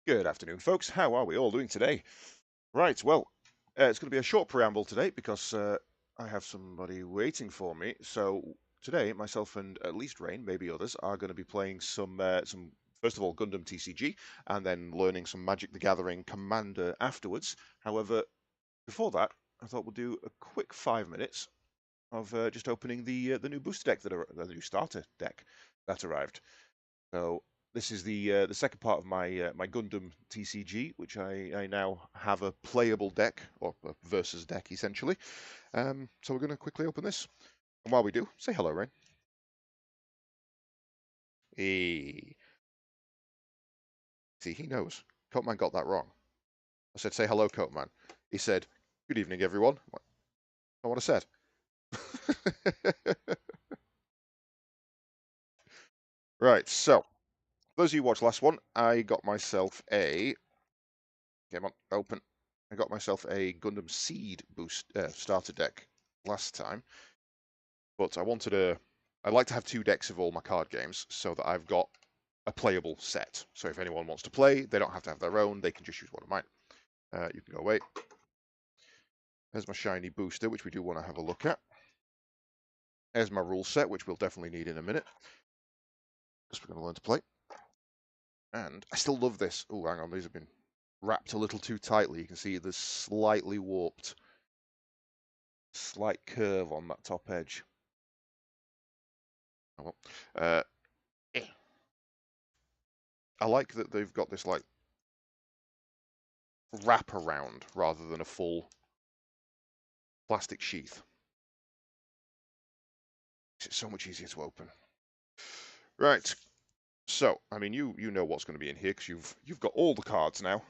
Good afternoon, folks. How are we all doing today? Right, well, it's going to be a short preamble today because I have somebody waiting for me. So today, myself and at least Rain, maybe others, are going to be playing some first of all, Gundam TCG, and then learning some Magic the Gathering Commander afterwards. However, before that, I thought we'll do a quick 5 minutes of just opening the new booster deck the new starter deck that arrived. So this is the second part of my Gundam TCG, which I now have a playable deck or a versus deck essentially. So we're going to quickly open this, and while we do, say hello, Rain. Hey, see, he knows. Coatman got that wrong. I said, say hello, Coatman. He said, good evening, everyone. Not what I said. Right, so those of you who watched last one, I got myself a Come on, open. I got myself a Gundam Seed boost starter deck last time, but I like to have two decks of all my card games so that I've got a playable set. So if anyone wants to play, they don't have to have their own. They can just use one of mine. You can go away. There's my shiny booster, which we do want to have a look at. There's my rule set, which we'll definitely need in a minute, because we're going to learn to play. And I still love this. Oh, hang on, these have been wrapped a little too tightly. You can see the slightly warped, slight curve on that top edge. Oh, well. I like that they've got this like wrap around rather than a full plastic sheath. It's so much easier to open. Right. So, I mean, you know what's going to be in here because you've got all the cards now.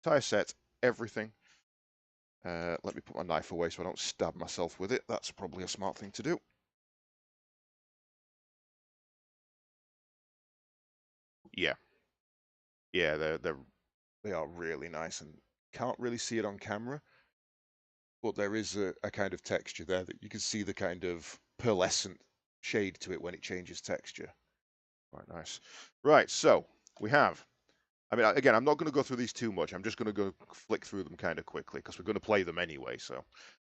Entire set, everything. Let me put my knife away so I don't stab myself with it. That's probably a smart thing to do. Yeah, yeah, they are really nice and can't really see it on camera, but there is a kind of texture there that you can see the kind of pearlescent shade to it when it changes texture. Quite nice. Right, so we have. I mean, again, I'm not going to go through these too much. I'm just going to go flick through them kind of quickly because we're going to play them anyway. So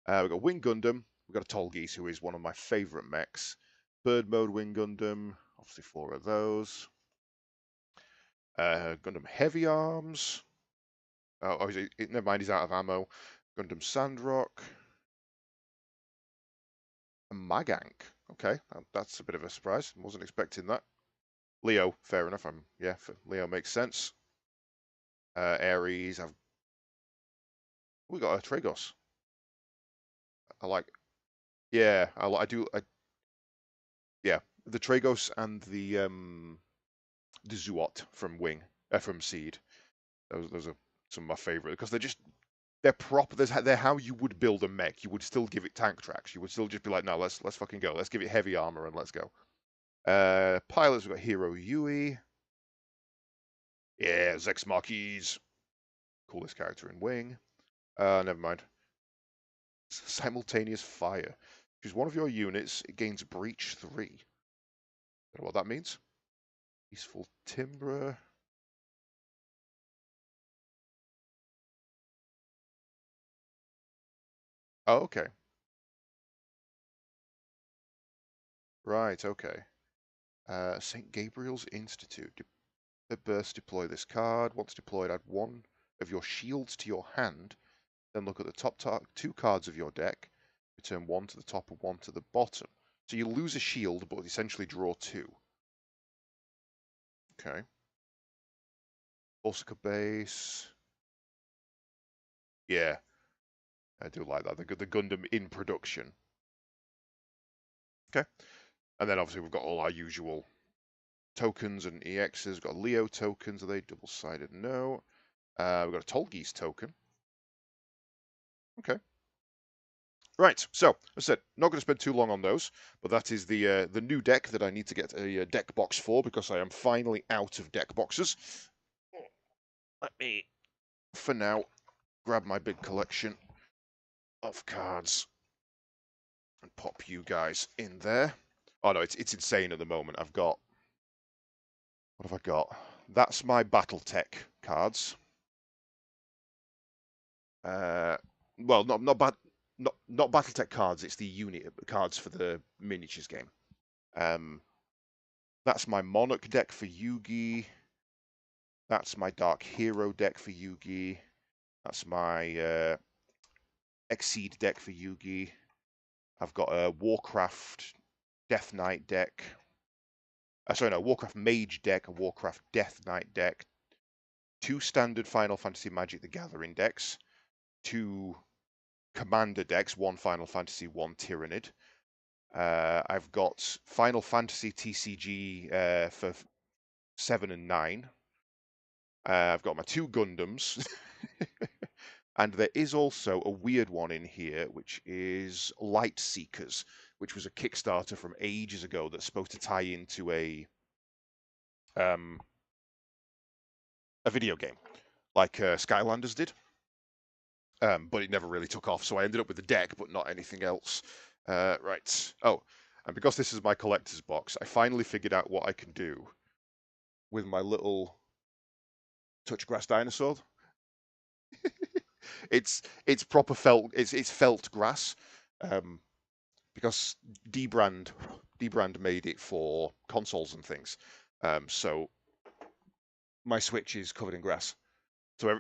we've got Wing Gundam. We've got a Tolgeese, who is one of my favourite mechs. Bird Mode Wing Gundam. Obviously, four of those. Gundam Heavy Arms. Oh, never mind, he's out of ammo. Gundam Sandrock. A Magank. Okay, that's a bit of a surprise. Wasn't expecting that. Leo, fair enough. Yeah, Leo makes sense. Ares. We got a Tragos. I like. Yeah, I do. Yeah, the Tragos and the Zuot from Wing, from Seed. Those are some of my favorite because they're proper. They're how you would build a mech. You would still give it tank tracks. You would still just be like, no, let's fucking go. Let's give it heavy armor and let's go. Pilots, we've got Hero Yui. Yeah, Zex Marquis. Coolest character in Wing. Never mind. Simultaneous fire. Choose one of your units. It gains breach 3. Don't know what that means. Peaceful Timbre. Oh, okay. Right, okay. St. Gabriel's Institute. At burst, deploy this card. Once deployed, add one of your shields to your hand. Then look at the top two cards of your deck. Return one to the top and one to the bottom. So you lose a shield, but essentially draw two. Okay. Osaka base. Yeah, I do like that. The Gundam in production. Okay. And then obviously we've got all our usual tokens and EXs. We've got Leo tokens. Are they double-sided? No. We've got a Tolgeese token. Okay. Right, so, as I said, not going to spend too long on those, but that is the new deck that I need to get a deck box for because I am finally out of deck boxes. Let me, for now, grab my big collection of cards and pop you guys in there. Oh no, it's insane at the moment. I've got, what have I got? That's my BattleTech cards. Well, not BattleTech cards. It's the unit cards for the miniatures game. That's my Monarch deck for Yugi. That's my Dark Hero deck for Yugi. That's my Exceed deck for Yugi. I've got a Warcraft Death Knight deck. Sorry, no, Warcraft Mage deck, a Warcraft Death Knight deck, 2 standard Final Fantasy Magic the Gathering decks, 2 Commander decks, 1 Final Fantasy, 1 Tyrannid. I've got Final Fantasy TCG for 7 and 9. I've got my 2 Gundams. And there is also a weird one in here, which is Light Seekers, which was a Kickstarter from ages ago that's supposed to tie into a video game, like Skylanders did. But it never really took off, so I ended up with the deck, but not anything else. Right. Oh, and because this is my collector's box, I finally figured out what I can do with my little touch grass dinosaur. It's proper felt. It's felt grass, because D-Brand made it for consoles and things. So my Switch is covered in grass. So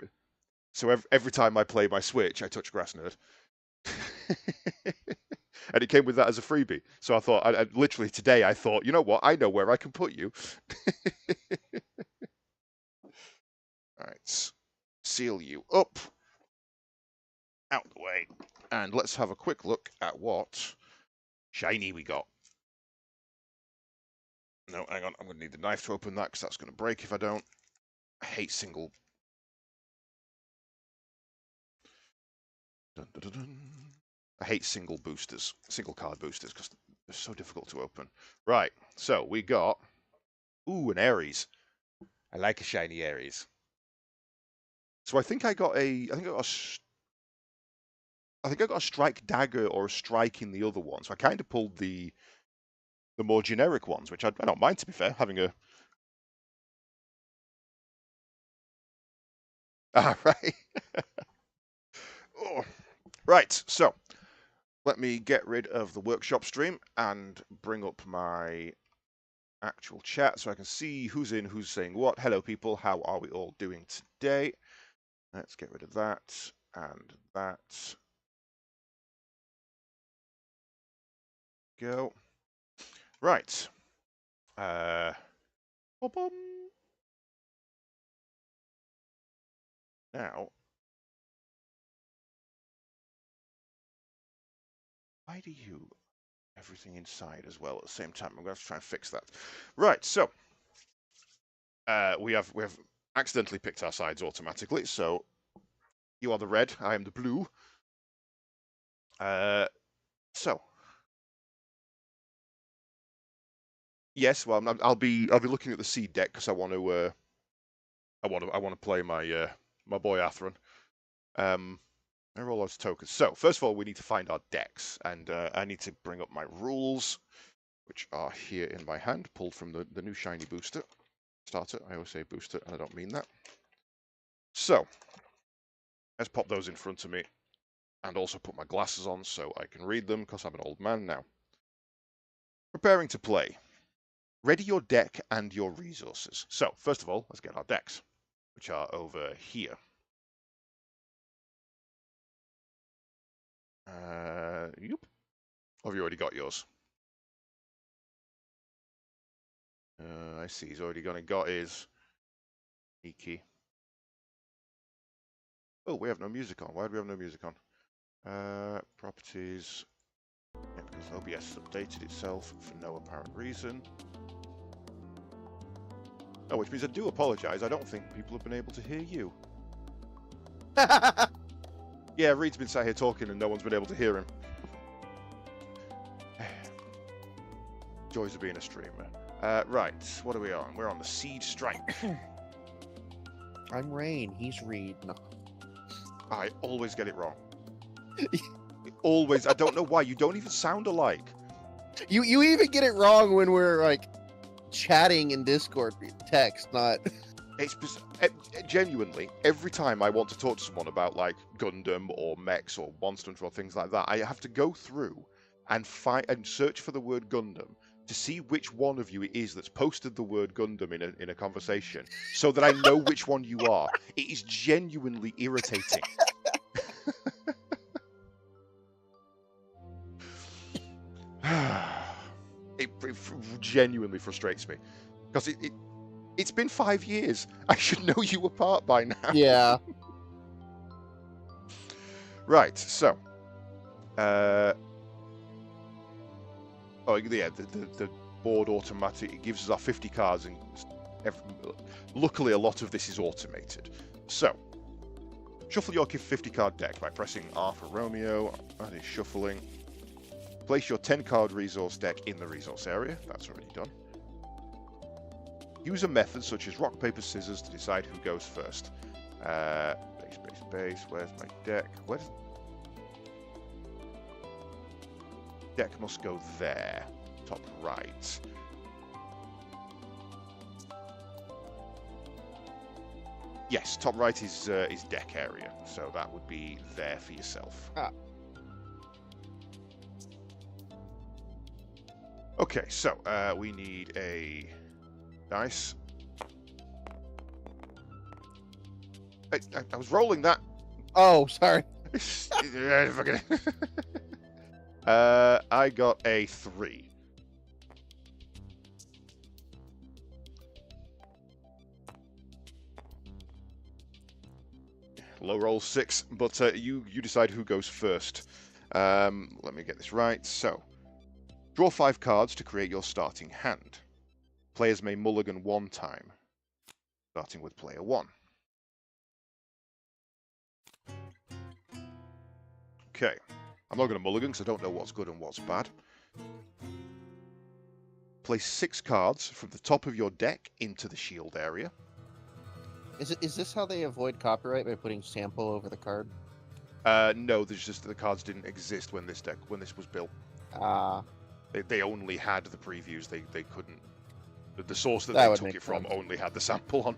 every time I play my Switch, I touch grass nerd. And it came with that as a freebie. So I thought, I literally today, I thought, you know what? I know where I can put you. All right, seal you up, out the way, and let's have a quick look at what shiny we got. No, hang on, I'm going to need the knife to open that because that's going to break if I don't. I hate single. Dun, dun, dun, dun. I hate single card boosters, because they're so difficult to open. Right, so we got, ooh, an Ares. I like a shiny Ares. So I think I got a strike dagger or a strike in the other one. So I kind of pulled the more generic ones, which I don't mind, to be fair, having a. Ah, right. Oh. Right, so let me get rid of the workshop stream and bring up my actual chat so I can see who's in, who's saying what. Hello, people. How are we all doing today? Let's get rid of that and that. Go. Right. Now, why do you everything inside as well at the same time? I'm going to have to try and fix that. Right. So we have accidentally picked our sides automatically. So you are the red. I am the blue. So yes, well, I'll be looking at the seed deck because I want to play my my boy Atheron. I roll those tokens. So first of all, we need to find our decks, and I need to bring up my rules, which are here in my hand, pulled from the new shiny booster starter. I always say booster, and I don't mean that. So let's pop those in front of me, and also put my glasses on so I can read them because I'm an old man now. Preparing to play. Ready your deck and your resources. So first of all, let's get our decks, which are over here. Yep. Have you already got yours? I see. He's already gone and got his. Sneaky. Oh, we have no music on. Why do we have no music on? Properties. Yeah, because OBS has updated itself for no apparent reason. Oh, which means I do apologise. I don't think people have been able to hear you. Yeah, Reed's been sat here talking and no one's been able to hear him. Joys of being a streamer. Right, what are we on? We're on the Siege Strike. I'm Rain, he's Reed. No. I always get it wrong. Always. I don't know why. You don't even sound alike. You even get it wrong when we're like chatting in Discord text, not. Genuinely, every time I want to talk to someone about like Gundam or mechs or Monster Hunter or things like that, I have to go through and search for the word Gundam to see which one of you it is that's posted the word Gundam in a conversation, so that I know which one you are. It is genuinely irritating. It genuinely frustrates me because it's been 5 years. I should know you apart by now. Yeah. Right, so oh yeah, the board automatic, it gives us our 50 cards, and luckily a lot of this is automated. So shuffle your 50 card deck by pressing R for Romeo. That is shuffling. Place your 10 card resource deck in the resource area. That's already done. Use a method such as rock, paper, scissors to decide who goes first. Base. Where's my deck? Deck must go there. Top right. Yes, top right is deck area, so that would be there for yourself. Ah. Okay, so we need a dice. I was rolling that. Oh, sorry. I got a 3. Low roll 6, but you decide who goes first. Let me get this right. So, draw 5 cards to create your starting hand. Players may mulligan 1 time, starting with player 1. Okay, I'm not going to mulligan because I don't know what's good and what's bad. Place 6 cards from the top of your deck into the shield area. Is this how they avoid copyright, by putting sample over the card? No, there's just the cards didn't exist when this was built. Ah. They only had the previews. They couldn't. The source that That they took it from sense. only had the sample on.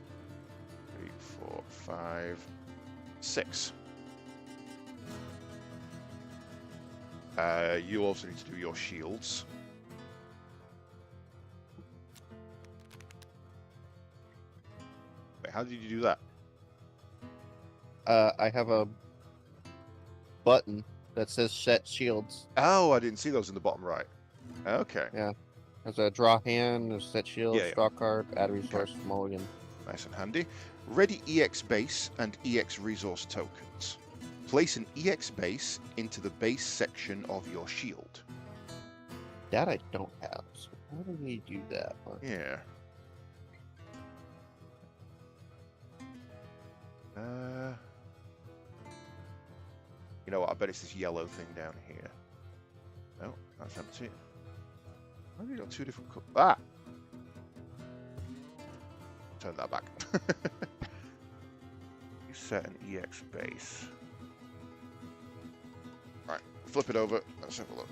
3, 4, 5, 6. You also need to do your shields. Wait, how did you do that? I have a button that says set shields. Oh, I didn't see those in the bottom right. Okay. Yeah. There's a draw hand, there's set shields, Yeah. draw card, add resource, mulligan. Nice and handy. Ready EX base and EX resource tokens. Place an EX base into the base section of your shield. That I don't have. So how do we do that? Yeah. You know what? I bet it's this yellow thing down here. No, that's empty. Why have you got 2 different colors? Ah! Turn that back. You set an EX base. Right, flip it over. Let's have a look.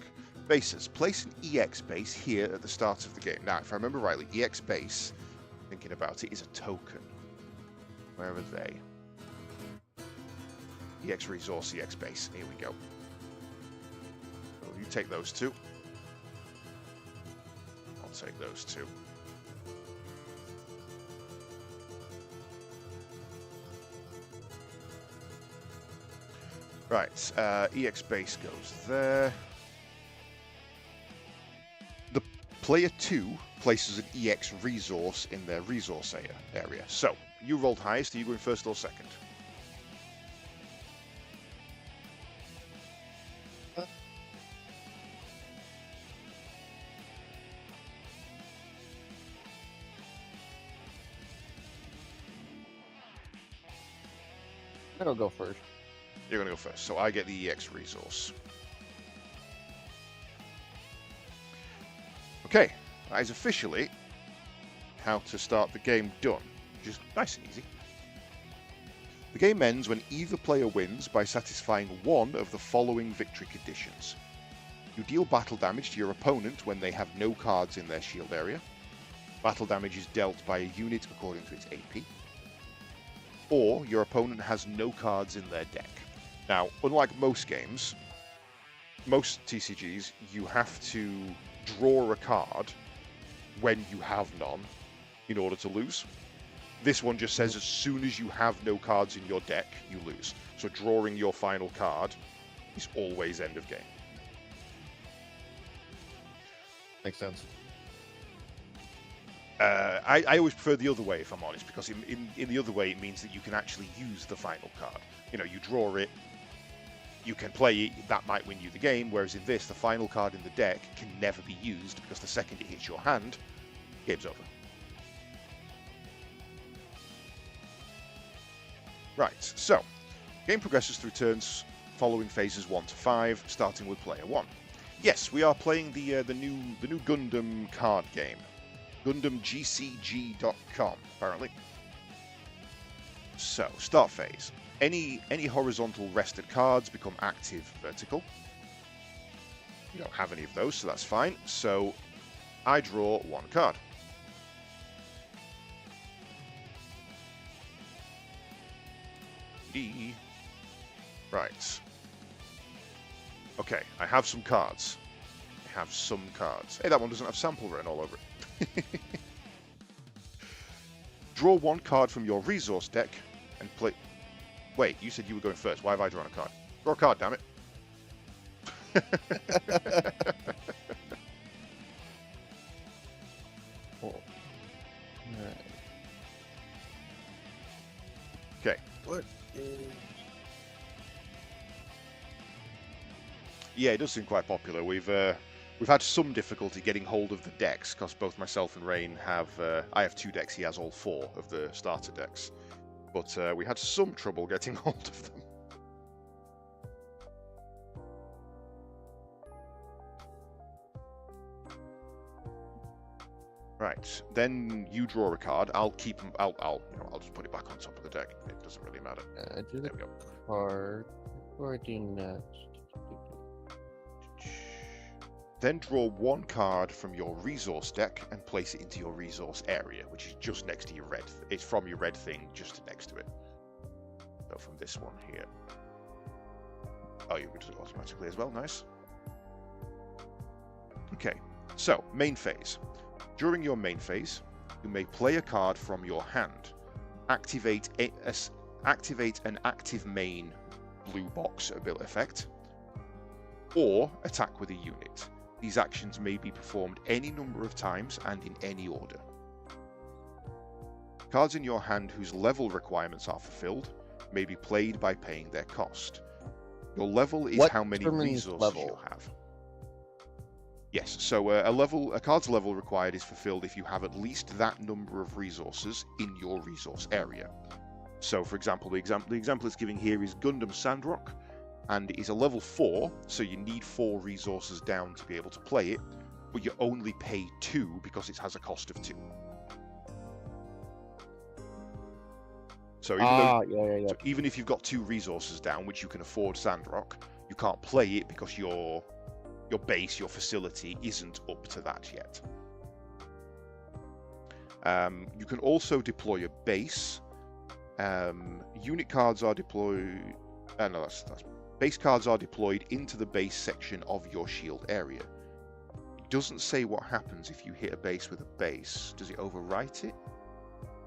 Bases. Place an EX base here at the start of the game. Now, if I remember rightly, EX base, thinking about it, is a token. Where are they? EX resource, EX base. Here we go. So you take those 2. I'll take those 2. Right, EX base goes there. The player 2 places an EX resource in their resource area. So, you rolled highest. Are you going first or second? I'll go first. You're going to go first. So I get the EX resource. Okay, that is officially how to start the game done, which is nice and easy. The game ends when either player wins by satisfying one of the following victory conditions. You deal battle damage to your opponent when they have no cards in their shield area. Battle damage is dealt by a unit according to its AP. or your opponent has no cards in their deck. Now, unlike most games, most TCGs, you have to draw a card when you have none in order to lose. This one just says as soon as you have no cards in your deck, you lose. So drawing your final card is always end of game. Makes sense. I always prefer the other way, if I'm honest, because in the other way, it means that you can actually use the final card. You know, you draw it, you can play it, that might win you the game, whereas in this, the final card in the deck can never be used, because the second it hits your hand, game's over. Right, so, game progresses through turns following phases 1 to 5, starting with player 1. Yes, we are playing the new Gundam card game. GundamGCG.com, apparently. So, start phase. Any horizontal rested cards become active vertical. You don't have any of those, so that's fine. So, I draw one card. Right. Okay, I have some cards. Hey, that one doesn't have sample written all over it. Draw one card from your resource deck and play... Wait, you said you were going first. Why have I drawn a card? Draw a card, damn it. Cool. Alright. Okay. What is... Yeah, it does seem quite popular. We've had some difficulty getting hold of the decks because both myself and Rain have. I have 2 decks. He has all 4 of the starter decks, but we had some trouble getting hold of them. Right. Then you draw a card. I'll keep them. I'll just put it back on top of the deck. It doesn't really matter. Do There we go. card. Or do next. Then draw one card from your resource deck and place it into your resource area, which is just next to your red. It's from your red thing, just next to it. So from this one here. Oh, you can do it automatically as well. Nice. Okay. So main phase. During your main phase, you may play a card from your hand. Activate an active main blue box ability effect, or attack with a unit. These actions may be performed any number of times and in any order. Cards in your hand whose level requirements are fulfilled may be played by paying their cost. Your level is how many resources you have. Yes, so a card's level required is fulfilled if you have at least that number of resources in your resource area. So, for example, the example it's giving here is Gundam Sandrock, and it is a level 4, so you need 4 resources down to be able to play it, but you only pay 2 because it has a cost of 2. So even if you've got 2 resources down, which you can afford Sandrock, you can't play it because your base, your facility, isn't up to that yet. You can also deploy a base. Unit cards are deployed. No, that's base cards are deployed into the base section of your shield area. It doesn't say what happens if you hit a base with a base. Does it overwrite it?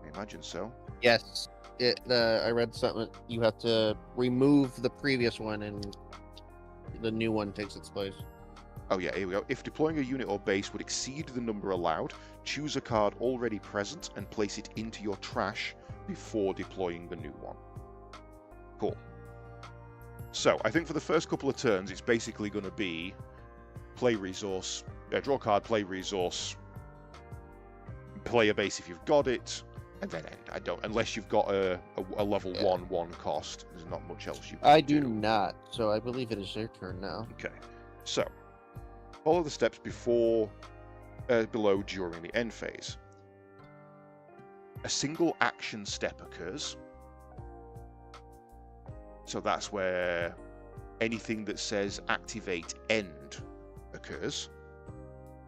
I imagine so. Yes. I read something. You have to remove the previous one, and the new one takes its place. Oh yeah, here we go. If deploying a unit or base would exceed the number allowed, choose a card already present and place it into your trash before deploying the new one. Cool. So, I think for the first couple of turns, it's basically going to be play resource, draw a card, play resource, play a base if you've got it, and then end. Unless you've got a level 1 cost, there's not much else you can do. I do not, so I believe it is your turn now. Okay, so follow the steps below during the end phase. A single action step occurs. So that's where anything that says activate end occurs.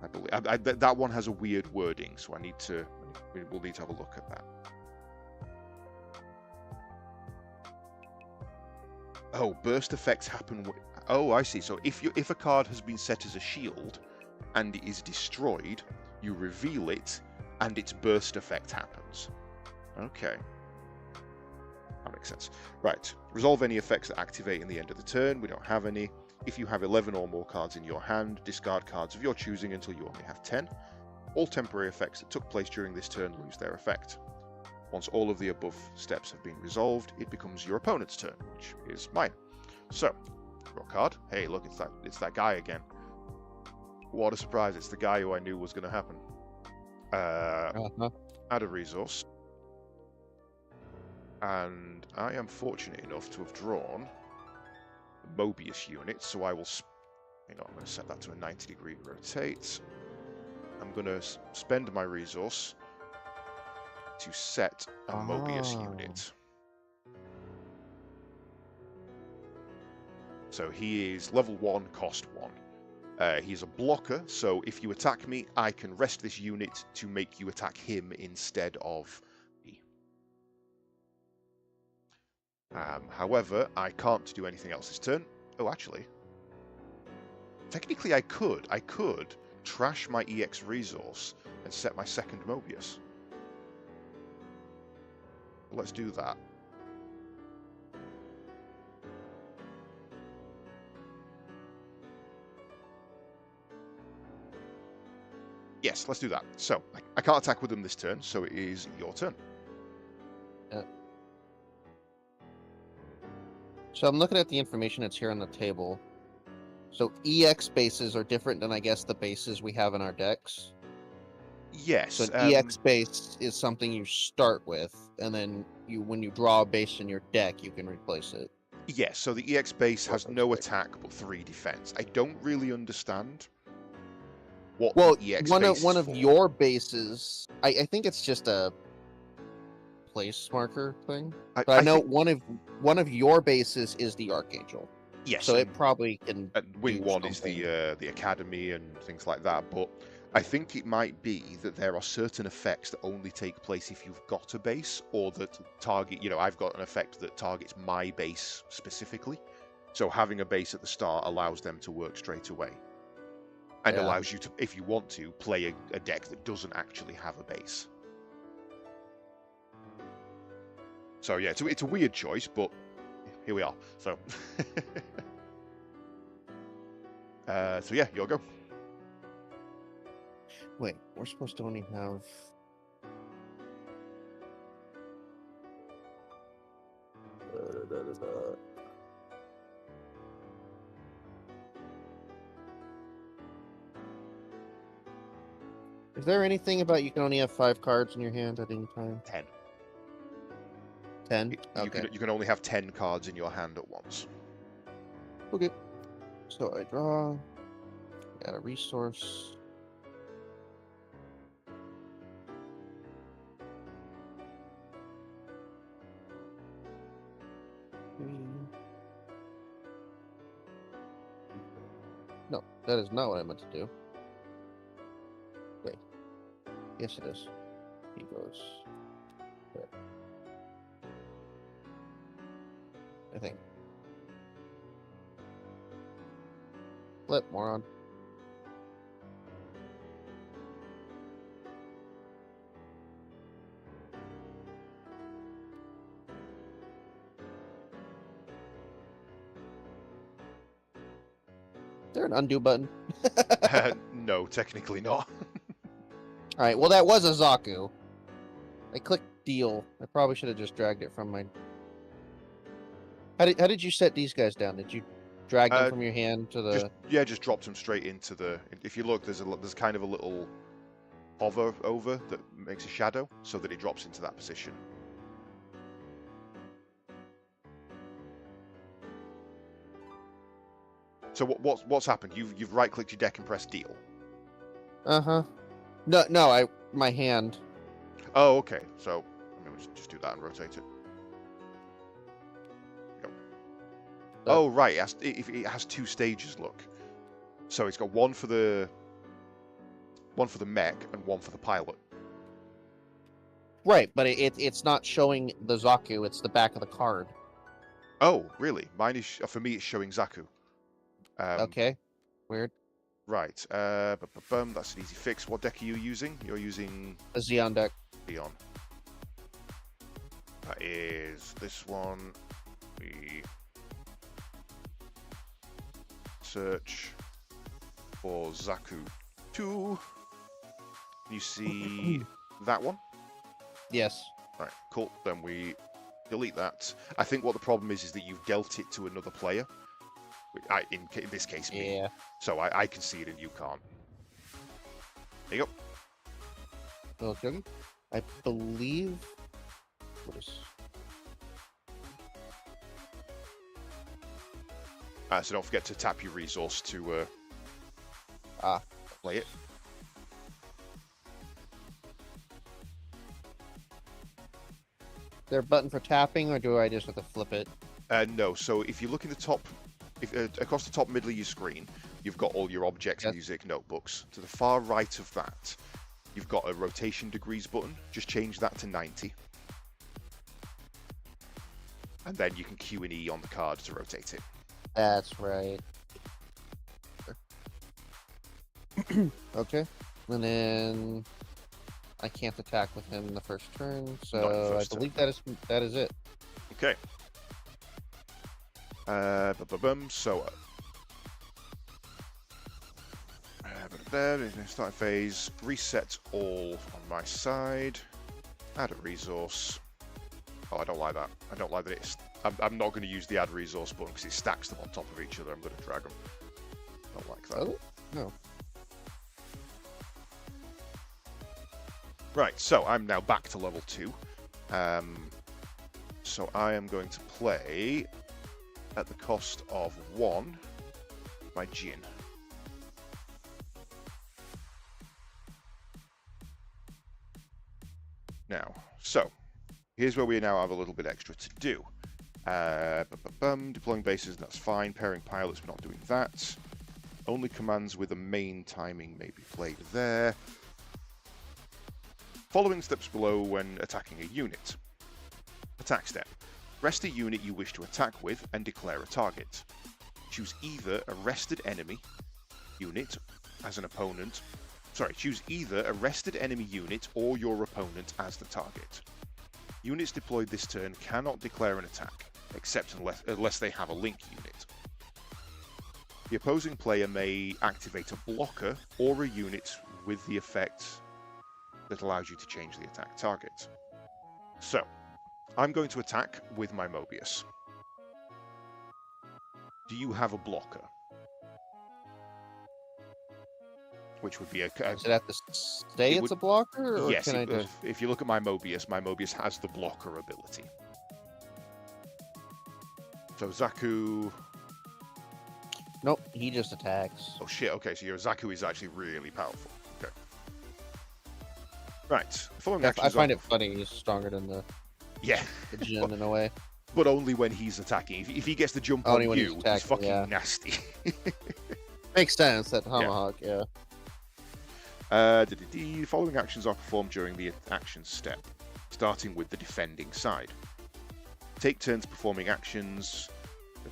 I believe that one has a weird wording, so we'll need to have a look at that. Oh, burst effects happen. Oh, I see. So if a card has been set as a shield and it is destroyed, you reveal it, and its burst effect happens. Okay. That makes sense. Right. Resolve any effects that activate in the end of the turn. We don't have any. If you have 11 or more cards in your hand, discard cards of your choosing until you only have 10. All temporary effects that took place during this turn lose their effect. Once all of the above steps have been resolved, it becomes your opponent's turn, which is mine. So, draw a card. Hey, look, it's that guy again. What a surprise! It's the guy who I knew was going to happen. Add a resource, and I am fortunate enough to have drawn a Mobius unit. So I will. Hang on, I'm going to set that to a 90-degree rotate. I'm going to spend my resource to set a Mobius unit. So he is level 1, cost 1. He's a blocker, so if you attack me, I can rest this unit to make you attack him instead of me. However, I can't do anything else this turn. Oh, actually. Technically, I could. I could trash my EX resource and set my second Mobius. Let's do that. Yes, let's do that. So, I can't attack with them this turn, so it is your turn. So I'm looking at the information that's here on the table. So EX bases are different than, I guess, the bases we have in our decks. Yes. So an EX base is something you start with, and then when you draw a base in your deck, you can replace it. Yes, so the EX base has no attack but 3 defense. I don't really understand what the EX base is one of for. your bases, I think it's just a place marker thing. But I know think one of your bases is the Archangel. Yes. So it probably can. Wing 1 is the Academy and things like that, but I think it might be that there are certain effects that only take place if you've got a base, or that target, I've got an effect that targets my base specifically. So having a base at the start allows them to work straight away. And allows you to, if you want to, play a deck that doesn't actually have a base. So yeah, it's a weird choice, but here we are. So, so yeah, your go. Wait, we're supposed to only have. Is there anything about you can only have 5 cards in your hand at any time? 10. 10? Okay. You can only have 10 cards in your hand at once. Okay. So I draw. Add a resource. No, that is not what I meant to do. Wait. Yes, it is. He goes there. I think. Flip, moron. Is there an undo button? No, technically not. Alright, well that was a Zaku. I clicked deal. I probably should have just dragged it from my... How did you set these guys down? Did you drag them from your hand to the... Just dropped them straight into the... If you look, there's kind of a little hover over that makes a shadow, so that it drops into that position. So what's happened? You've right-clicked your deck and pressed deal. Uh-huh. No, my hand. Oh, okay. So I'm gonna just do that and rotate it. Go. Oh, right. It has 2 stages. Look. So it's got one for the mech and one for the pilot. Right, but it's not showing the Zaku. It's the back of the card. Oh, really? Mine is for me. It's showing Zaku. Okay. Weird. Right. That's an easy fix. What deck are you using? You're using A Xeon deck. Leon. That is this one. We search for Zaku 2. You see that one? Yes. Right, cool. Then we delete that. I think what the problem is that you've dealt it to another player. In this case, me. Yeah. So I can see it and you can't. There you go. Okay. I believe. What is? So don't forget to tap your resource to Ah. play it. Is there a button for tapping, or do I just have to flip it? No, so if you look in the top, across the top middle of your screen, you've got all your objects, Yes. music, notebooks. To the far right of that, you've got a rotation degrees button. Just change that to 90. And then you can Q and E on the card to rotate it. That's right. Okay. And then I can't attack with him in the first turn, so Not in the first I believe that is it. Okay. So there is no starting phase. Reset all on my side. Add a resource. Oh, I don't like that. I don't like that it's... I'm not going to use the add resource button because it stacks them on top of each other. I'm going to drag them. Don't like that. Oh, no. Right, so I'm now back to level 2. So I am going to play at the cost of 1 my Jin. Now, so here's where we now have a little bit extra to do. Deploying bases, that's fine. Pairing pilots, we're not doing that. Only commands with a main timing may be played there. Following steps below when attacking a unit. Attack step. Rest a unit you wish to attack with and declare a target. Choose either a rested enemy unit as an opponent. Choose either a rested enemy unit or your opponent as the target. Units deployed this turn cannot declare an attack, except unless they have a link unit. The opposing player may activate a blocker or a unit with the effect that allows you to change the attack target. So, I'm going to attack with my Mobius. Do you have a blocker? Which would be a... Does it have to say it's a blocker, or yes, can I just... if you look at my Mobius has the blocker ability. So Zaku... Nope, he just attacks. Oh shit, okay, so your Zaku is actually really powerful. Okay. Right, the following actions I find it funny he's stronger than the Jin in a way. But only when he's attacking. If he gets the jump on you, he's fucking nasty. Makes sense, that tomahawk, yeah. The following actions are performed during the action step, starting with the defending side. Take turns performing actions,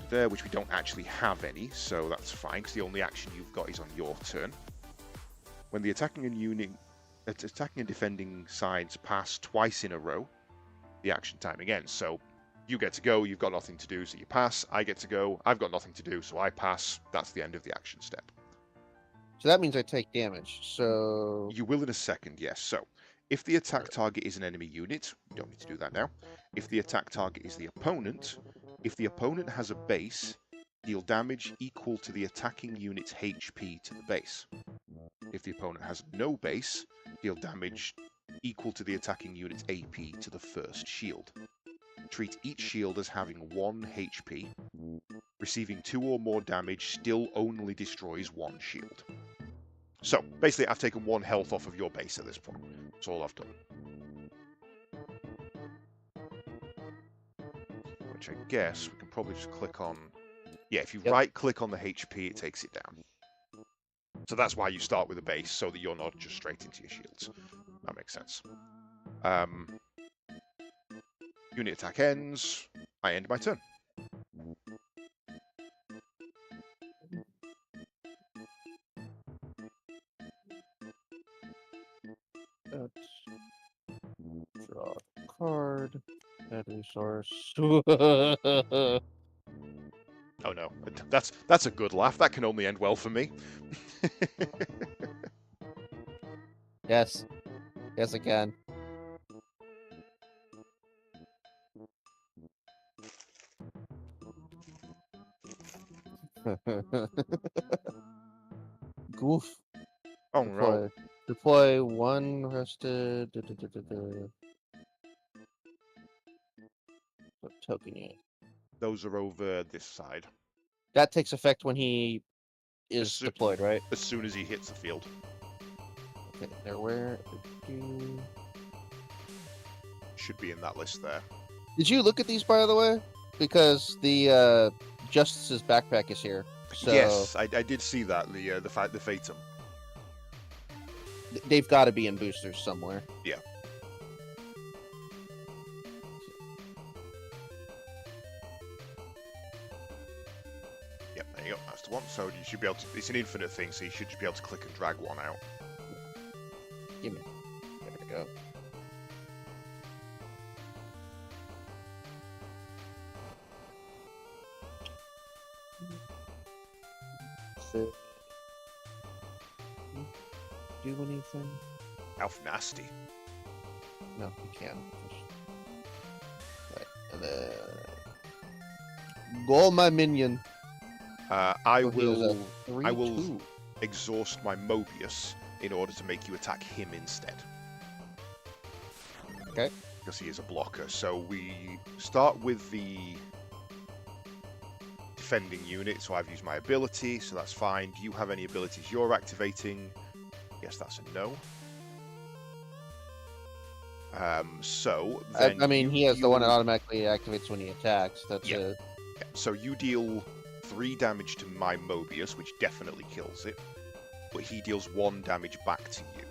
which we don't actually have any, so that's fine, because the only action you've got is on your turn. When the attacking and defending sides pass twice in a row, the action timing ends. So you get to go, you've got nothing to do, so you pass. I get to go, I've got nothing to do, so I pass. That's the end of the action step. So that means I take damage, so... You will in a second, yes. So, if the attack target is an enemy unit, we don't need to do that now. If the attack target is the opponent, if the opponent has a base, deal damage equal to the attacking unit's HP to the base. If the opponent has no base, deal damage equal to the attacking unit's AP to the first shield. Treat each shield as having 1 HP. Receiving 2 or more damage still only destroys 1 shield. So, basically, I've taken 1 health off of your base at this point. That's all I've done. Which I guess we can probably just click on... Yeah, if you right-click on the HP, it takes it down. So that's why you start with a base, so that you're not just straight into your shields. That makes sense. Unit attack ends. I end my turn. card. Add resource. Oh no, that's a good laugh. That can only end well for me. Yes. Yes, I can. Goof. Oh no, Deploy. Deploy one rested. Token unit. those are over this side. That takes effect when he As, is soo- deployed, right? as soon as he hits the field. Okay, there. Where? Should be in that list there. Did you look at these, by the way? Because the Justice's backpack is here. So Yes, I did see that, the Fatum. they've got to be in boosters somewhere. Yeah. Yep, there you go. That's the one. So you should be able to. It's an infinite thing, so you should just be able to click and drag one out. Give me. There we go. Do anything? Alf nasty. No, you can't. Right, and then goal my minion. I So he is a will. I will 3/2. exhaust my Mobius in order to make you attack him instead. Okay. Because he is a blocker. So we start with the defending unit. So I've used my ability, so that's fine. Do you have any abilities you're activating? Yes, that's a no. So then I mean, he has the one that deal- automatically activates when he attacks. That's Yeah. it. Yeah, so you deal 3 damage to my Mobius, which definitely kills it. But he deals 1 damage back to you.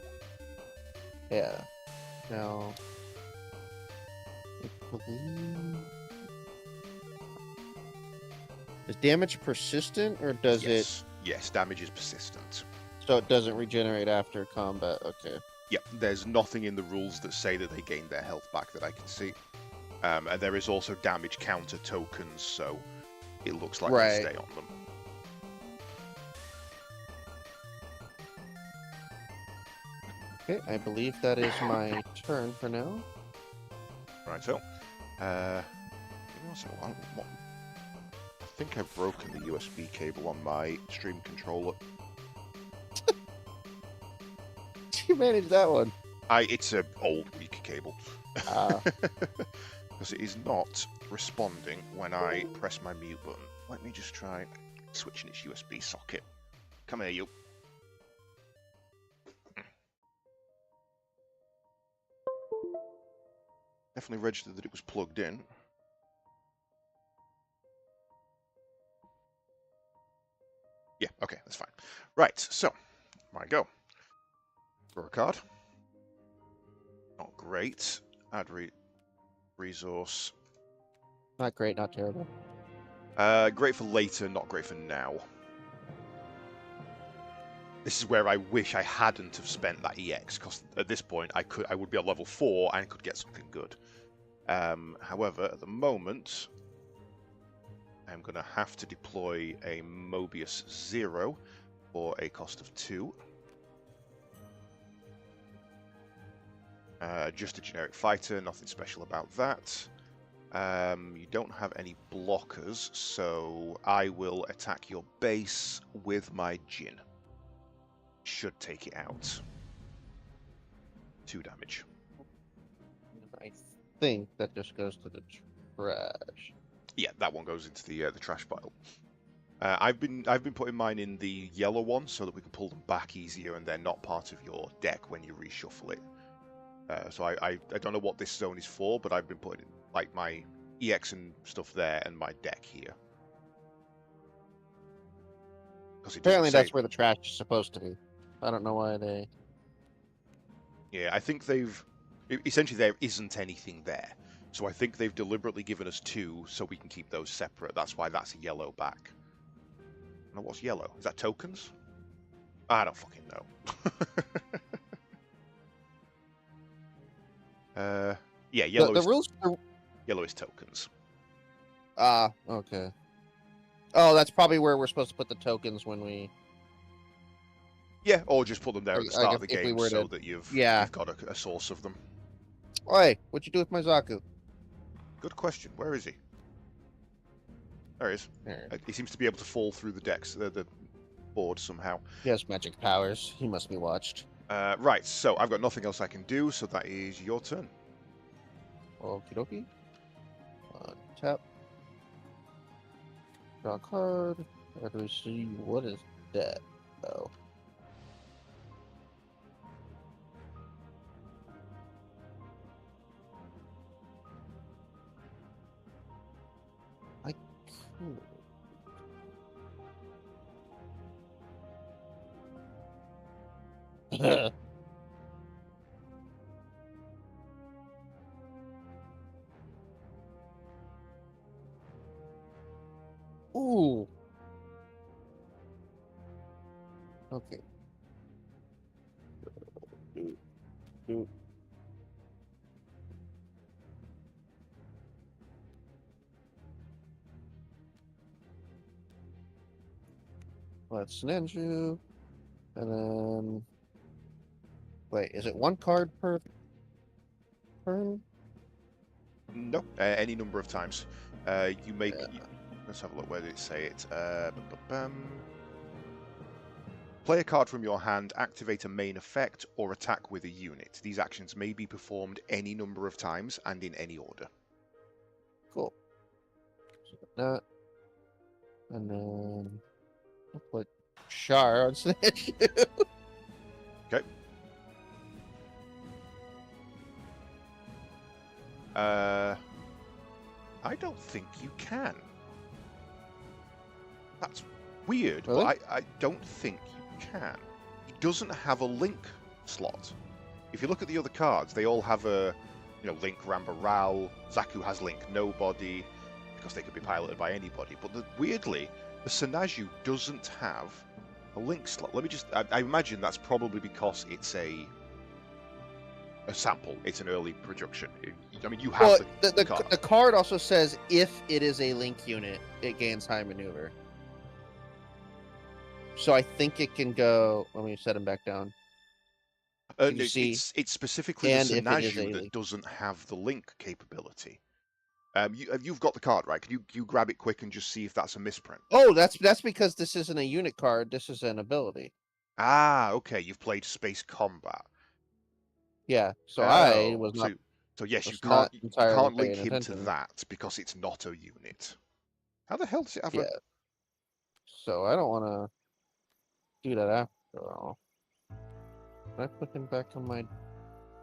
Yeah. Now. I believe- Is damage persistent, or does it? Yes, damage is persistent. So it doesn't regenerate after combat. Okay. Yep, there's nothing in the rules that say that they gain their health back that I can see. And there is also damage counter tokens, so it looks like Right. they stay on them. Okay, I believe that is my turn for now. Right, so. I think I've broken the USB cable on my stream controller. You managed that one. It's a old weak cable. Ah. Because it is not responding when I press my mute button. Let me just try switching its USB socket. Come here, you. Definitely registered that it was plugged in. Yeah, okay, that's fine. Right, so, my go. Draw a card. Not great. Add resource. Not great, not terrible. Great for later, not great for now. This is where I wish I hadn't have spent that EX, because at this point I would be at level 4 and could get something good. However, at the moment, I'm going to have to deploy a Mobius 0 for a cost of 2. Just a generic fighter, nothing special about that. You don't have any blockers, so I will attack your base with my Jin. Should take it out. 2 damage. I think that just goes to the trash. Yeah, that one goes into the trash pile. I've been putting mine in the yellow one so that we can pull them back easier, and they're not part of your deck when you reshuffle it. So I don't know what this zone is for, but I've been putting like my EX and stuff there, and my deck here. Apparently, that's where the trash is supposed to be. I don't know why they. Yeah, I think essentially there isn't anything there. So I think they've deliberately given us 2 so we can keep those separate. That's why that's a yellow back. Now what's yellow? Is that tokens? I don't fucking know. Yeah, The rules. yellow is tokens. Okay. Oh, that's probably where we're supposed to put the tokens when we. Yeah, or just put them there at the start of the if we game were so to. that you've Yeah. got a source of them. Oi, what'd you do with my Zaku? Good question. Where is he? There he is. There. He seems to be able to fall through the board somehow. He has magic powers. He must be watched. Right, so I've got nothing else I can do, so that is your turn. Okie dokie. Tap. Draw a card. How do we see what is that? Oh. I could. Ooh. Okay. Do. Let's Ninja. And then. Wait, is it one card per turn? No, any number of times. You make. Let's have a look. Where did it say it? Play a card from your hand, activate a main effect, or attack with a unit. These actions may be performed any number of times and in any order. Cool. So that. And then I'll put Char on Snitch. Okay. I don't think you can. That's weird, Really? but I don't think you can. It doesn't have a link slot. If you look at the other cards, they all have a, Link Ramba Ral. Zaku has Link Nobody, because they could be piloted by anybody. But weirdly, the Senaju doesn't have a link slot. Let me just. I imagine that's probably because it's a sample. It's an early production. I mean, you have the card. The card also says if it is a link unit, it gains high maneuver. So I think it can go. Let me set him back down. It's specifically the Senaju that doesn't have the link capability. You've got the card, right? Can you grab it quick and just see if that's a misprint? Oh, that's because this isn't a unit card. This is an ability. Ah, okay. You've played Space Combat. Yeah. So I was not. So yes, you can't link him to that because it's not a unit. How the hell does it have a... So I don't want to do that after all. Can I put him back on my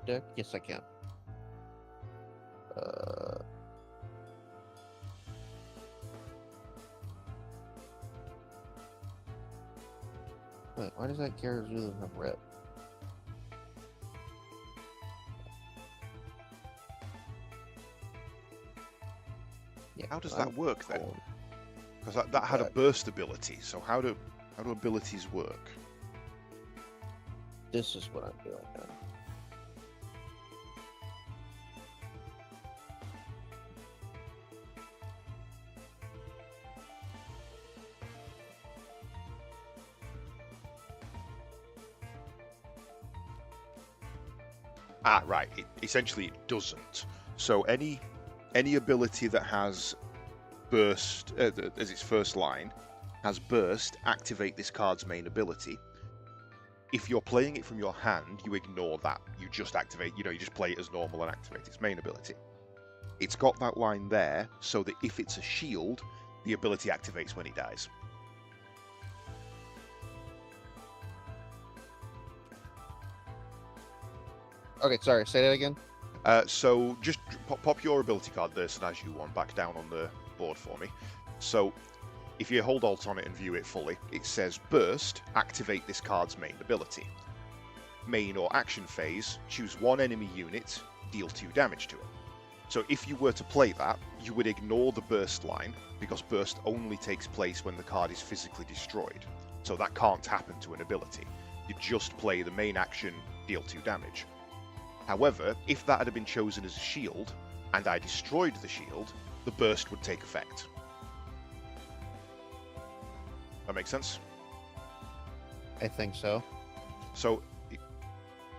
deck? Yes, I can. Wait, why does that Garazulu have red? Yeah, how does that work then? Because that had a burst ability. So how do abilities work? This is what I'm doing now. Ah, right. Essentially, it doesn't. So any ability that has burst as its first line has burst, activate this card's main ability. If you're playing it from your hand, you ignore that. You just activate, you just play it as normal and activate its main ability. It's got that line there so that if it's a shield, the ability activates when it dies. Okay, sorry, say that again. So just pop your ability card, the Senaju one, back down on the board for me. So if you hold Alt on it and view it fully, it says Burst, activate this card's main ability. Main or action phase, choose one enemy unit, deal 2 damage to it. So if you were to play that, you would ignore the Burst line, because Burst only takes place when the card is physically destroyed. So that can't happen to an ability. You just play the main action, deal 2 damage. However, if that had been chosen as a shield, and I destroyed the shield, the burst would take effect. That makes sense? I think so. So,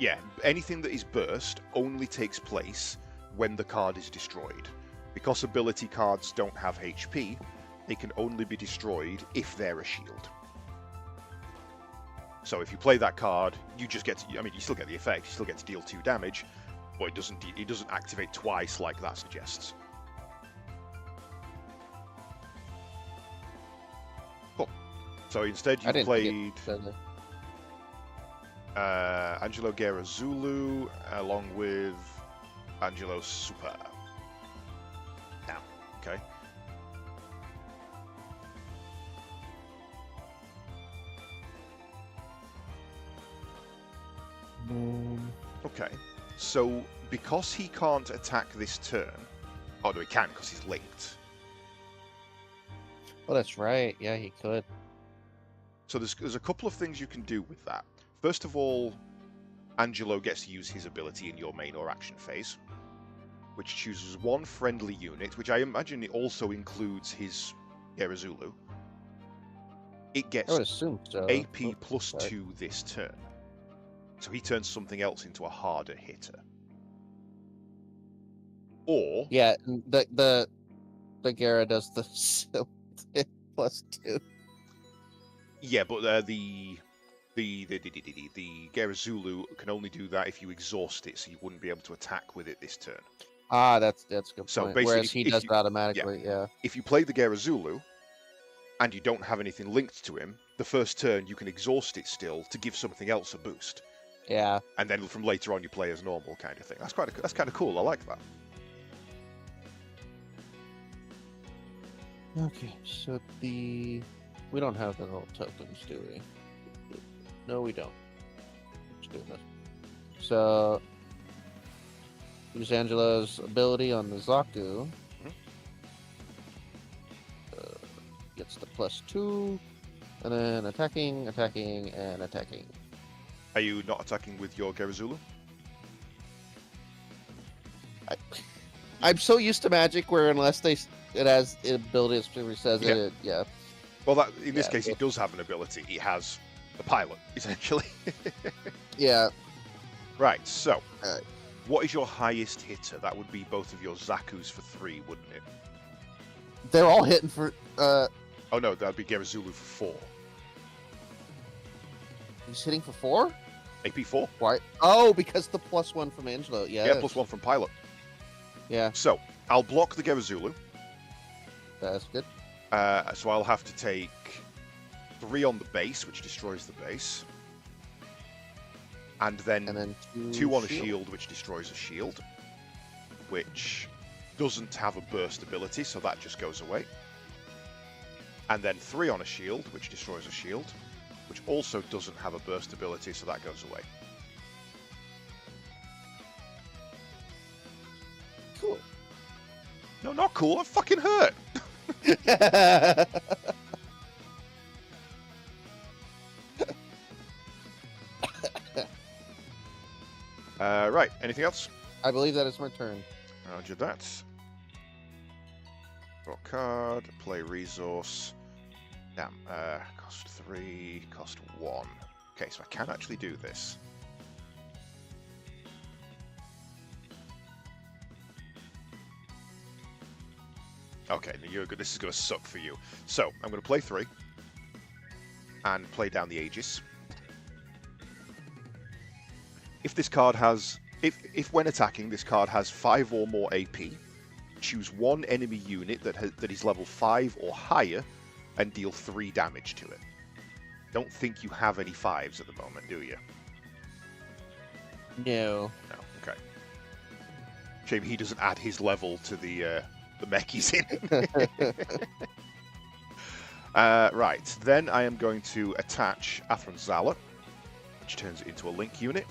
yeah, anything that is burst only takes place when the card is destroyed. Because ability cards don't have HP, they can only be destroyed if they're a shield. So if you play that card, you just get to, I mean, you still get the effect, you still get to deal 2 damage, but it doesn't activate twice like that suggests. Cool. So instead you played Angelo Guerra Zulu along with Angelo Super. Now, okay. Okay, so because he can't attack this turn, oh no, he can because he's linked. Oh, that's right. Yeah, he could. So there's a couple of things you can do with that. First of all, Angelo gets to use his ability in your main or action phase, which chooses one friendly unit, which I imagine it also includes his Gerazulu. It gets I would assume so. AP plus 2 this turn. So he turns something else into a harder hitter. Or yeah, the Gara does the plus 2. Yeah, but the Gerazulu can only do that if you exhaust it, so you wouldn't be able to attack with it this turn. Ah, that's a good So point. basically, Whereas he does it automatically, yeah. If you play the Gerazulu and you don't have anything linked to him, the first turn you can exhaust it still to give something else a boost. Yeah. And then from later on you play as normal kind of thing. That's kind of cool. I like that. Okay, so we don't have the little tokens, do we? No, we don't. Let's do this. So use Angelo's ability on the Zaku. Gets the plus 2, and then attacking, and attacking. Are you not attacking with your Gerazulu? I'm so used to Magic where unless it has an ability that specifically says it, yeah. Well, in this case, it does have an ability. It has the pilot, essentially. Yeah. Right, so what is your highest hitter? That would be both of your Zakus for 3, wouldn't it? They're all hitting for... Oh no, that'd be Gerazulu for 4. He's hitting for 4? AP 4. Why? Oh, because the plus 1 from Angelo, yeah. Yeah, plus 1 from pilot. Yeah. So, I'll block the Gerazulu. That's good. So I'll have to take 3 on the base, which destroys the base. And then 2 on a shield, which destroys a shield. Which doesn't have a burst ability, so that just goes away. And then 3 on a shield, which destroys a shield. Which also doesn't have a burst ability, so that goes away. Cool. No, not cool. I'm fucking hurt. Right. Anything else? I believe that is my turn. Roger that. Draw card. Play resource. Damn. Cost 3. Cost 1. Okay, so I can actually do this. Okay, you're good. This is going to suck for you. So, I'm going to play 3. And play down the Aegis. If this card has... If when attacking, this card has 5 or more AP, choose one enemy unit that is level 5 or higher, and deal 3 damage to it. Don't think you have any 5s at the moment, do you? No. No, okay. Shame he doesn't add his level to the mech he's in. Right, then I am going to attach Athron Zala, which turns it into a link unit.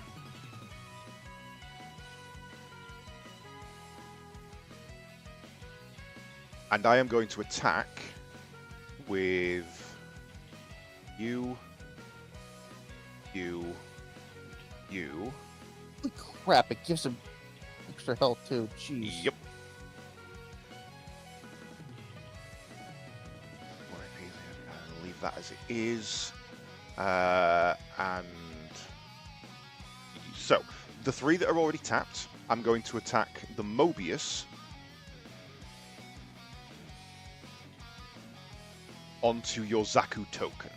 And I am going to attack with you. Holy crap, it gives him extra health too. Jeez. Yep. 1 AP, I'll leave that as it is. And so, the 3 that are already tapped, I'm going to attack the Mobius onto your Zaku token,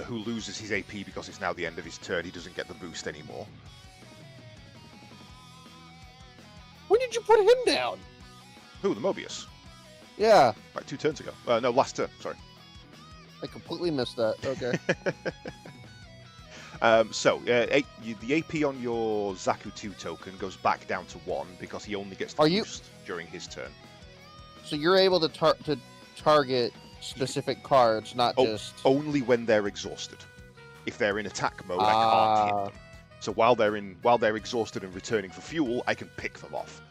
who loses his AP because it's now the end of his turn. He doesn't get the boost anymore. When did you put him down? Who, the Mobius? Yeah. Right, 2 turns ago. No, last turn, sorry. I completely missed that. Okay. The AP on your Zaku 2 token goes back down to 1 because he only gets the boost during his turn. So you're able to target specific cards, not just... Only when they're exhausted. If they're in attack mode, I can't hit them. So while they're exhausted and returning for fuel, I can pick them off.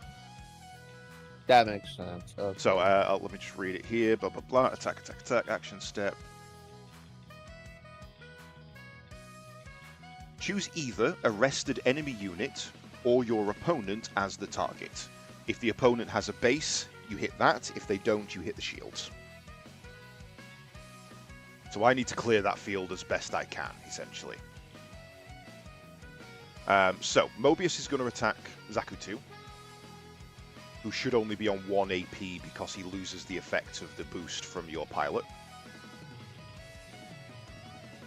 That makes sense. Okay. So let me just read it here. Blah, blah, blah. Attack, attack, attack. Action step. Choose either a rested enemy unit or your opponent as the target. If the opponent has a base, you hit that. If they don't, you hit the shields. So I need to clear that field as best I can, essentially. So Mobius is going to attack Zaku 2, who should only be on 1 AP because he loses the effect of the boost from your pilot.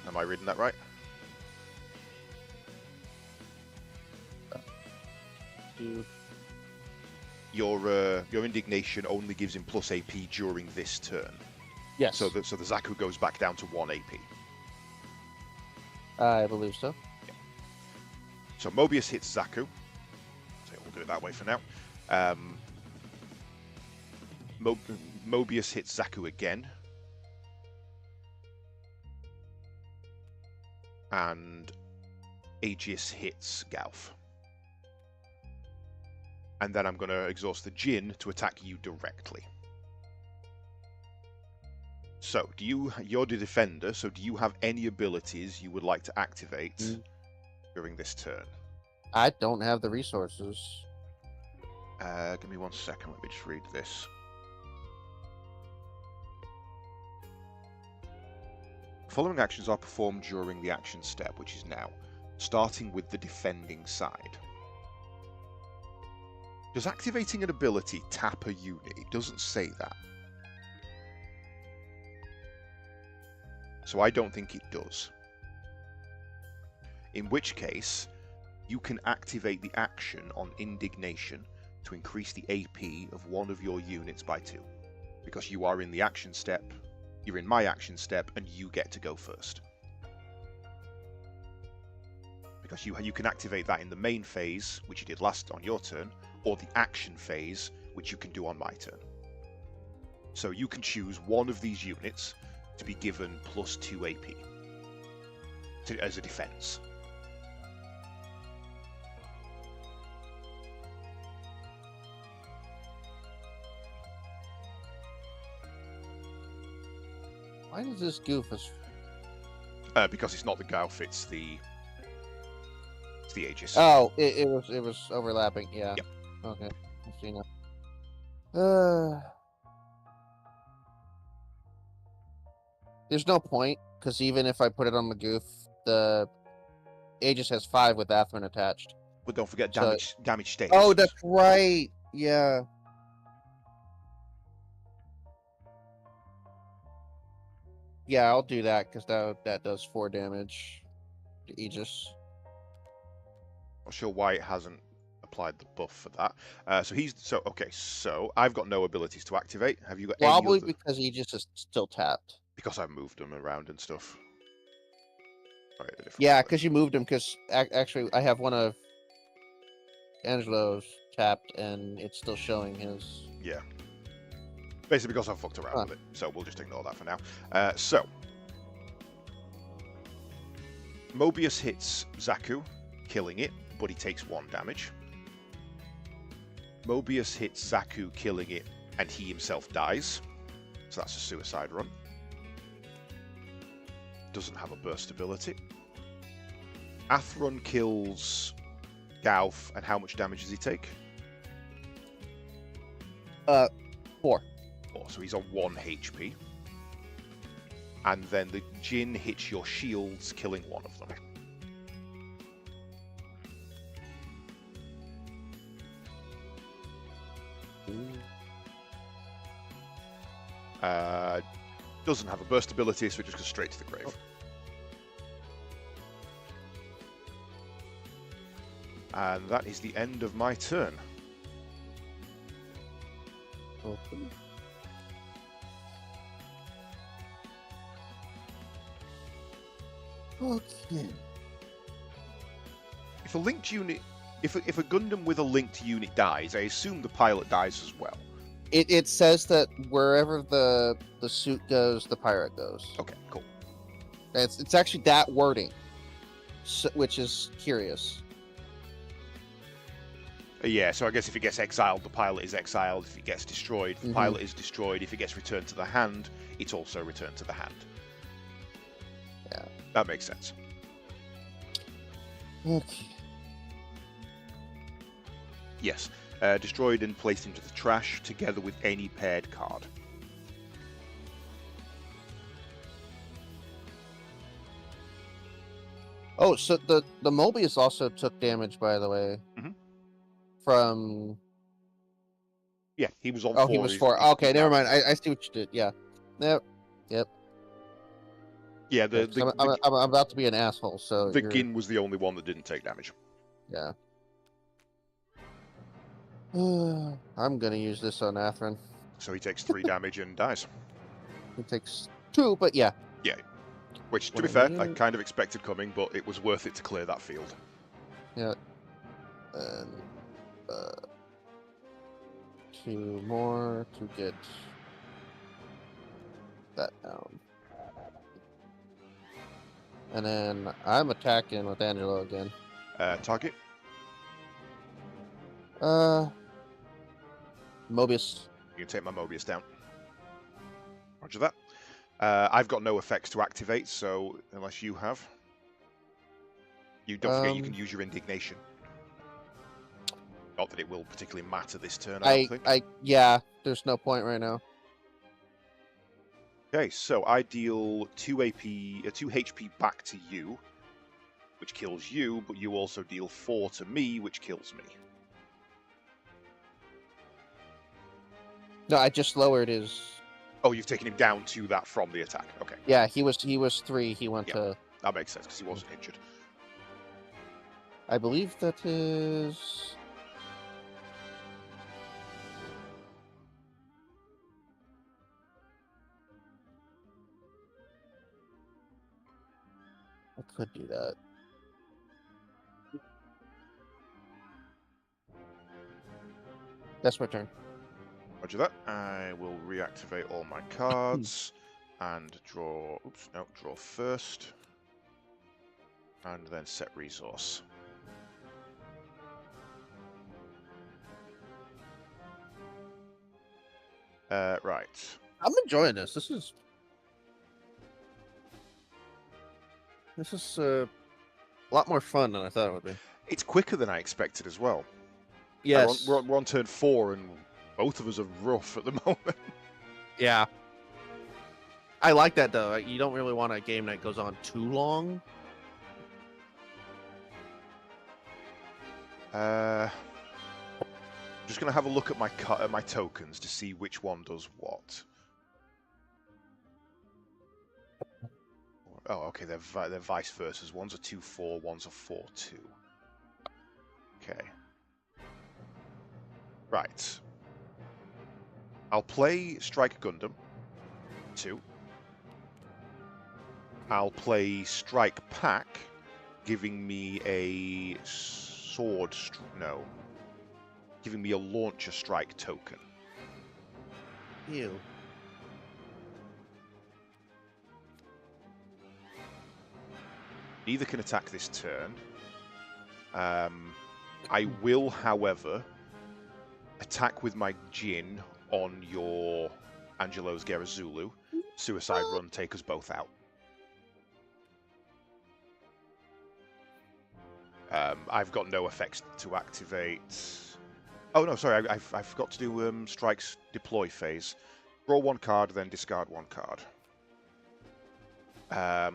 Am I reading that right? Your indignation only gives him plus AP during this turn. Yes. So the Zaku goes back down to 1 AP. I believe so. Yeah. So Mobius hits Zaku. So we'll do it that way for now. Mobius hits Zaku again. And Aegis hits Galf. And then I'm going to exhaust the Jin to attack you directly. So, you're the defender, so do you have any abilities you would like to activate during this turn? I don't have the resources. Give me 1 second, let me just read this. Following actions are performed during the action step, which is now, starting with the defending side. Does activating an ability tap a unit? It doesn't say that. So I don't think it does. In which case, you can activate the action on Indignation to increase the AP of one of your units by 2. Because you are in the action step, you're in my action step, and you get to go first. Because you can activate that in the main phase, which you did last on your turn, or the action phase, which you can do on my turn. So you can choose one of these units to be given plus 2 AP as a defense. Why does this goof us? Because it's not the Galf, it's the Aegis. Oh, it was overlapping. Yeah. Yep. Okay. I see now. There's no point because even if I put it on Magoof, the Aegis has 5 with Athman attached. But don't forget damage status. Oh, that's right. Yeah. Yeah, I'll do that because that does 4 damage to Aegis. Not sure why it hasn't applied the buff for that. So I've got no abilities to activate. Have you got Probably any other... because Aegis is still tapped. Because I've moved them around and stuff. Right, yeah, because you moved them. Because actually, I have one of Angelo's tapped, and it's still showing his. Yeah. Basically, because I've fucked around with it, so we'll just ignore that for now. So Mobius hits Zaku, killing it, but he takes 1 damage. Mobius hits Zaku, killing it, and he himself dies. So that's a suicide run. Doesn't have a burst ability. Athron kills Gauf, and how much damage does he take? 4. 4, so he's on 1 HP. And then the Jin hits your shields, killing one of them. Doesn't have a burst ability, so it just goes straight to the grave. And that is the end of my turn. Okay. Okay. If a linked unit, if a Gundam with a linked unit dies, I assume the pilot dies as well. It says that wherever the suit goes, the pirate goes. Okay, cool. It's actually that wording, which is curious. Yeah, so I guess if it gets exiled, the pilot is exiled. If it gets destroyed, the pilot is destroyed. If it gets returned to the hand, it's also returned to the hand. Yeah. That makes sense. Okay. Yes. Destroyed and placed into the trash together with any paired card. Oh, so the Mobius also took damage, by the way. From... Yeah, he was on 4. Oh, he was 4. Okay, never mind. I see what you did. Yeah. Yep. Yeah, I'm about to be an asshole, so the Gin was the only one that didn't take damage. Yeah. I'm gonna use this on Atherin. So he takes 3 damage and dies. He takes 2, but yeah. Yeah. Which, to be fair, I kind of expected coming, but it was worth it to clear that field. Yeah. And 2 more to get that down. And then I'm attacking with Angelo again. Target? Mobius. You can take my Mobius down. Roger that. I've got no effects to activate, so unless you have. You don't forget you can use your indignation. Not that it will particularly matter this turn, I don't think. Yeah, there's no point right now. Okay, so I deal 2 HP back to you, which kills you, but you also deal 4 to me, which kills me. No, I just lowered his... Oh, you've taken him down to that from the attack. Okay. Yeah, he was 3. He went to... That makes sense, because he wasn't injured. I believe that is... I could do that. That's my turn. Roger that. I will reactivate all my cards and draw... Oops, no, draw first. And then set resource. Right. I'm enjoying this. This is a lot more fun than I thought it would be. It's quicker than I expected as well. Yes. We're on turn 4 and both of us are rough at the moment. Yeah. I like that, though. You don't really want a game that goes on too long. Just going to have a look at my tokens to see which one does what. Oh, okay, they're vice versa. One's a 2/4, one's a 4/2. Okay. Right. I'll play Strike Gundam 2. I'll play Strike Pack, giving me a giving me a launcher strike token. Ew. Neither can attack this turn. I will, however, attack with my Jin on your Angelo's Gerazulu. Suicide Run, take us both out. I've got no effects to activate. Oh no, sorry, I forgot to do strikes deploy phase. Draw one card, then discard one card. I'll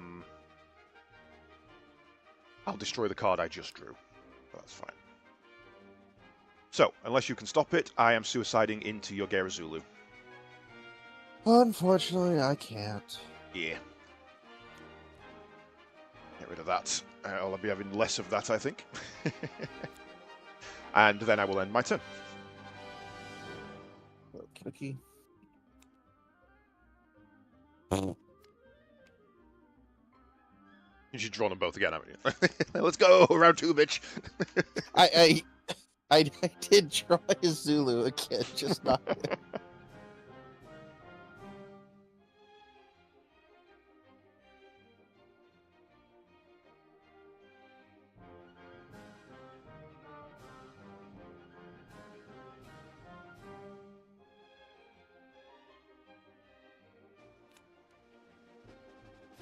destroy the card I just drew. That's fine. So, unless you can stop it, I am suiciding into your Gerazulu. Unfortunately, I can't. Yeah. Get rid of that. I'll be having less of that, I think. And then I will end my turn. Okay. You should draw them both again, haven't you? Let's go! Round two, bitch! I did draw his Zulu again, just not.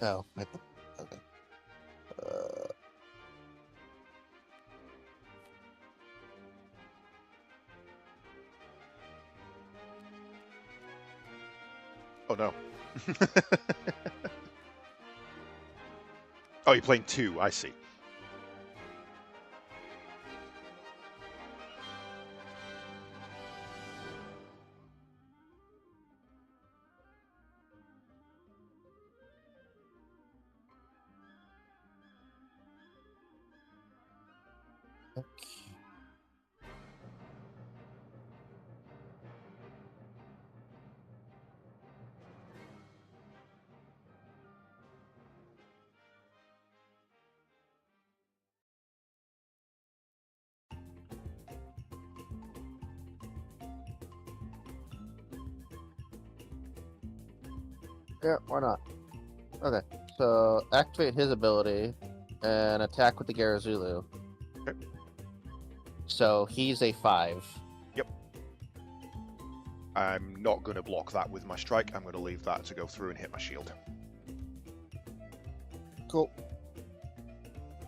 Oh, okay. Oh no. Oh, you're playing two, I see. Okay. Yeah, why not? Okay, so activate his ability and attack with the Gerazulu. Okay. So he's a 5. Yep. I'm not going to block that with my strike. I'm going to leave that to go through and hit my shield. Cool.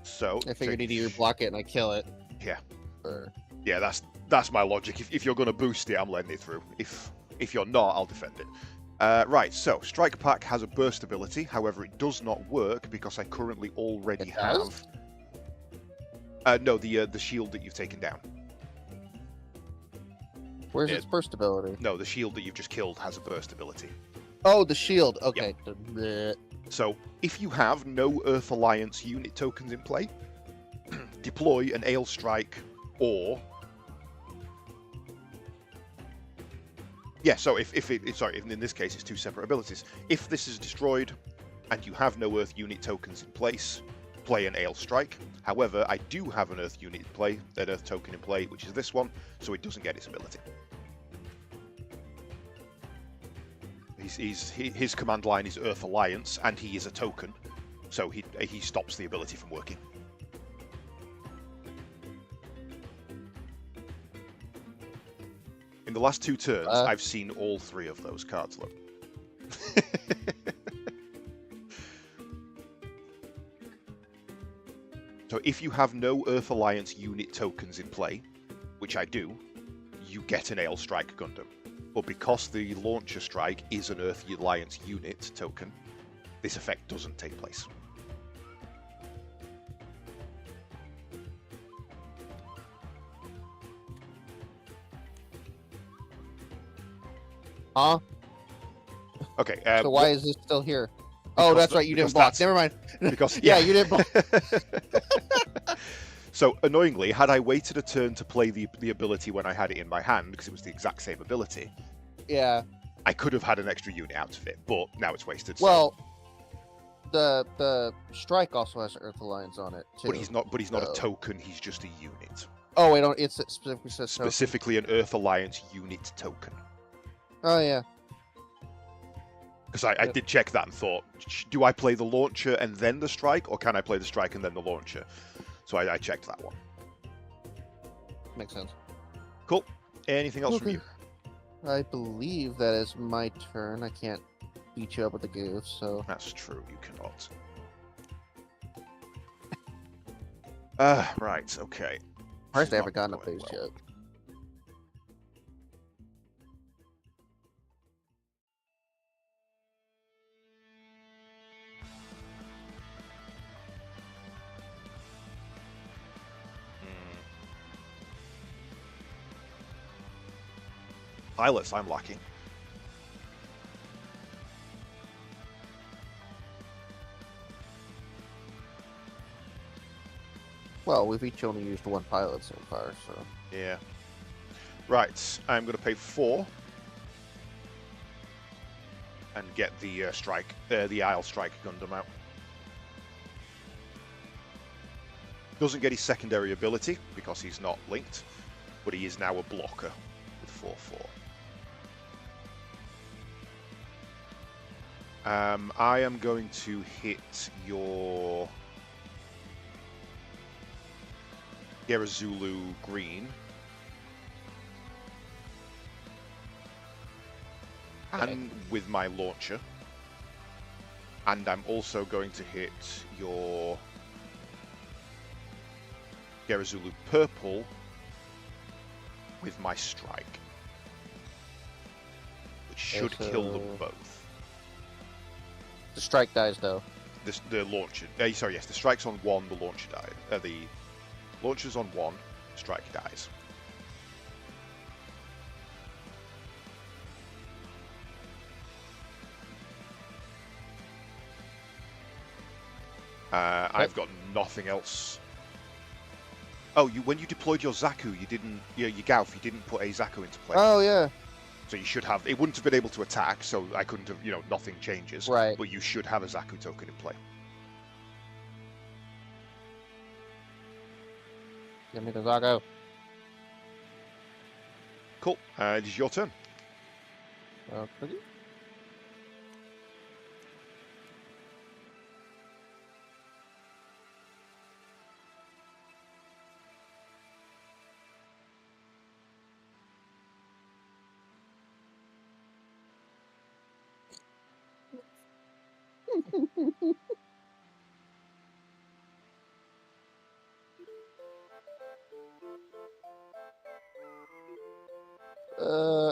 So I figured he'd either block it and I kill it. Yeah. Or... Yeah, that's my logic. If you're going to boost it, I'm letting it through. If you're not, I'll defend it. Right, so Strike Pack has a burst ability. However, it does not work because I currently already have. No, the shield that you've taken down. Where's its burst ability? No, the shield that you've just killed has a burst ability. Oh, the shield. Okay. Yep. So, if you have no Earth Alliance unit tokens in play, deploy an Ale Strike or... Yeah, so in this case it's two separate abilities. If this is destroyed and you have no Earth unit tokens in place, play an Ale Strike. However, I do have an Earth unit in play, an Earth token in play, which is this one, so it doesn't get its ability. His command line is Earth Alliance, and he is a token, so he stops the ability from working. In the last two turns, I've seen all three of those cards, look. So if you have no Earth Alliance unit tokens in play, which I do, you get an Ale Strike Gundam. But because the Launcher Strike is an Earth Alliance unit token, this effect doesn't take place. Huh? Okay. So why is this still here? Oh, that's right. You didn't block. Never mind. Because yeah, you didn't block. So annoyingly, had I waited a turn to play the ability when I had it in my hand, because it was the exact same ability, yeah, I could have had an extra unit out of it. But now it's wasted. Well, so. the strike also has Earth Alliance on it too. But he's not. But he's not a token. He's just a unit. Oh, wait, it specifically says specifically an Earth Alliance unit token. Oh yeah. Because I did check that and thought, do I play the launcher and then the strike, or can I play the strike and then the launcher? So I checked that one. Makes sense. Cool. Anything else from you? I believe that is my turn. I can't beat you up with the goof, so... That's true, you cannot. Right, okay. This Surprised is I not haven't gotten a going base well. yet. Pilots, I'm lacking. Well, we've each only used one pilot so far, so... Yeah. Right, I'm going to pay 4 and get the the Isle Strike Gundam out. Doesn't get his secondary ability because he's not linked, but he is now a blocker with 4/4. I am going to hit your Gerazulu Green. And with my launcher. And I'm also going to hit your Gerazulu Purple with my strike. Which should kill them both. The strike dies, though. The launcher... sorry, yes, the strike's on 1, the launcher dies. The launcher's on 1, strike dies. I've got nothing else. Oh, when you deployed your Zaku, you didn't... your Gauf, you didn't put a Zaku into play. Oh, yeah. So you should have... It wouldn't have been able to attack, so I couldn't have... nothing changes. Right. But you should have a Zaku token in play. Give me the Zago. Cool. It is your turn. Okay.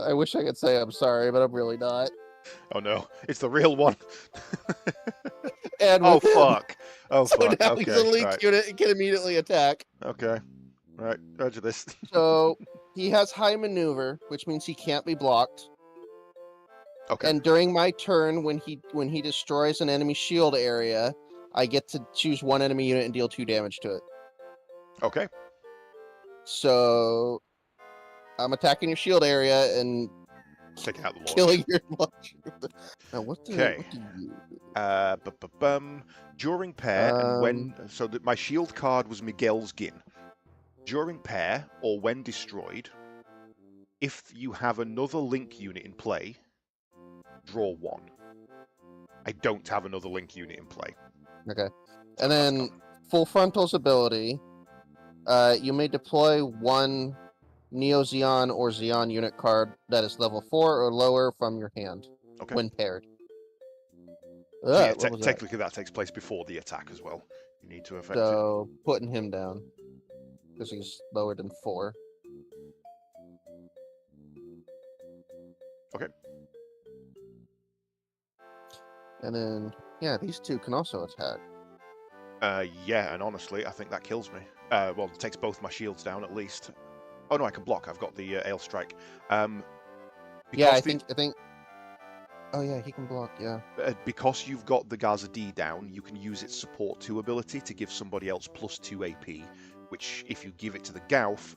I wish I could say I'm sorry, but I'm really not. Oh no, it's the real one. And oh fuck. Oh so fuck. now Okay, he's a link right. unit and can immediately attack. Okay. Right, roger this. So he has high maneuver, which means he can't be blocked. Okay. And during my turn, when he destroys an enemy shield area, I get to choose one enemy unit and deal 2 damage to it. Okay. So I'm attacking your shield area and taking out the launch. Killing your launch. Now what do Okay. you? During pair and when so that my shield card was Miguel's Gin. During pair or when destroyed, if you have another link unit in play, draw 1. I don't have another link unit in play. Okay. And then Full Frontal's ability, you may deploy 1 Neo Zeon or Zeon unit card that is level 4 or lower from your hand when paired. So yeah, technically that takes place before the attack as well. You need to affect it. So putting him down because he's lower than 4. Okay. And then yeah, these 2 can also attack. Yeah, and honestly, I think that kills me. Well, it takes both my shields down at least. Oh no, I can block. I've got the Ale Strike. Yeah, I think. Oh yeah, he can block. Yeah. Because you've got the Gaza D down, you can use its support 2 ability to give somebody else +2 AP. Which, if you give it to the Gauf.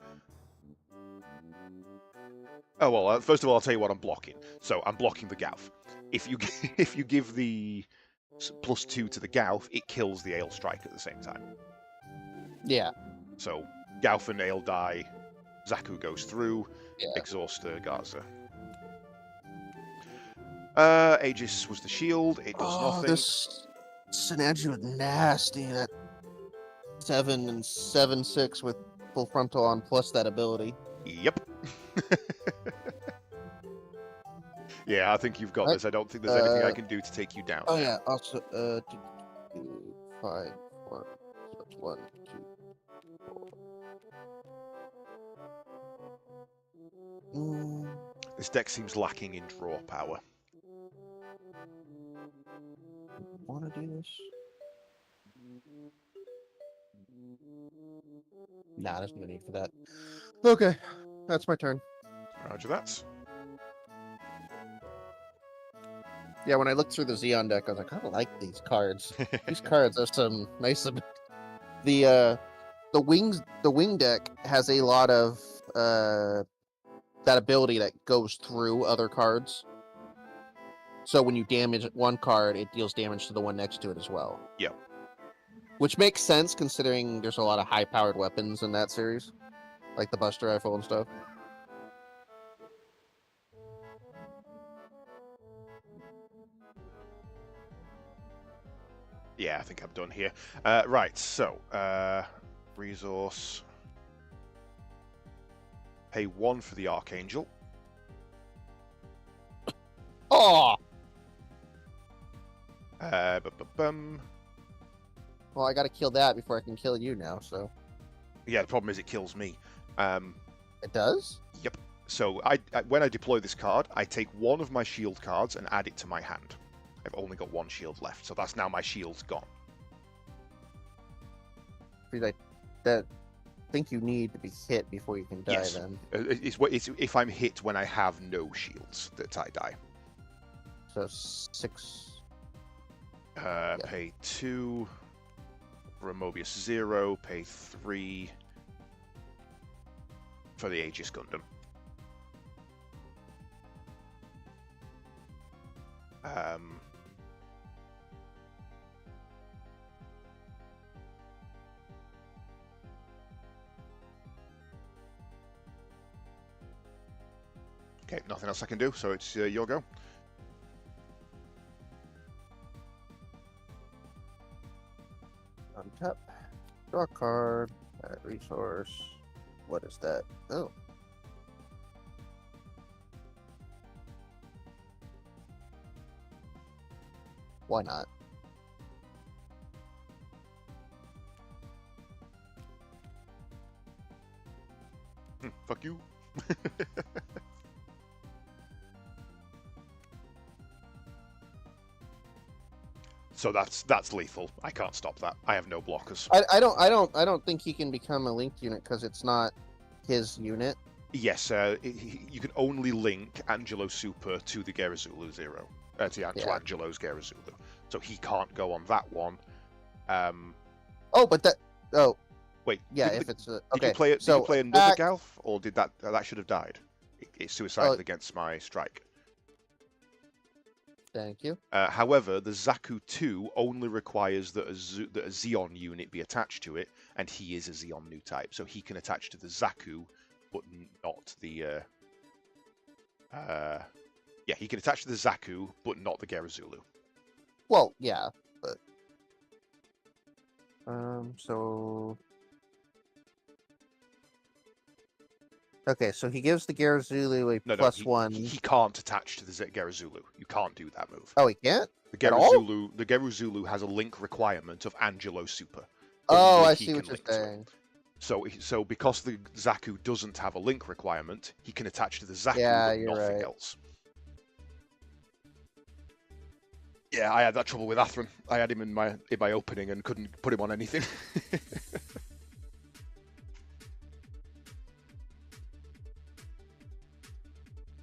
Oh well, first of all, I'll tell you what I'm blocking. So I'm blocking the Gauf. If you give the +2 to the Gauf, it kills the Ale Strike at the same time. Yeah. So Gauf and Ale die. Zaku goes through, exhaust Gaza. Aegis was the shield. It does nothing. This Sinanju is nasty. That 7 and 7/6 with Full Frontal on plus that ability. Yep. Yeah, I think you've got this. I don't think there's anything I can do to take you down. Oh yeah. Also, 5, 1, 1, 2. This deck seems lacking in draw power. Want to do this? Nah, there's no need for that. Okay, that's my turn. Roger that. Yeah, when I looked through the Xeon deck, I was like, I don't like these cards. These cards are some nice. The wing deck has a lot of that ability that goes through other cards. So when you damage one card, it deals damage to the one next to it as well. Yeah. Which makes sense considering there's a lot of high-powered weapons in that series, like the Buster Rifle and stuff. Yeah, I think I'm done here. Right, so resource. Pay 1 for the Archangel. Oh! Well, I gotta kill that before I can kill you now, so... Yeah, the problem is it kills me. It does? Yep. So when I deploy this card, I take one of my shield cards and add it to my hand. I've only got 1 shield left, so that's now my shield's gone. I think you need to be hit before you can die, Yes. then. It's if I'm hit when I have no shields that I die. So 6... Pay 2 for a Mobius 0, pay 3 for the Aegis Gundam. Okay, nothing else I can do, so it's your go. Untap. Draw a card. Add resource. What is that? Oh. Why not? Fuck you. So that's lethal. I can't stop that. I have no blockers. I don't think he can become a linked unit because it's not his unit. Yes, you can only link Angelo Super to the Gerazulu 0. To Angelo's Gerazulu. So he can't go on that one. Oh, but that... Oh. Wait. Yeah, if it's... Okay. Did you play another Galf? Or did that should have died? It's suicidal against my strike. Thank you. However, the Zaku 2 only requires that a Xeon unit be attached to it, and he is a Xeon new type, so he can attach to the Zaku, but not the... Yeah, he can attach to the Zaku, but not the Gerazulu. Well, yeah, but... so... Okay, so he gives the Gerazulu a +1. He can't attach to the Gerazulu. You can't do that move. Oh, he can't? The Gerazulu has a link requirement of Angelo Super. Oh, I see what you're saying. So because the Zaku doesn't have a link requirement, he can attach to the Zaku, but nothing else. Yeah, I had that trouble with Athron. I had him in my opening and couldn't put him on anything.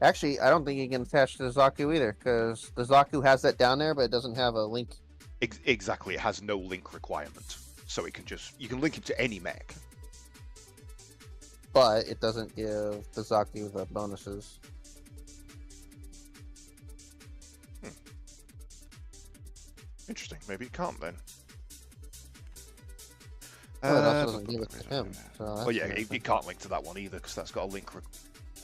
Actually, I don't think you can attach to the Zaku either, because the Zaku has that down there, but it doesn't have a link. Exactly, it has no link requirement, so you can link him to any mech. But it doesn't give the Zaku the bonuses. Interesting. Maybe it can't then. Well, it also doesn't give it to him. So yeah, it can't link to that one either because that's got a link.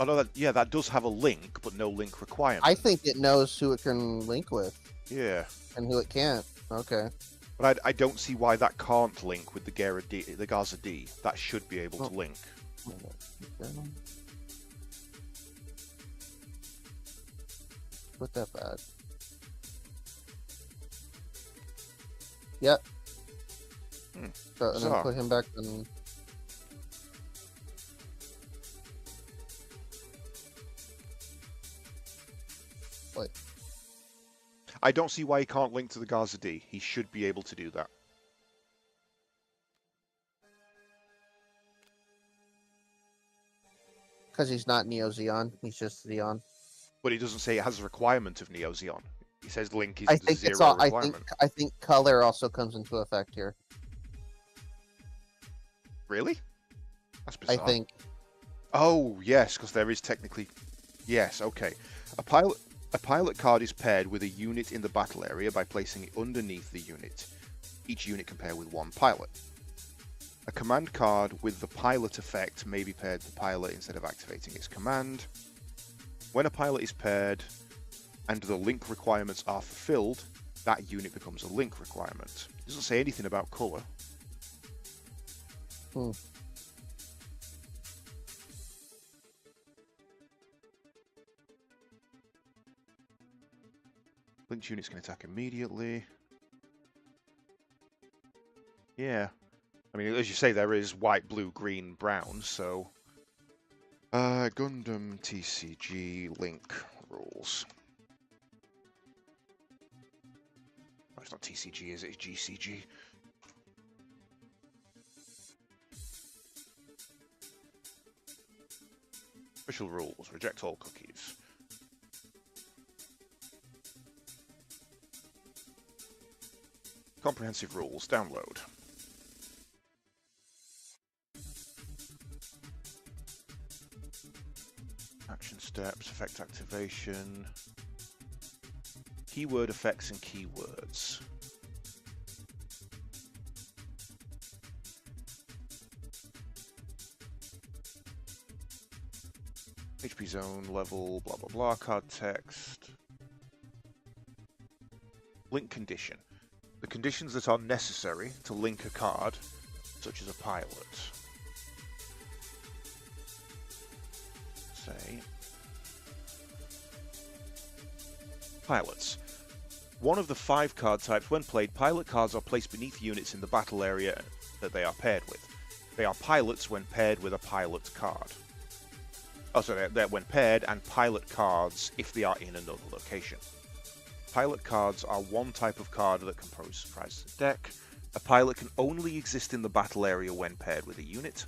Oh no, that does have a link, but no link requirement. I think it knows who it can link with. Yeah. And who it can't. Okay. But I don't see why that can't link with the Gaza D. That should be able to link. Put that bad. Yep. So, and then put him back in. I don't see why he can't link to the Gaza D. He should be able to do that. Because he's not Neo Xeon. He's just Xeon. But he doesn't say it has a requirement of Neo Xeon. He says link is I the think zero it's all. requirement. I think color also comes into effect here. Really? That's bizarre. I think. Oh, yes, because there is technically... Yes, okay. A pilot card is paired with a unit in the battle area by placing it underneath the unit. Each unit can pair with one pilot. A command card with the pilot effect may be paired to the pilot instead of activating its command. When a pilot is paired and the link requirements are fulfilled, that unit becomes a link requirement. It doesn't say anything about color. Linked units can attack immediately. Yeah. I mean, as you say, there is white, blue, green, brown, so... Gundam TCG link rules. Oh, it's not TCG, is it? It's GCG. Official rules. Reject all cookies. Comprehensive rules. Download. Action steps, effect activation, keyword effects and keywords. HP zone, level, blah blah blah, card text. Link condition. The conditions that are necessary to link a card, such as a pilot. Say pilots. One of the 5 card types. When played, pilot cards are placed beneath units in the battle area that they are paired with. They are pilots when paired with a pilot card. Oh, so they're when paired, and pilot cards if they are in another location. Pilot cards are one type of card that comprises the deck. A pilot can only exist in the battle area when paired with a unit.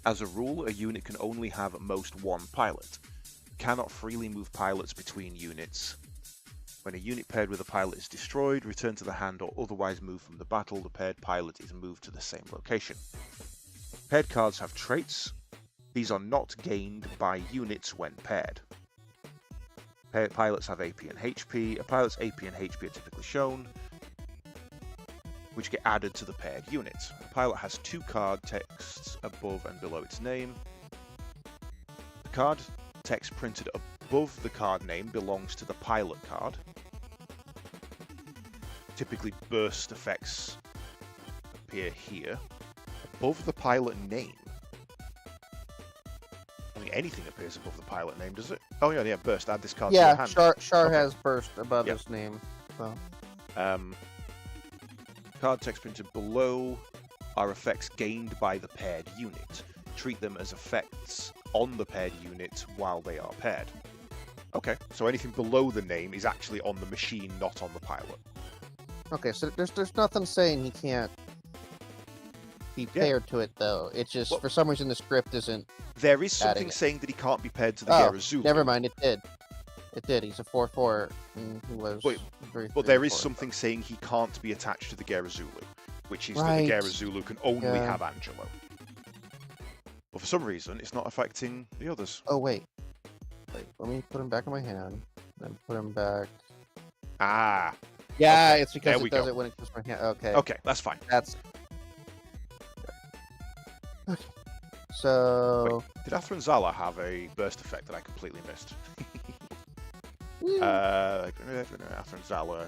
As a rule, a unit can only have at most one pilot. You cannot freely move pilots between units. When a unit paired with a pilot is destroyed, returned to the hand, or otherwise moved from the battle, the paired pilot is moved to the same location. Paired cards have traits. These are not gained by units when paired. Paired pilots have AP and HP. A pilot's AP and HP are typically shown, which get added to the paired unit. A pilot has 2 card texts above and below its name. The card text printed above the card name belongs to the pilot card. Typically burst effects appear here. Above the pilot name. I mean, anything appears above the pilot name, does it? Oh yeah, burst. Add this card to your hand. Char Okay. has burst above his name. So. Card text printed below are effects gained by the paired unit. Treat them as effects on the paired unit while they are paired. Okay, so anything below the name is actually on the machine, not on the pilot. Okay, so there's nothing saying he can't be paired to it, though. It's just, for some reason, the script isn't. There is something it. saying that he can't be paired to the Gerazulu. Never mind, it did. It did. He's a 4/4, and he was. But there is something saying he can't be attached to the Gerazulu, which is that the Gerazulu can only have Angelo. But for some reason, it's not affecting the others. Oh wait, let me put him back in my hand. Then put him back. Ah. Yeah, okay. it's because it does it when it goes my hand. Okay. Okay, that's fine. That's. Okay. So. Wait, did Athra and Zala have a burst effect that I completely missed? Athra and Zala.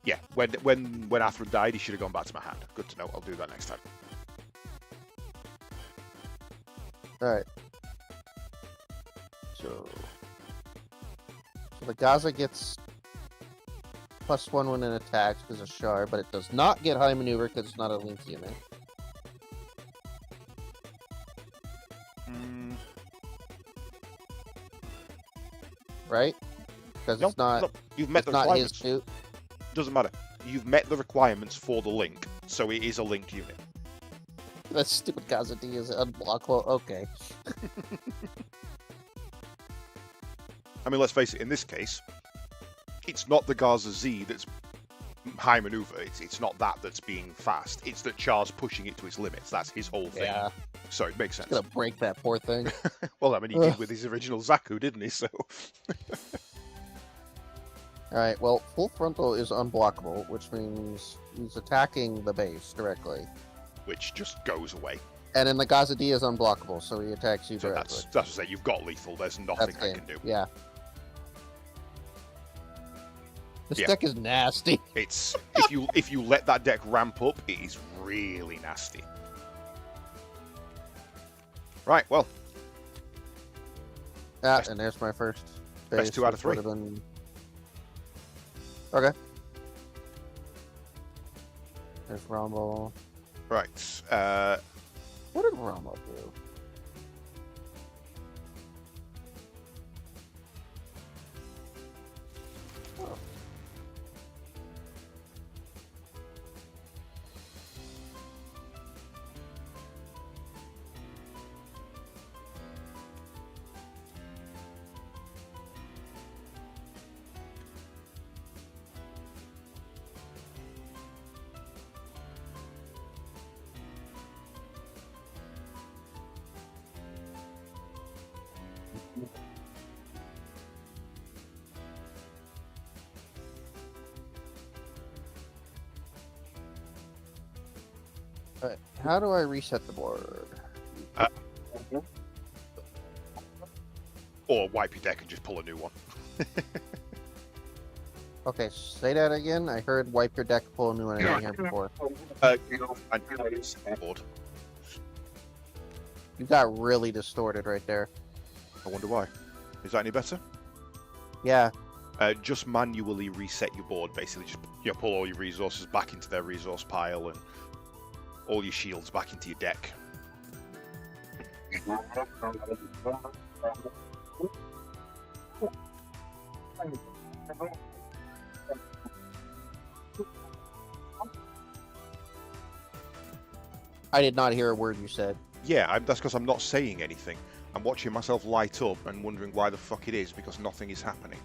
Yeah, when Athra died, he should have gone back to my hand. Good to know. I'll do that next time. Alright. So the Gaza gets +1 when it attacks because of Char, but it does not get high maneuver because it's not a linked unit. Right? because No, it's not. no, you've met It's the not his requirements. suit. Doesn't matter. You've met the requirements for the link, so it is a linked unit. That stupid Gaza D is unblockable. Okay. I mean, let's face it. In this case, it's not the Gaza Z that's high maneuver. It's not that that's being fast. It's that Char's pushing it to its limits. That's his whole thing. Yeah. So it makes sense. It's gonna break that poor thing. Well, I mean, he did with his original Zaku, didn't he? So. Alright, well, full frontal is unblockable, which means he's attacking the base directly. Which just goes away. And then the Gaza D is unblockable, so he attacks you So directly. that's to say, you've got lethal. There's nothing That's I game. can do. Yeah. This Yeah. deck is nasty. It's if you let that deck ramp up, it is really nasty. Right, well, Ah, and there's my first base. best 2 out of 3. which would've been- Okay. There's Rumble. Right. What did Rumble do? Oh. Alright, how do I reset the board? Or wipe your deck and just pull a new one. Okay, say that again. I heard wipe your deck, pull a new one. I didn't hear it before. Board. You got really distorted right there. I wonder why. Is that any better? Yeah. Just manually reset your board. Basically, just pull all your resources back into their resource pile and all your shields back into your deck. I did not hear a word you said. Yeah, that's because I'm not saying anything. I'm watching myself light up and wondering why the fuck it is, because nothing is happening.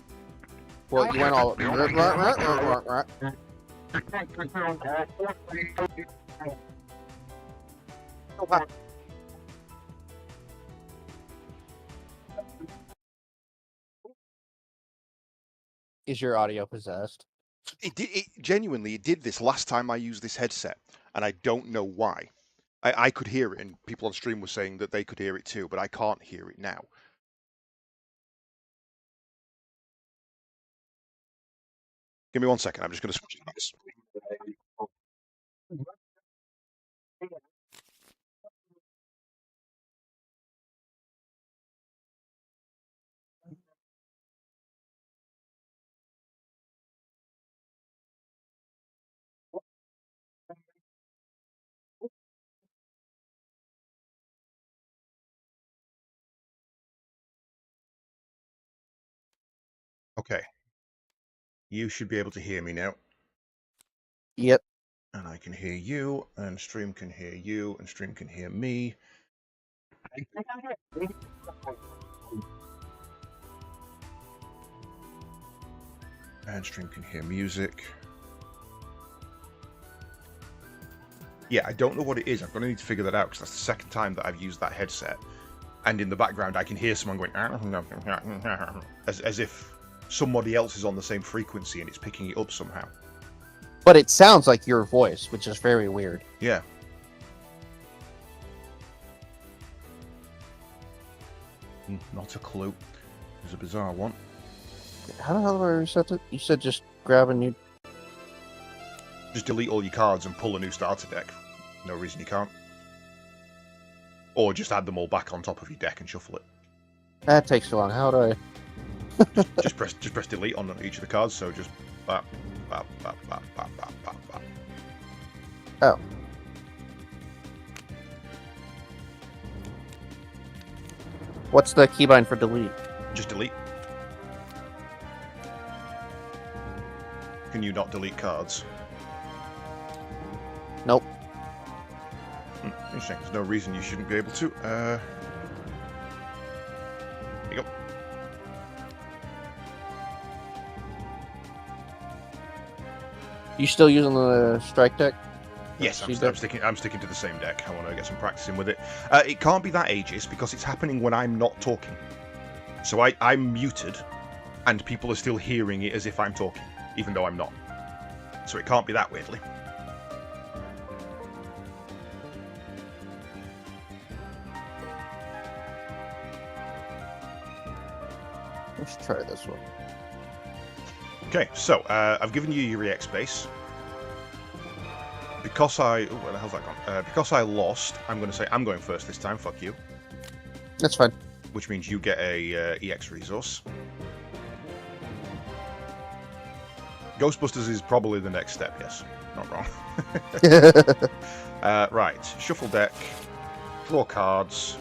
Well, you went all. Is your audio possessed? It genuinely, it did this last time I used this headset, and I don't know why. I could hear it, and people on stream were saying that they could hear it too, but I can't hear it now. Give me 1 second. I'm just going to switch this. Okay. You should be able to hear me now. Yep. And I can hear you, and stream can hear you, and stream can hear me. And stream can hear music. Yeah, I don't know what it is. I'm going to need to figure that out, because that's the second time that I've used that headset. And in the background, I can hear someone going, as if somebody else is on the same frequency and it's picking it up somehow. But it sounds like your voice, which is very weird. Yeah. Not a clue. It's a bizarre one. How the hell do I reset it? You said just grab a new. Just delete all your cards and pull a new starter deck. No reason you can't. Or just add them all back on top of your deck and shuffle it. That takes too long. How do I? just press delete on each of the cards. So just bap, bap, bap, bap, bap, bap, bap, bap. Oh. What's the keybind for delete? Just delete. Can you not delete cards? Nope. Interesting. There's no reason you shouldn't be able to. There you go. You still using the strike deck? Yes, I'm sticking to the same deck. I want to get some practicing with it. It can't be that ageist because it's happening when I'm not talking. So I'm muted, and people are still hearing it as if I'm talking, even though I'm not. So it can't be that weirdly. Let's try this one. Okay, so I've given you your EX base. Because where the hell's that gone? Because I lost, I'm going to say I'm going first this time. Fuck you. That's fine. Which means you get a EX resource. Ghostbusters is probably the next step. Yes, not wrong. Right, shuffle deck, draw cards.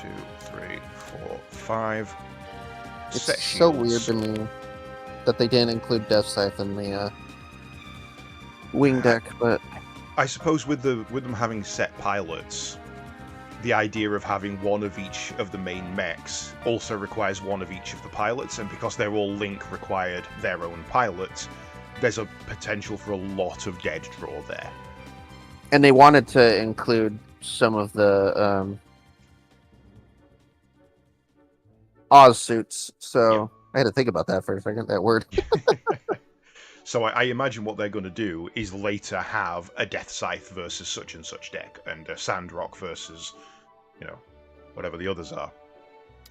2, 3, 4, 5. It's Set so shields. weird to me that they didn't include Death Scythe in the wing deck, but I suppose with them having set pilots, the idea of having one of each of the main mechs also requires one of each of the pilots, and because they're all Link required their own pilots, there's a potential for a lot of dead draw there. and they wanted to include some of the Oz suits, so I had to think about that for a second. That word. So I imagine what they're going to do is later have a Death Scythe versus such and such deck, and a Sandrock versus, whatever the others are.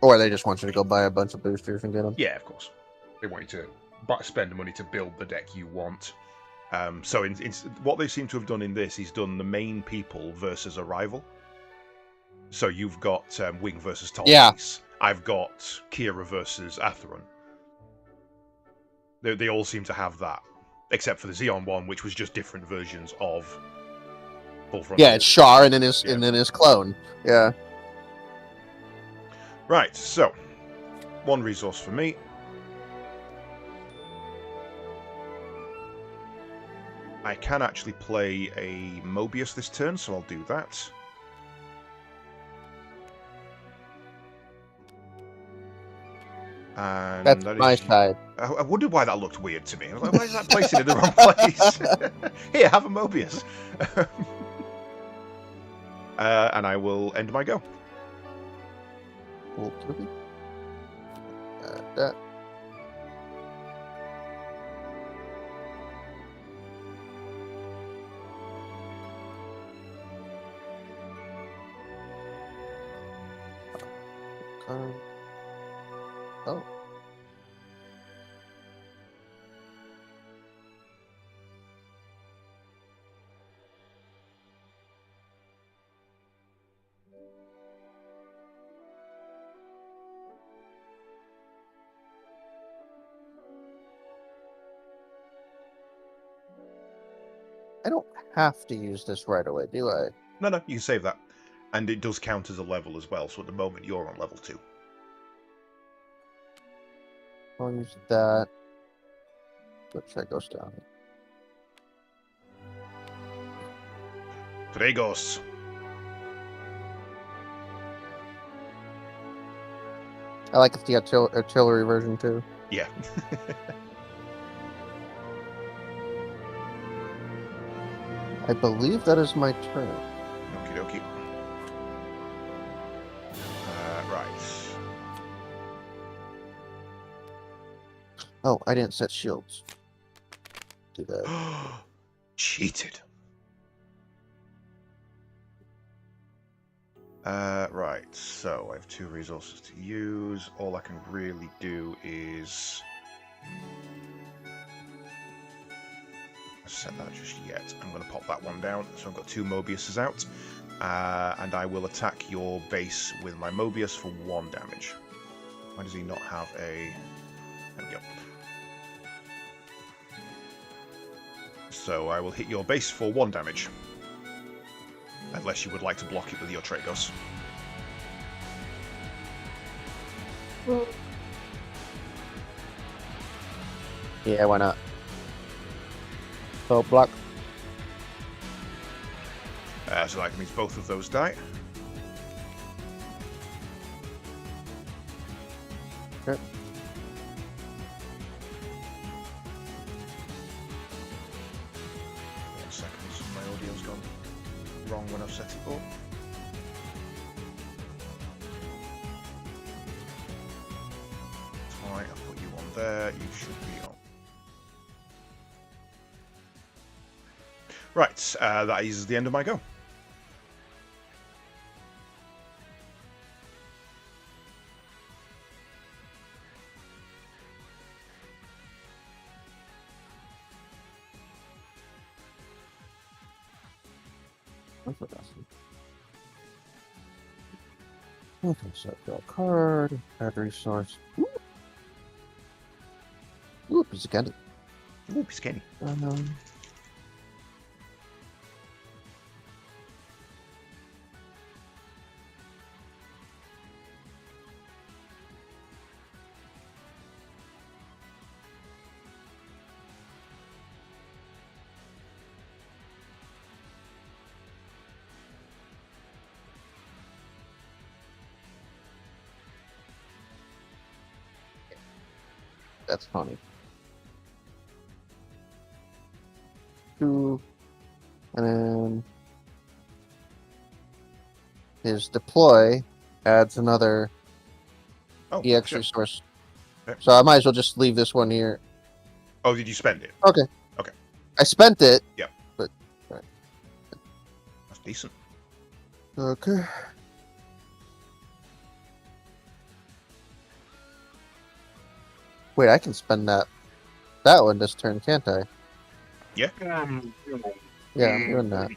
Or they just want you to go buy a bunch of boosters and get them. Yeah, of course. They want you to spend money to build the deck you want. So what they seem to have done in this is done the main people versus a rival. So you've got Wing versus Tall Piece. I've got Kira versus Atheron. They all seem to have that, except for the Xeon one, which was just different versions of Full Frontal. Yeah, it's Char and then his clone. Yeah. Right, so one resource for me. I can actually play a Mobius this turn, so I'll do that. And That's that my is... side. I wondered why that looked weird to me. I was like, why is that placing in the wrong place? Here, have a Mobius. And I will end my go. That. Oh. I don't have to use this right away, do I? No, you can save that. And it does count as a level as well, so at the moment you're on level 2. I'll use that. Which that goes down. Dragos. I like the artillery version too. Yeah. I believe that is my turn. Okie dokie. Right. Oh, I didn't set shields. Do that. Cheated. Right, so I have 2 resources to use. All I can really do is... set that just yet. I'm going to pop that one down. So I've got 2 Mobiuses out. And I will attack your base with my Mobius for 1 damage. Why does he not have a... There we go. So I will hit your base for 1 damage. Unless you would like to block it with your Tragos. Yeah, why not? So block. So that means both of those die. Sure. 1 second, my audio's gone wrong when I've set it up. Alright, I'll put you on there. You should be on. Right, that is the end of my go. Okay, so draw a card, add resource. Ooh, piece of candy. Ooh, piece of candy. That's funny. 2, and then his deploy adds another EX Sure. resource. Okay. So I might as well just leave this one here. Oh, did you spend it? Okay. Okay. I spent it. Yeah. But right. That's decent. Okay. Wait, I can spend that one this turn, can't I? Yeah. Yeah, I'm doing that.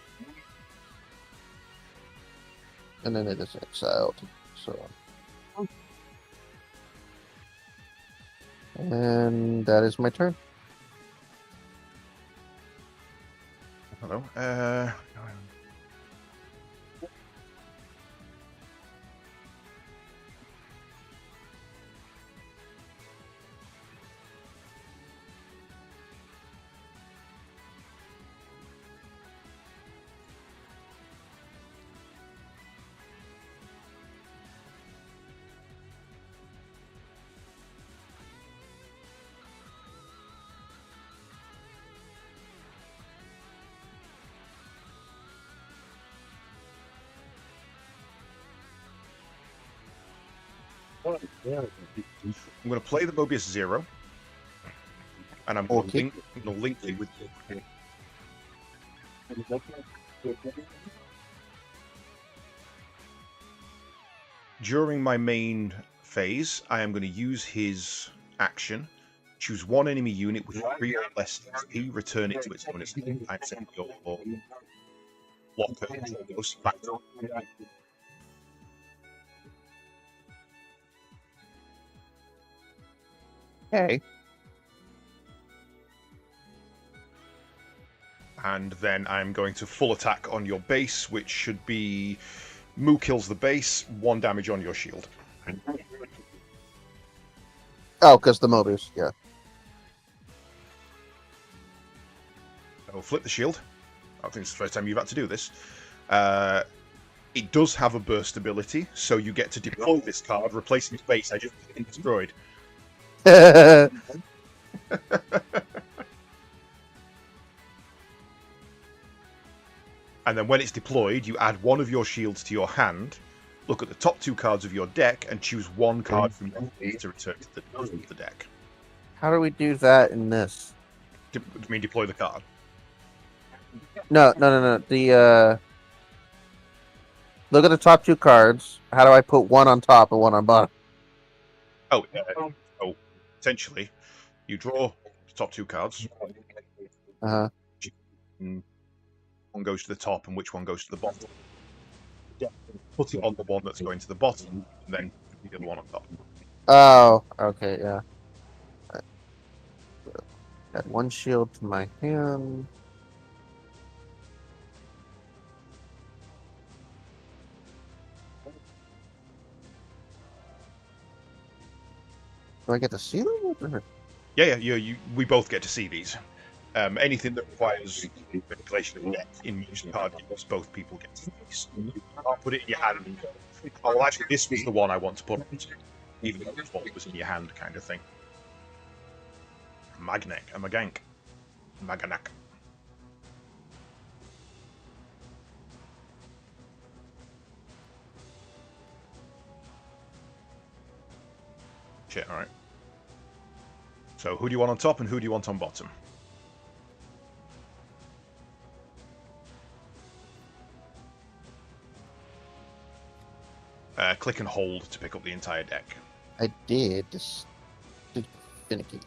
And then it is exiled. So. And that is my turn. Hello. I'm going to play the Mobius Zero, and I'm going to link it with. During my main phase, I am going to use his action. Choose one enemy unit with 3 or less XP, return it to its owner's hand. I send your locker goes back to. Okay. And then I'm going to full attack on your base, which should be Moo kills the base, 1 damage on your shield. Oh, because the Mobius, yeah. I'll flip the shield. I think it's the first time you've had to do this. It does have a burst ability, so you get to deploy this card, replacing its base I just destroyed. And then when it's deployed, you add one of your shields to your hand, look at the top 2 cards of your deck, and choose 1 card from your base to return to the deck. How do we do that in this? Do you mean deploy the card? No. The look at the top 2 cards. How do I put one on top and one on bottom? Oh, essentially, you draw the top 2 cards. Uh-huh. One goes to the top and which one goes to the bottom. Put it on the one that's going to the bottom, and then the other one on top. Oh, okay, yeah. Right. Add 1 shield to my hand. Do I get to see them? Yeah, we both get to see these. Anything that requires manipulation of deck in most card games, both people get to see these. You can't put it in your hand and go, oh, well, actually, this was the one I want to put on, even though it's what was in your hand, kind of thing. Magnek, a Magank. Maganak. Shit, alright. So, who do you want on top and who do you want on bottom? Click and hold to pick up the entire deck. I did. Just finicky.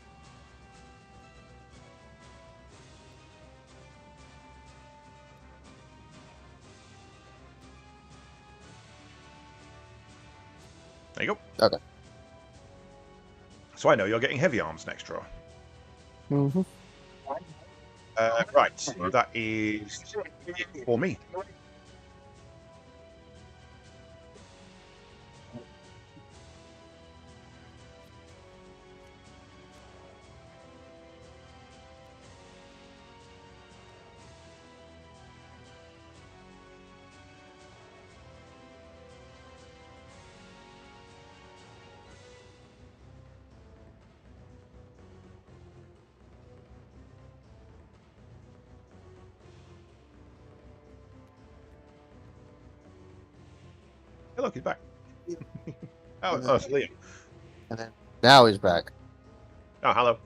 There you go. Okay. So I know you're getting heavy arms next draw. Mm-hmm. Right, that is for me. Hey, look, he's back. Oh, it's Liam. And then now he's back. Oh, hello.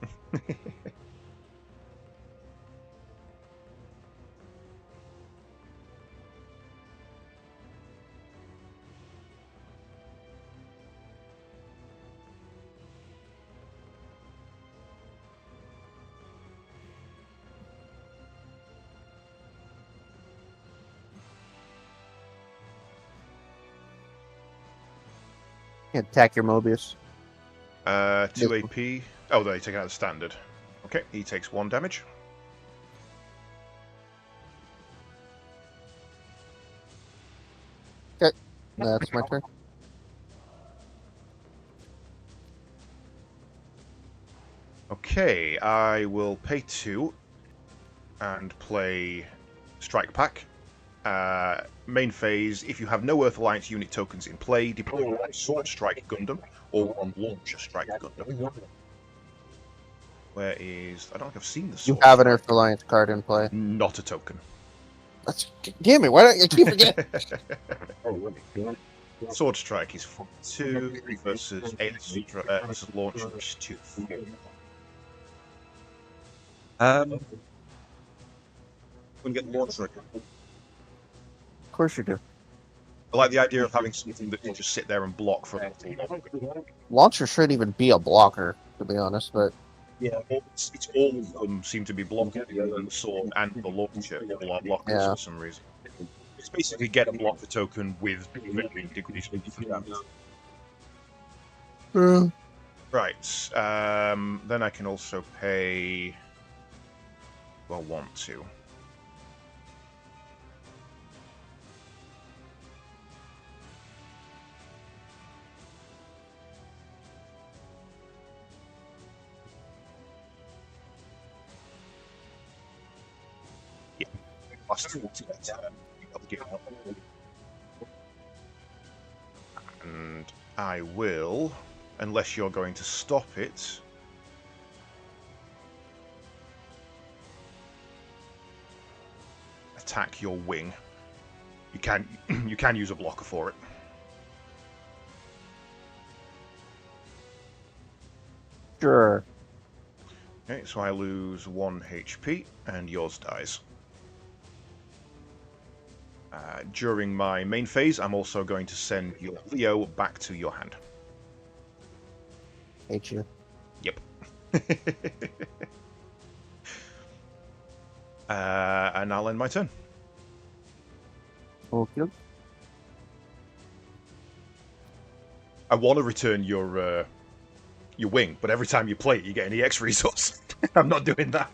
Attack your Mobius. 2 AP. Oh, they take it out of standard. Okay, he takes 1 damage. Okay, that's my turn. Okay, I will pay 2 and play Strike Pack. Main phase, if you have no Earth Alliance unit tokens in play, deploy one Sword Strike Gundam or one Launcher Strike Gundam. Where is... I don't think I've seen the Sword You have an Strike. Earth Alliance card in play. Not a token. That's, damn it, why don't you keep forgetting? Sword Strike is 2 versus Launcher, which is 2. I'm going to get Launcher again. Of course you do. I like the idea of having something that can just sit there and block for a little longer. Launcher shouldn't even be a blocker, to be honest, but... Yeah, it's all of them seem to be blocking the sword and the launcher. All are blockers for some reason. It's basically get a block the token with varying degrees of damage. Right. Then I can also pay... Well, want to. Yeah. And I will, unless you're going to stop it, attack your wing. You can use a blocker for it. Sure. Okay, so I lose 1 HP and yours dies. During my main phase, I'm also going to send your Leo back to your hand. Hate you. Yep. And I'll end my turn. Okay. I want to return your wing, but every time you play it, you get an EX resource. I'm not doing that.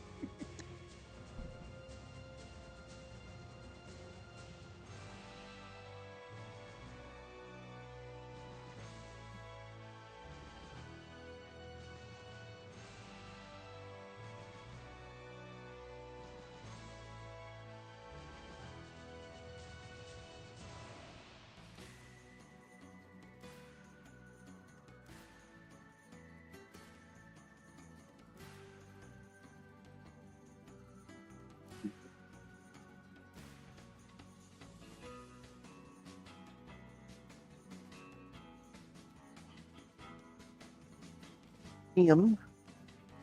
him.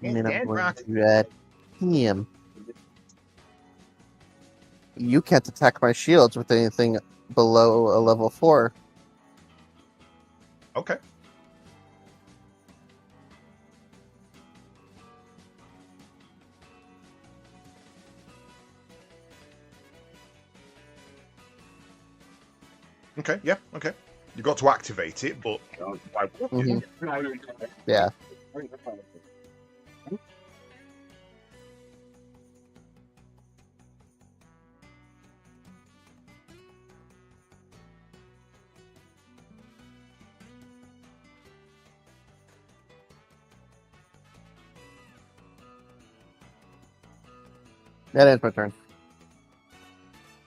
And then I'm Dead going rat. to add him. You can't attack my shields with anything below a level 4. Okay. Okay, yeah, okay. You got to activate it, but why would you? Yeah. That ends my turn.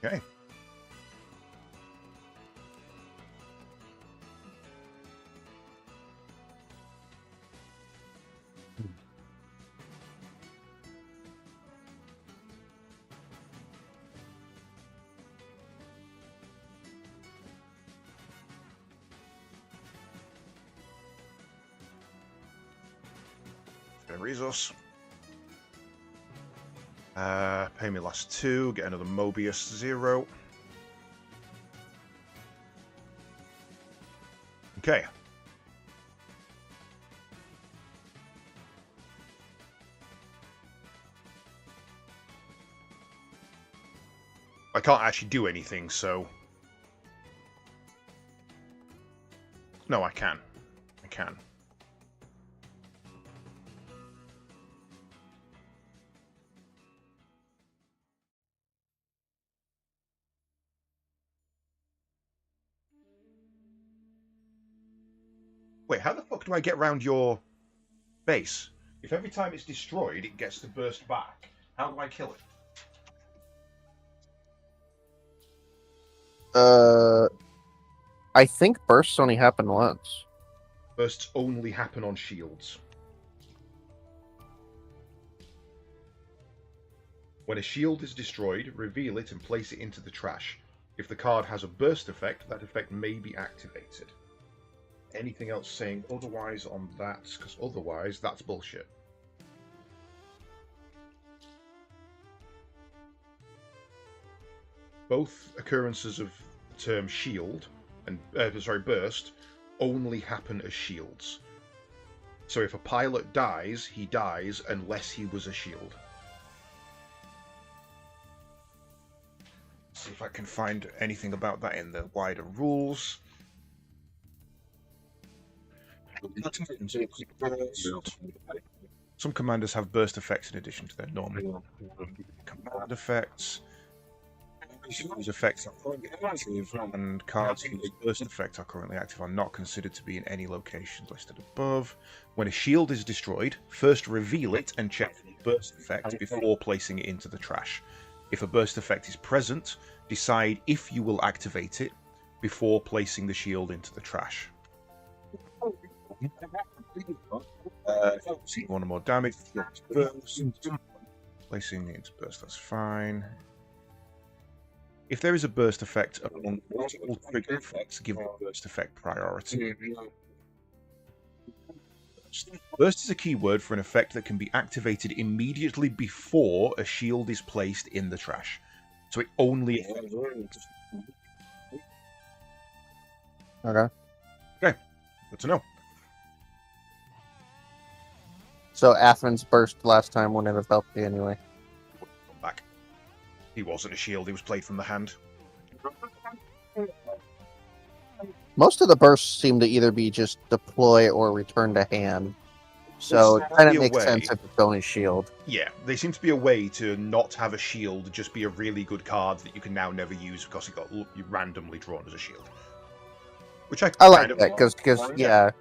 Okay. Spend a resource. Pay me last 2, get another Mobius 0. Okay. I can't actually do anything, so... No, I can. I can. Wait, how the fuck do I get round your base? If every time it's destroyed, it gets to burst back, how do I kill it? I think bursts only happen once. Bursts only happen on shields. When a shield is destroyed, reveal it and place it into the trash. If the card has a burst effect, that effect may be activated. Anything else saying otherwise on that? Because otherwise, that's bullshit. Both occurrences of the term shield and burst only happen as shields. So if a pilot dies, he dies unless he was a shield. See if I can find anything about that in the wider rules. Some commanders have burst effects in addition to their normal command effects. Whose effects are currently active, and cards whose burst effects are currently active are not considered to be in any locations listed above. When a shield is destroyed, first reveal it and check for the burst effect before placing it into the trash. If a burst effect is present, decide if you will activate it before placing the shield into the trash. One or more damage. Placing it into burst, that's fine. If there is a burst effect among multiple trigger effects, give the burst effect priority. Burst is a keyword for an effect that can be activated immediately before a shield is placed in the trash. So it only... Okay. Okay, good to know. So Athens burst last time wouldn't have helped me anyway. Back. He wasn't a shield, he was played from the hand. Most of the bursts seem to either be just deploy or return to hand. So it kind of makes sense if it's only shield. Yeah, they seem to be a way to not have a shield just be a really good card that you can now never use because it got randomly drawn as a shield. Which I like kind of that because yeah.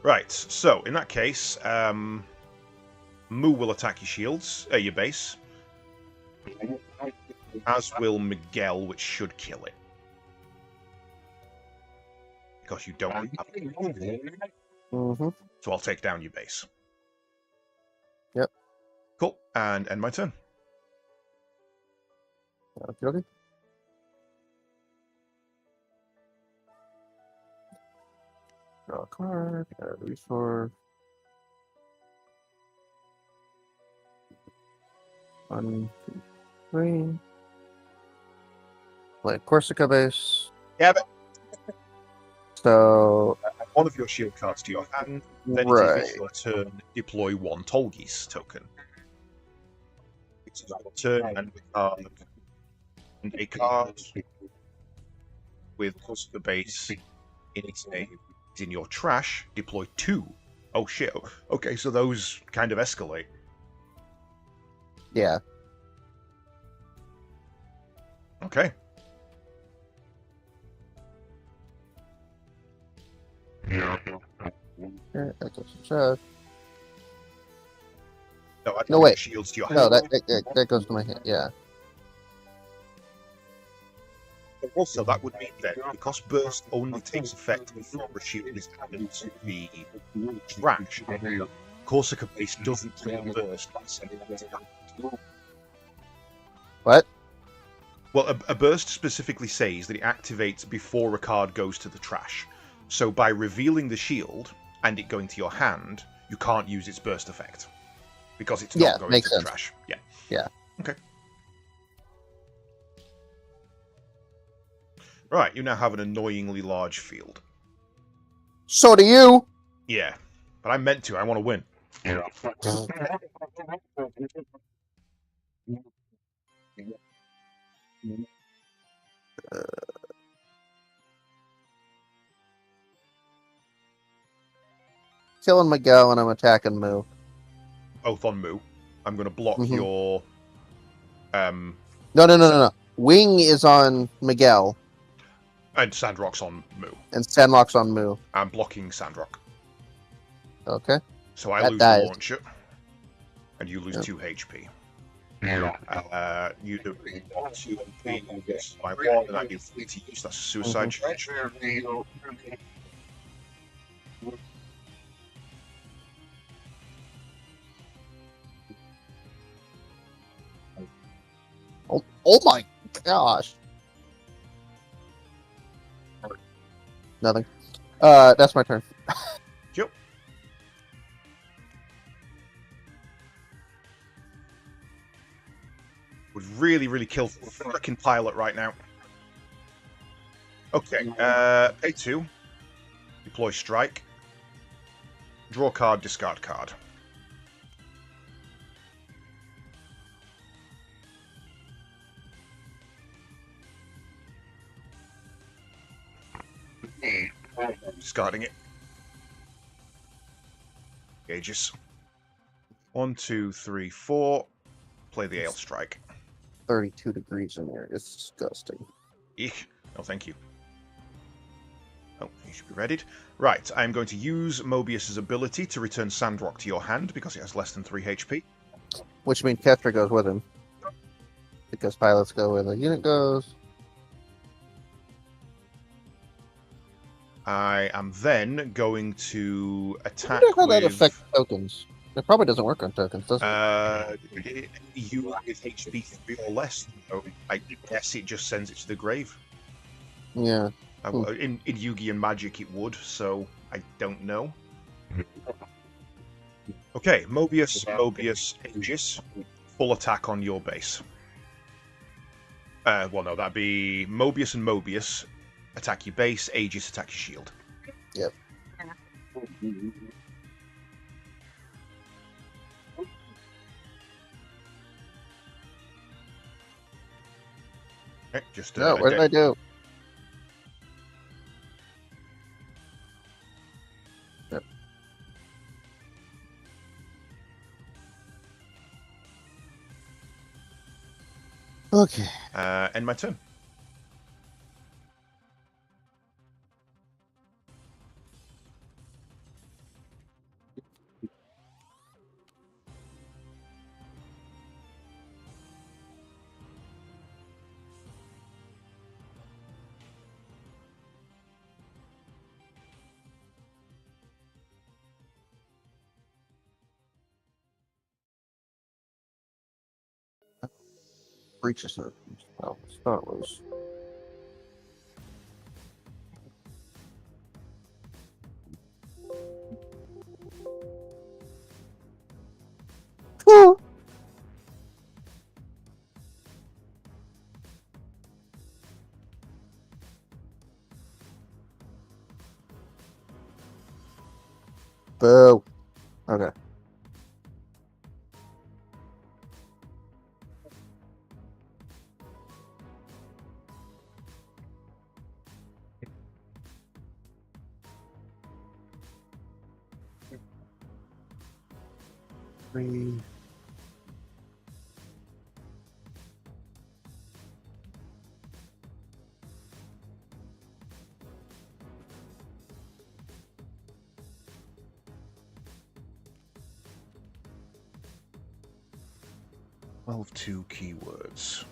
Right, so in that case, Moo will attack your shields, your base, as will Miguel, which should kill it. Because you don't have So I'll take down your base. Yep. Cool, and end my turn. Okay. Draw a card, add a resource. 1, 2, 3. Play Corsica base. Yeah, but So add one of your shield cards to your hand. Then it right. is your turn. Deploy one Tolgis token. It's your turn and a card with Corsica base in its name is in your trash. Deploy 2. Oh shit. Okay, so those kind of escalate. Yeah. Okay. Here, that goes to trash. No, add No, one of your wait. shields to your No, hand. that goes to my hand. Yeah. Also, that would mean that because burst only takes effect before a shield is added to the trash, Corsica base doesn't trigger burst by sending it to hand. What? Well, a burst specifically says that it activates before a card goes to the trash. So by revealing the shield and it going to your hand, you can't use its burst effect because it's not going makes to the sense. trash. Yeah. Yeah. Okay. Right, you now have an annoyingly large field. So do you. Yeah, but I meant to. I want to win. Killing Miguel and I'm attacking Moo. Both on Moo. I'm going to block your... No. Wing is on Miguel. And Sandrock's on Moo. And Sandrock's on Moo. I'm blocking Sandrock. Okay. So I That lose dies. the launcher. And you lose 2 HP. You do 2 MP, you get my 1, and I do 3 to use. That's a suicide charge. Oh my gosh. Nothing. That's my turn. Yep. Would really kill the frickin' pilot right now. Okay, pay 2. Deploy strike. Draw card, discard card. Discarding it. Gauges. 1, 2, 3, 4. Play the Ale Strike. 32 degrees in here. It's disgusting. Eek. No, thank you. Oh, you should be readied. Right, I'm going to use Mobius's ability to return Sandrock to your hand because it has less than 3 HP. Which means Kestra goes with him. Because pilots go where the unit goes. I am then going to attack I wonder how with... that affects tokens. It probably doesn't work on tokens, does it? You with HP 3 or less. So I guess it just sends it to the grave. Yeah. In Yugi and Magic it would, so I don't know. Okay, Mobius, Aegis. Full attack on your base. Well, no, that'd be Mobius and Mobius. Attack your base, Aegis attack your shield. Yep. Okay, just No, what did I do? Yep. Okay. End my turn. Breaches it. Oh, Star Wars. Woo! Boo. Okay. Three. Twelve two keywords.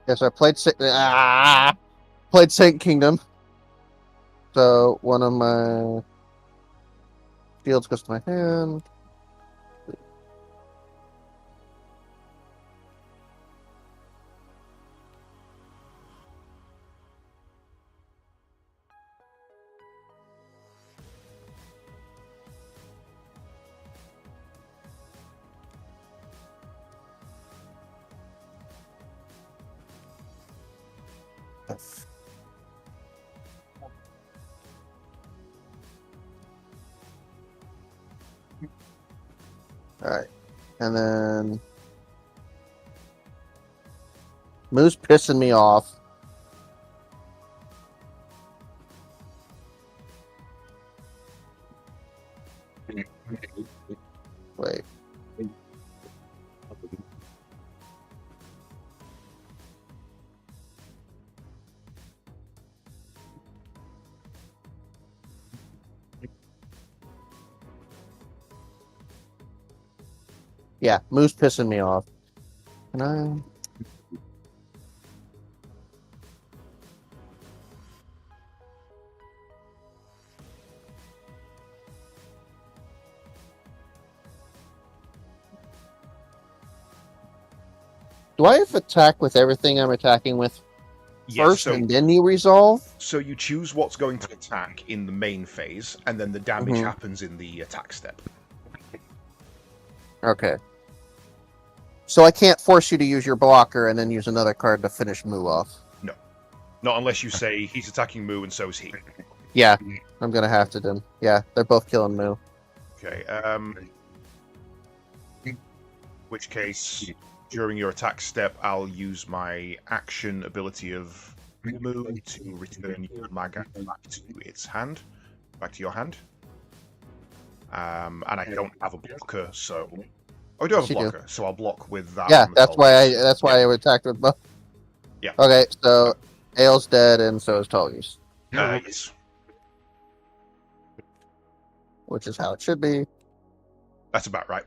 Yes, I played Saint Kingdom. So one of my shields goes to my hand. Alright. And then Moo's pissing me off. Wait. Yeah, Moo's pissing me off. Can I? Do I have to attack with everything I'm attacking with first, and then you resolve? So you choose what's going to attack in the main phase, and then the damage happens in the attack step. Okay. So I can't force you to use your blocker and then use another card to finish Moo off. No. Not unless you say he's attacking Moo and so is he. Yeah, I'm gonna have to then. Yeah, they're both killing Moo. Okay, which case, during your attack step, I'll use my action ability of Moo to return your Magat back to its hand, back to your hand. And I don't have a blocker, so I do have a blocker, so I'll block with that. Yeah, that's why I attacked with both. Yeah. Okay, so Ale's dead, and so is Tully's. Yes. Which is how it should be. That's about right.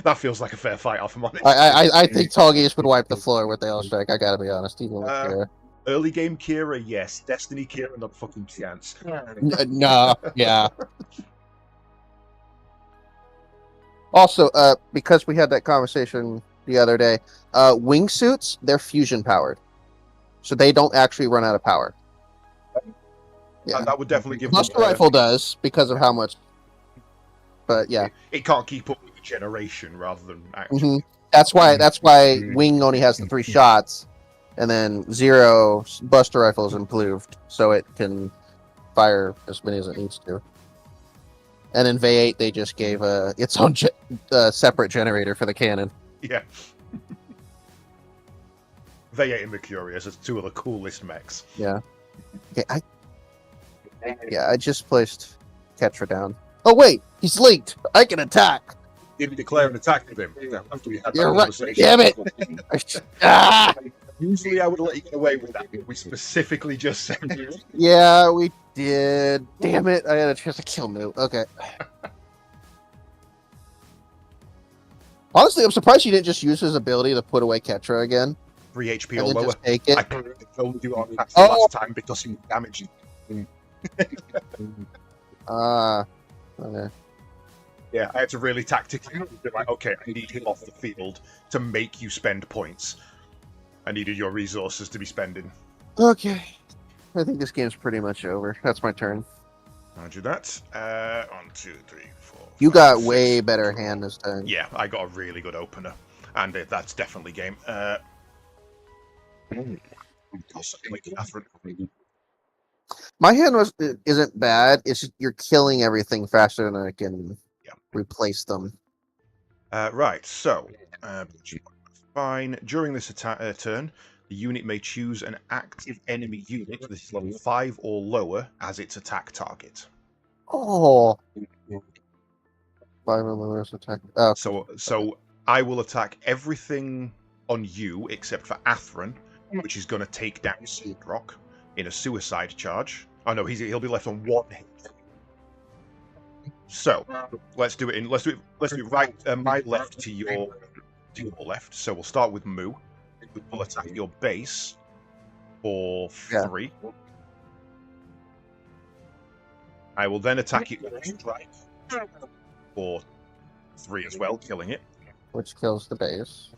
That feels like a fair fight, if I'm honest. I think Tully's would wipe the floor with Ale Strike. I gotta be honest, even with Kira. Early game Kira, yes. Destiny Kira, not a fucking chance. No, yeah. Also, because we had that conversation the other day, wingsuits, they're fusion powered. So they don't actually run out of power. Yeah. That would definitely give Buster Rifle does, because of how much. But yeah. It can't keep up with the generation rather than actually. That's why Wing only has the 3 shots, and then 0 Buster Rifle is improved, so it can fire as many as it needs to. And in V8, they just gave its own separate generator for the cannon. Yeah. V8 and Mercurius are 2 of the coolest mechs. Yeah. Okay, I just placed Ketra down. Oh wait, he's linked. I can attack. Did you declare an attack with him? After we had that You're right. conversation. Damn it! Usually I would let you get away with that. We specifically just said. Yeah, we did. Damn it! I had a chance to kill Moo. Okay. Honestly, I'm surprised you didn't just use his ability to put away Ketra again. 3 HP And or then lower. just take it. I could only do it on Oh! last time because he damaged. Okay. Yeah, I had to really tactically be like, okay, I need him off the field to make you spend points. I needed your resources to be spending. Okay. I think this game's pretty much over. That's my turn. Roger that. 1, 2, 3, 4. You 5, got 6, way better 12. hand this time. Yeah, I got a really good opener, and that's definitely game. My hand isn't bad. It's just you're killing everything faster than I can replace them. Right, so fine. During this turn, the unit may choose an active enemy unit that is level 5 or lower as its attack target. Oh. 5 or lower attack. Oh. So I will attack everything on you except for Athron, which is going to take down Seedrock in a suicide charge. Oh no, he'll be left on 1 hit. So let's do it right my left to your left. So we'll start with Moo. We'll attack your base for 3. I will then attack it with strike for 3 as well, killing it. Which kills the base.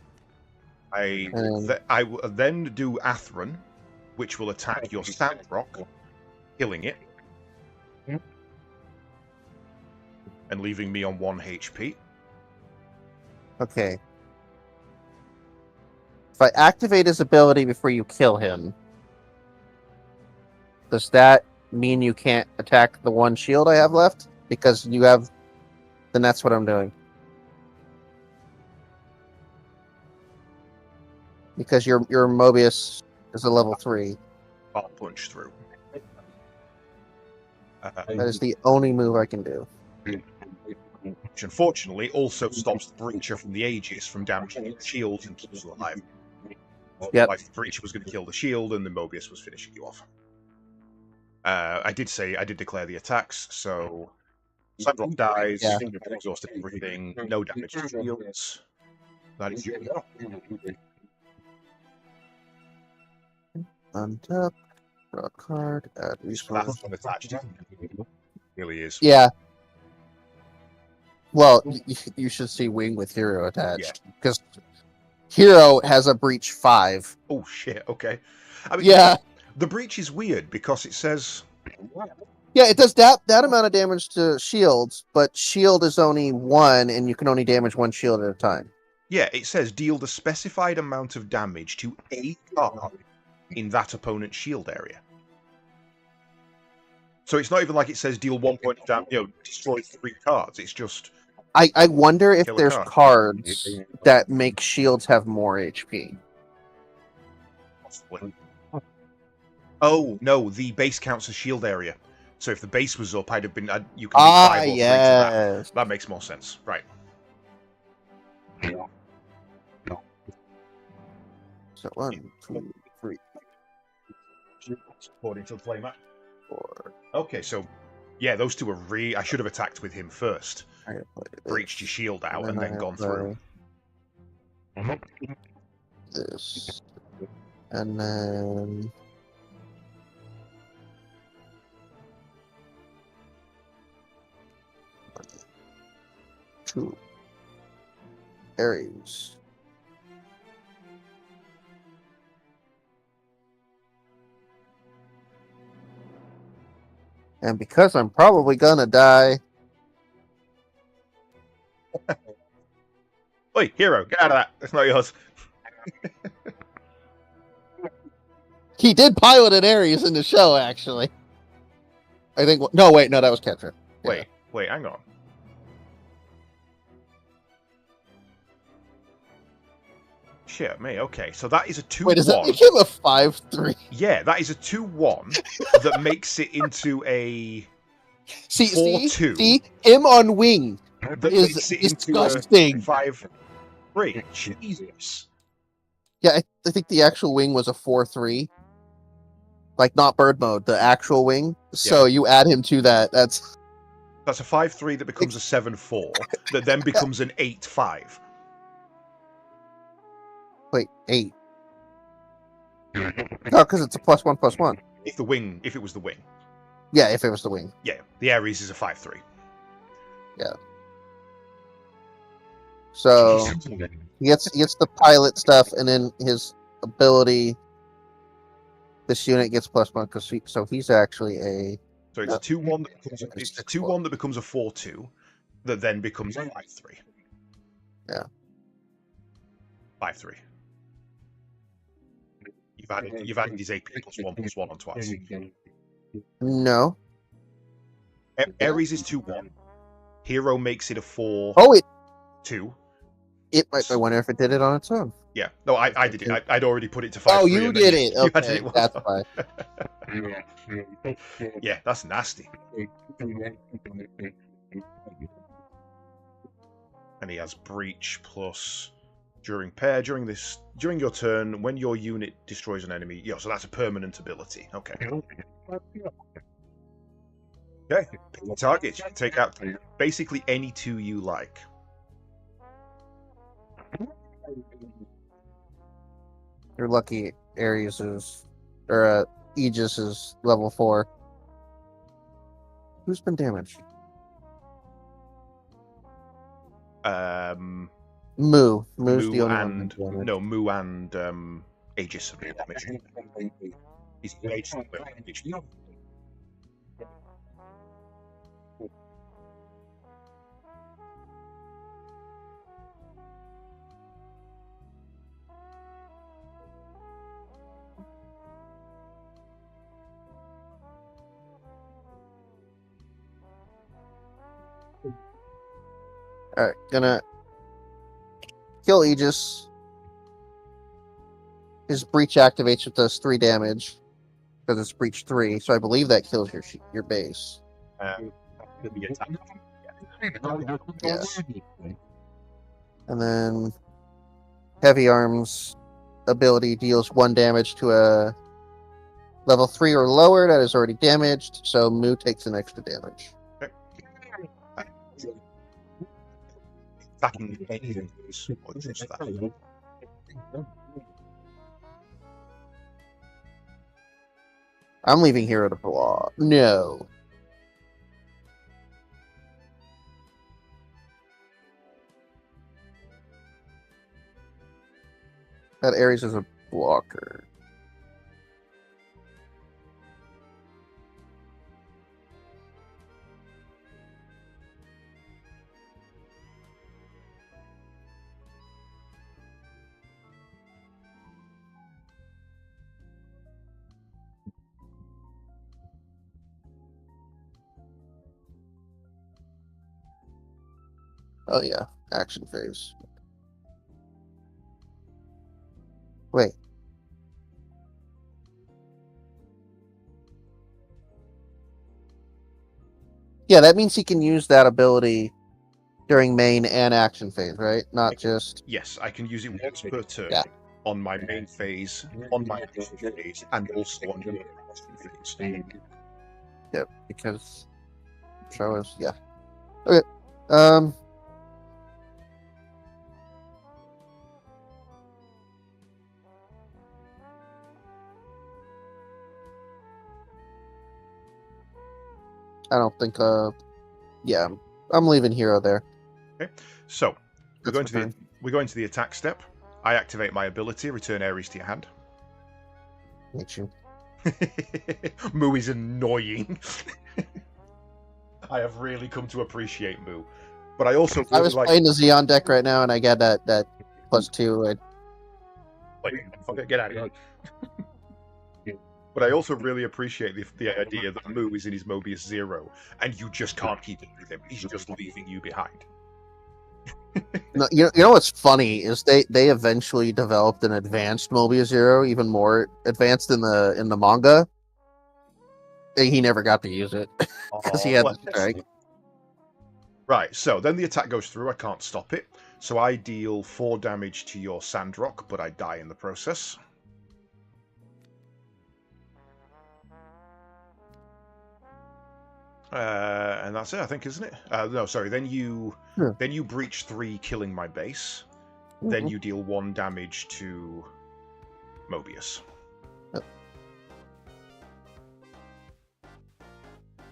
I will then do Athron, which will attack your Sandrock, killing it. And leaving me on 1 HP. Okay. If I activate his ability before you kill him, does that mean you can't attack the 1 shield I have left? Because you have... Then that's what I'm doing. Because your Mobius is a level 3. I'll punch through. That is the only move I can do. Which unfortunately also stops the Breacher from the Aegis from damaging the shield and keeps you alive. Yep. Otherwise, the Breacher was going to kill the shield and the Mobius was finishing you off. I did declare the attacks, so Sandrock dies, exhausted everything, no damage to shields. That is your go. Untap, draw a card, add resource. Attached. Really is. Yeah. Well, you should see Wing with Hero attached. Because Hero has a Breach 5. Oh shit, okay. I mean, yeah. The Breach is weird because it says... Yeah, it does that amount of damage to shields, but shield is only 1, and you can only damage 1 shield at a time. Yeah, it says deal the specified amount of damage to a card in that opponent's shield area. So it's not even like it says deal 1 point of damage, destroy 3 cards. It's just... I wonder if there's cards that make shields have more HP. Possibly. Oh, no, the base counts as shield area. So if the base was up, I'd have been... you can do 5 or 3 to that. That makes more sense. Right. So 1, 2, 3. According to the playmat. 4. Okay, so... Yeah, those two are I should have attacked with him first. Breached your shield out and then gone through. This. And then... 2. Aries. And because I'm probably gonna die... Oi, Hero, get out of that. That's not yours. He did pilot an Ares in the show, actually. I think... No, wait, no, that was Ketra. Yeah. Wait, hang on. Shit, me. Okay, so that is a 2-1. Wait, does that make him a 5-3? Yeah, that is a 2-1 that makes it into a 4-2. See, him on Wing is disgusting. 5-3. Jesus. Yeah, I think the actual Wing was a 4-3. Like, not bird mode, the actual Wing. So you add him to that. That's a 5-3 that becomes a 7-4, that then becomes an 8-5. Wait, 8. Oh, because it's a +1/+1. If it was the wing. Yeah, if it was the wing. Yeah, the Ares is a 5/3. Yeah. So he gets the pilot stuff, and then his ability. This unit gets +1 because he's actually a. So it's a 2/1 that becomes it's 2/1 that becomes a 4/2, that then becomes a 5/3. Yeah. 5/3. You've added his AP +1/+1 on twice. No. Ares is 2/1. Hero makes it a 4. Oh, it. 2. I wonder if it did it on its own. Yeah. No, I did it. I'd already put it to 5/3. Oh, you did it. You Okay, added it that's fine. Yeah, that's nasty. And he has breach plus during your turn when your unit destroys an enemy. Yeah, so that's a permanent ability. Okay. Okay. Pick a target. You can take out basically any 2 you like. You're lucky. Ares is, or Aegis is level 4. Who's been damaged? Moo. Moo's the only one. No, Moo and Aegis have been damaged. He's damaged. Alright, gonna kill Aegis. His breach activates with does 3 damage because it's breach 3. So I believe that kills your base. Yes. And then heavy arms ability deals 1 damage to a level 3 or lower that is already damaged. So Moo takes an extra damage. Attacking anything or just that. I'm leaving hero to block. No. That Ares is a blocker. Oh yeah, action phase. Wait. Yeah, that means he can use that ability during main and action phase, right? Not just... Yes, I can use it once per turn. Yeah. On my main phase, on my action phase, and also on your action phase. Yep, because... Show us, yeah. Okay. I don't think, yeah, I'm leaving hero there. Okay, so we're going to the attack step. I activate my ability, return Ares to your hand. Hate you. Moo is annoying. I have really come to appreciate Moo, but I also really I was playing the Xeon deck right now, and I got that +2. Get out of here. But I also really appreciate the idea that Moo is in his Mobius 0, and you just can't keep it with him. He's just leaving you behind. No, you know what's funny is they eventually developed an advanced Mobius 0, even more advanced in the manga. He never got to use it because he had the strike. Right, so then the attack goes through. I can't stop it, so I deal 4 damage to your Sandrock, but I die in the process. And that's it, I think, isn't it? No, sorry. Then you breach 3, killing my base. then Mhm. you deal 1 damage to Mobius. Yep.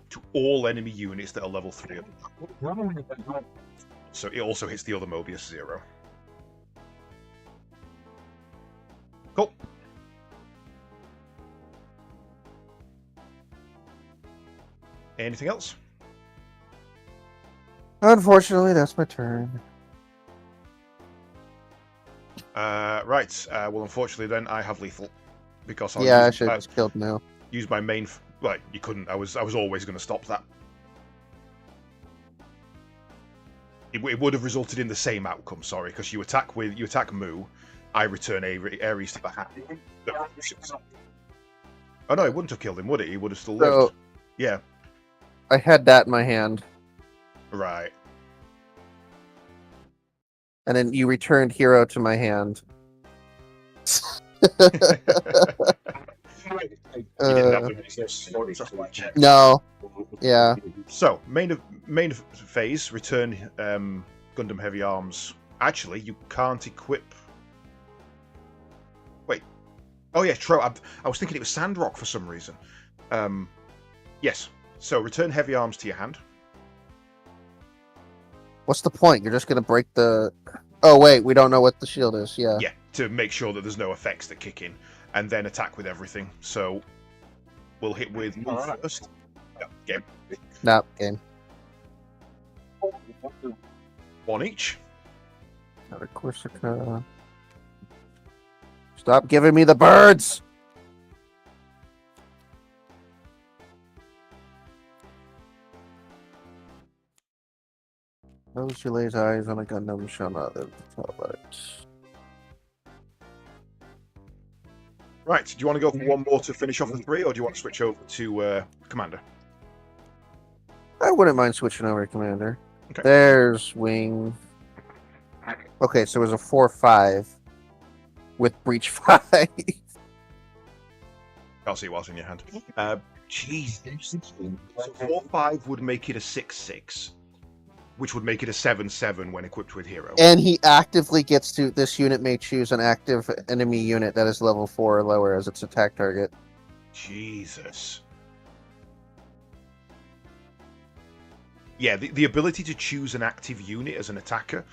To all enemy units that are level 3. So it also hits the other Mobius 0. Cool. Anything else? Unfortunately, that's my turn. Right. Well, unfortunately, then I have lethal because I'll Yeah, I use, should have just killed now. use my main. Well, you couldn't. I was always going to stop that. It would have resulted in the same outcome. Sorry, because you attack Mu, I return Ares to the hand. Oh no, it wouldn't have killed him, would it? He would have still lived. So, Yeah. I had that in my hand, Right. and then you returned hero to my hand. No. Yeah. So main phase, return Gundam Heavy Arms. Actually, you can't equip. Wait. Oh yeah, true. I was thinking it was Sandrock for some reason. Yes. So return Heavy Arms to your hand. What's the point? You're just gonna break the. Oh wait, we don't know what the shield is. Yeah. Yeah, to make sure that there's no effects that kick in, and then attack with everything. So we'll hit with one first. No, game. No, game. 1 each. Out of Corsica. Stop giving me the birds! Those who lays eyes on a Gundam shall not live to tell about it. Right. Do you want to go for one more to finish off the 3, or do you want to switch over to Commander? I wouldn't mind switching over to Commander. Okay. There's Wing. Okay, so it was a 4-5 with Breach 5. I'll see what's in your hand. Jeez. So 4-5 would make it a 6-6, which would make it a 7-7 when equipped with Hero. And he actively gets to. This unit may choose an active enemy unit that is level 4 or lower as its attack target. Jesus. Yeah, the ability to choose an active unit as an attacker,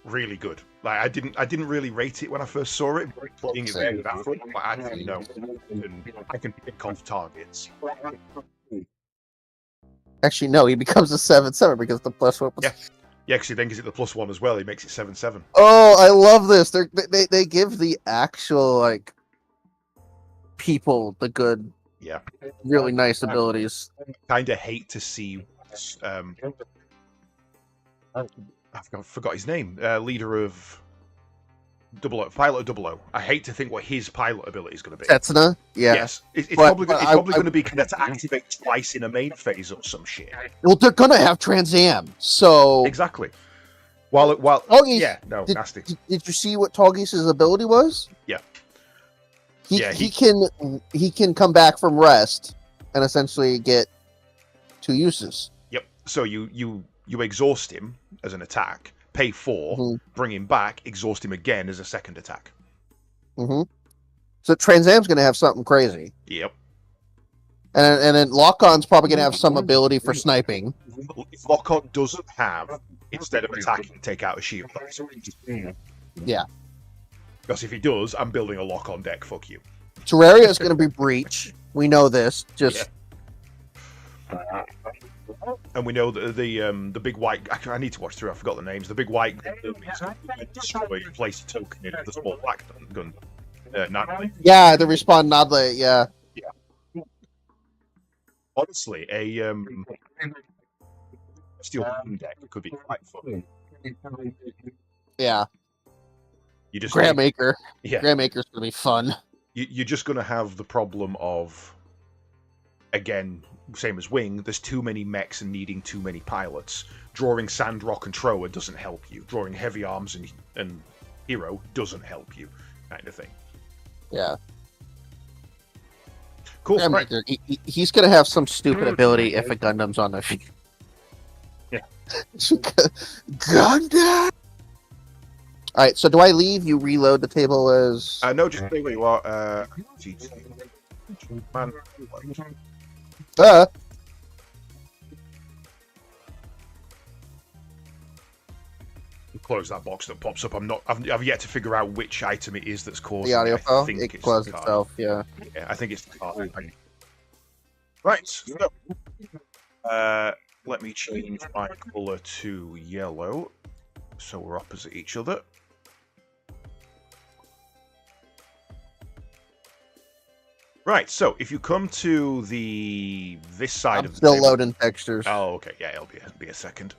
really good. Like I didn't really rate it when I first saw it. Playing it very baffling, but I actually know I can pick off targets. Actually, no, he becomes a 7-7 because the plus one. Yeah. Yeah, because he then gives it the +1 as well. He makes it 7-7. Oh, I love this. They give the actual like people the good, Yeah, really nice abilities. kind of hate to see. I forgot his name. Leader of Pilot of 00. I hate to think what his pilot ability is going to be. Setsuna? Yeah. Yes, it's But- probably but going to be kind of to activate twice in a main phase or some shit. Well, they're gonna have Trans Am, so Exactly. While Togis, yeah, no, nasty. Did you see what Togis's ability was? Yeah. He Yeah, he can come back from rest and essentially get 2 uses. Yep. So you exhaust him as an attack, pay 4, Mhm. bring him back, exhaust him again as a second attack. Mm-hmm. So Trans Am's gonna have something crazy, Yep. and then Lock-On's probably gonna have some ability for sniping. If Lock-On doesn't have, instead of attacking, take out a shield. Yeah. Because if he does, I'm building a Lock-On deck. Fuck you. Terraria is gonna be Breach. We know this. Just And we know that the big white. I need to watch through. I forgot the names. The big white destroy, place a token in the small black gun. yeah, the respawn Nodley. Yeah. Honestly, a steel gun deck could be quite fun. Yeah. You just Grandmaker. yeah. Grandmaker's gonna be fun. You're just going to have the problem of, again, same as Wing, there's too many mechs and needing too many pilots. Drawing Sandrock and Troa doesn't help you. Drawing Heavy Arms and Hero doesn't help you, kind of thing. Yeah. Cool. Right. Grandmaker. He's gonna have some stupid ability if a Gundam's on the field. Yeah. Gundam. All right. So do I leave? You reload the table as. No, just stay where you are. Man, close that box that pops up. I've yet to figure out which item it is that's causing the audio it. file. I think It it's closed the card. itself. Yeah. Yeah, I think it's the card. Right. So, let me change my color to yellow, so we're opposite each other. Right. So if you come to this side of the Still table. loading textures. Oh, okay. Yeah, it'll be a second.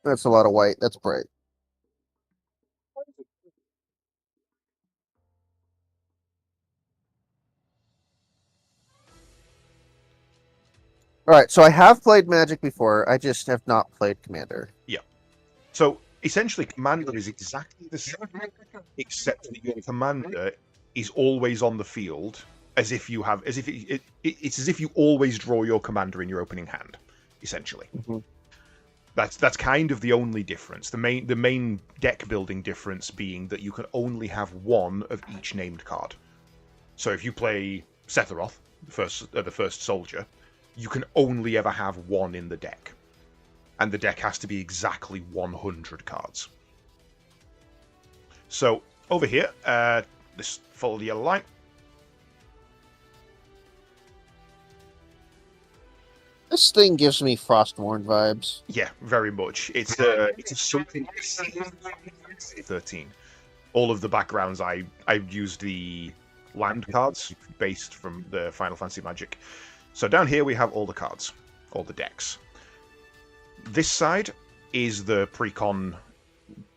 That's a lot of white. That's bright. All right, so I have played Magic before. I just have not played Commander. Yeah. So essentially, Commander is exactly the same, except that your Commander is always on the field, as if you have, as if it's as if you always draw your Commander in your opening hand. Essentially, that's kind of the only difference. The main deck building difference being that you can only have one of each named card. So if you play Setharoth, the first soldier, you can only ever have one in the deck. And the deck has to be exactly 100 cards. So, over here, let's follow the yellow line. This thing gives me Frostmourne vibes. Yeah, very much. It's something 13. All of the backgrounds, I used the land cards based from the Final Fantasy Magic. So down here we have all the cards, all the decks. This side is the Precon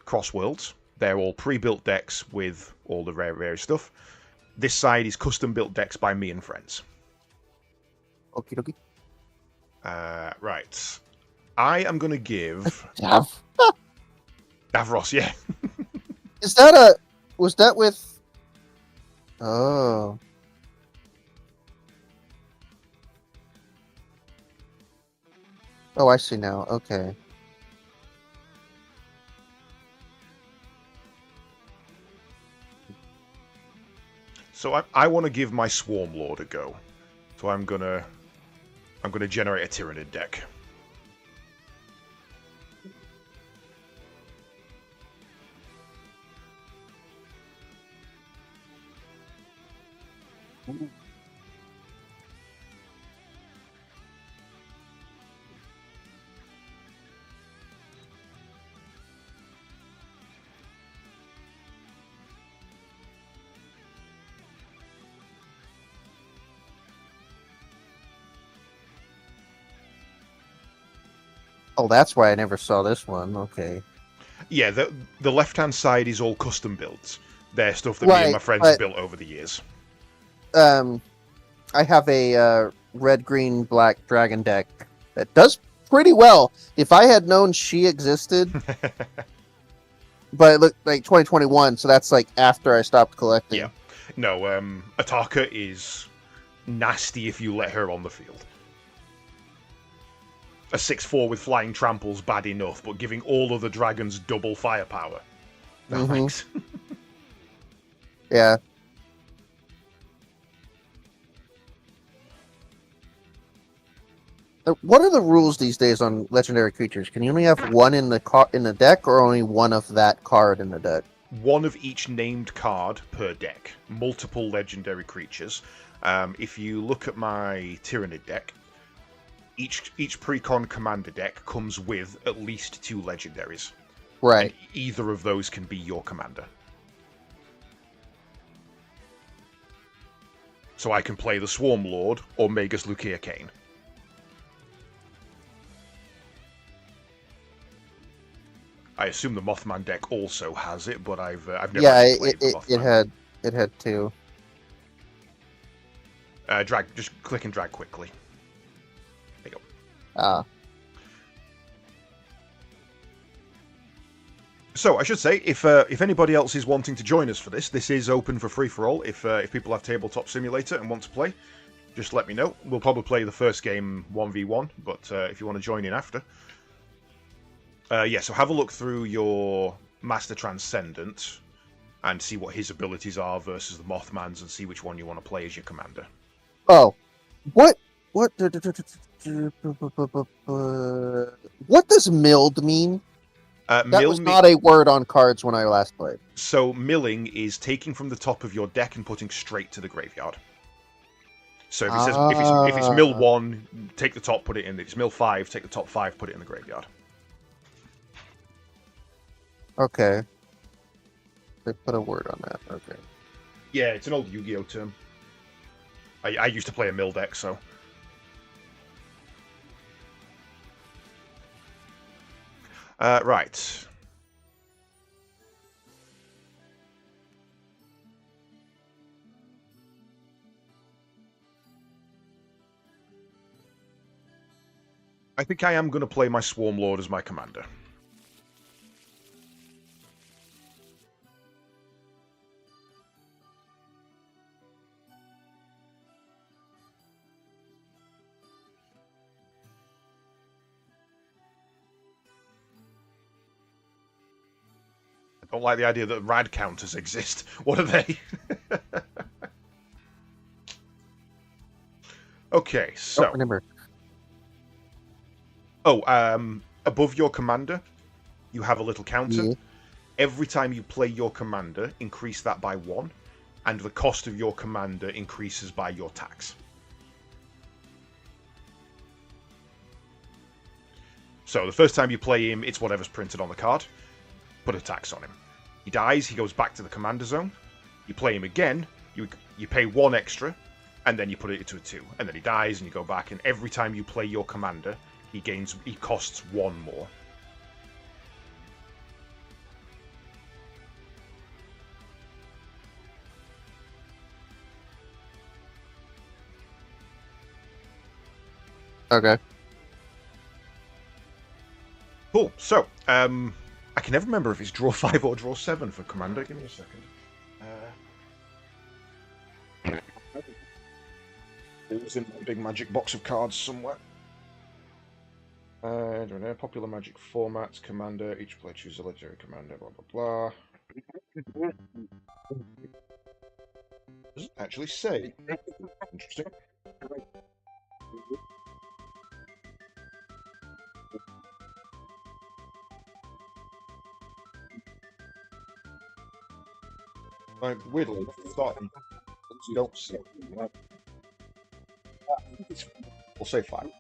Crossworlds. They're all pre-built decks with all the rare stuff. This side is custom-built decks by me and friends. Okie dokie. Right. I am going to give... Davros, yeah. Is that a... Was that with... Oh. Oh, I see now. Okay. So I want to give my Swarm Lord a go. So I'm gonna generate a Tyrannid deck. Oh, that's why I never saw this one. Okay. Yeah, the left-hand side is all custom builds. They're stuff that me and my friends have built over the years. I have a red, green, black dragon deck that does pretty well. If I had known she existed, but it looked like 2021, so that's like after I stopped collecting. Yeah. No, Ataka is nasty if you let her on the field. A 6/4 with flying trample's bad enough, but giving all other dragons double firepower. No thanks. Yeah. What are the rules these days on legendary creatures? Can you only have one in the deck, or only one of that card in the deck? One of each named card per deck. Multiple legendary creatures. If you look at my Tyrannid deck, each Precon commander deck comes with at least 2 legendaries. Right. And either of those can be your commander. So I can play the Swarm Lord or Magus Lucia Kane. I assume the Mothman deck also has it, but I've never played the Mothman. it had 2. Just click and drag quickly. There you go. So I should say, if anybody else is wanting to join us for this is open for free for all. If people have Tabletop Simulator and want to play, just let me know. We'll probably play the first game 1v1, but if you want to join in after. Yeah, so have a look through your Master Transcendent and see what his abilities are versus the Mothman's and see which one you want to play as your commander. Oh, what? What does milled mean? That was not a word on cards when I last played. So milling is taking from the top of your deck and putting straight to the graveyard. So if it says if it's mill 1, take the top, put it in. If it's mill 5, take the top 5, put it in the graveyard. Okay. They put a word on that. Okay. Yeah, it's an old Yu-Gi-Oh term. I used to play a mill deck, so. Right. I think I am going to play my Swarm Lord as my commander. I don't like the idea that rad counters exist. What are they? Okay, so. Don't remember. Above your commander, you have a little counter. Yeah. Every time you play your commander, increase that by 1, and the cost of your commander increases by your tax. So the first time you play him, it's whatever's printed on the card. Put a tax on him. He dies, he goes back to the commander zone. You play him again, you pay 1 extra, and then you put it into a 2. And then he dies, and you go back, and every time you play your commander, he costs 1 more. Okay. Cool. So, I can never remember if it's draw 5 or draw 7 for commander. Give me a second. It was in a big magic box of cards somewhere. I don't know. Popular magic formats. Commander. Each player chooses a legendary commander. Blah blah blah. Doesn't actually say. Interesting. Weirdly, starting. You don't see it. We'll say 5.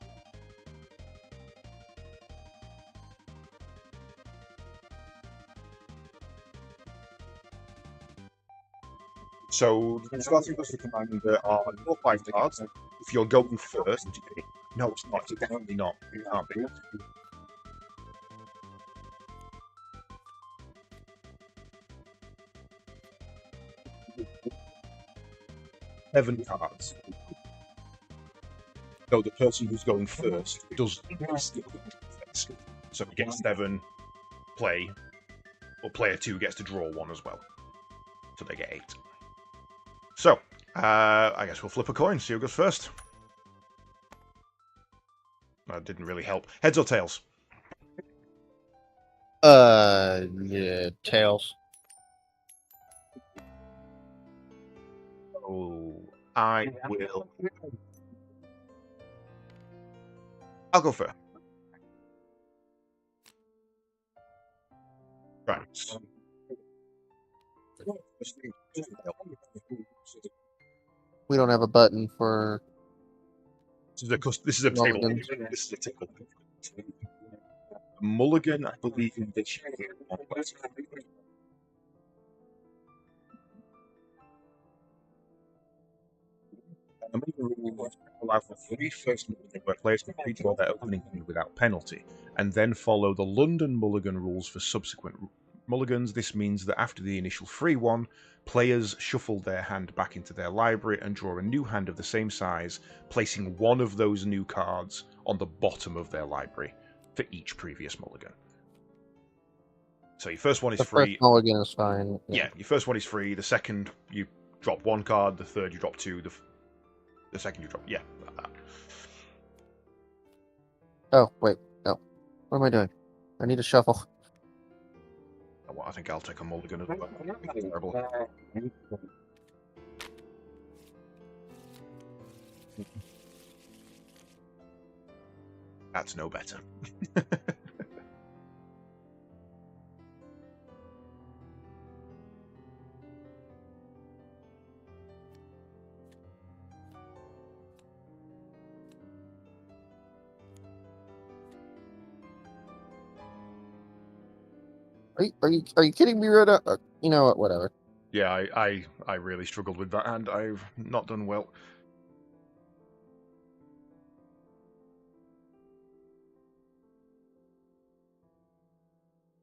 So, the starting plus the commander are 4 5 cards. If you're going first, no, it's not. It's definitely not. It can't be. Seven cards. So the person who's going first does so he gets 7 play, or player 2 gets to draw 1 as well. So they get 8. So, I guess we'll flip a coin, see who goes first. That didn't really help. Heads or tails? Yeah, tails. Oh, I will. I'll go first. Right. We don't have a button for. This is a table. This is a table. Mulligan, I believe in this year. The Mulligan rule allow for 3 first mulligan where players complete all their opening hand without penalty, and then follow the London Mulligan rules for subsequent mulligans. This means that after the initial free one, players shuffle their hand back into their library and draw a new hand of the same size, placing one of those new cards on the bottom of their library for each previous mulligan. So your first one is free. First mulligan is fine. Yeah, your first one is free. The second, you drop 1 card. The third, you drop 2. The second you drop, yeah. That. Oh, wait. No. What am I doing? I need to shuffle. Well, I think I'll take a mulligan as well. Terrible. That's no better. Are you kidding me, Rhoda? You know what? Whatever. Yeah, I really struggled with that, and I've not done well.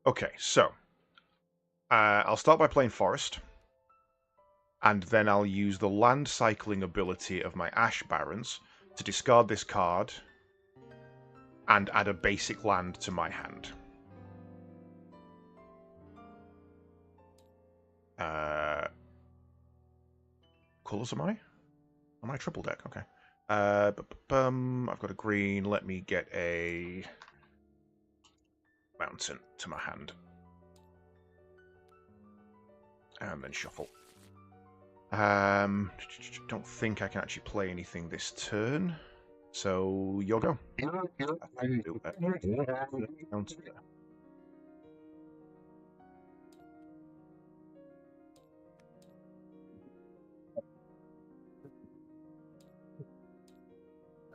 Okay, so I'll start by playing Forest, and then I'll use the land cycling ability of my Ash Barons to discard this card and add a basic land to my hand. Colours am I? Am I triple deck? Okay. I've got a green. Let me get a mountain to my hand. And then shuffle. Don't think I can actually play anything this turn. So, your go.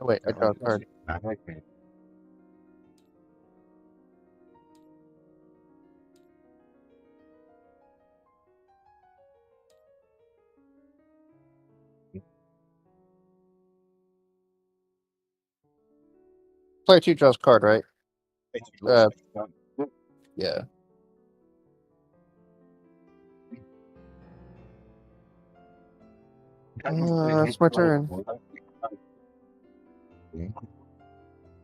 Oh, wait, I draw a card. Player 2 draws a card, right? Yeah. It's my turn.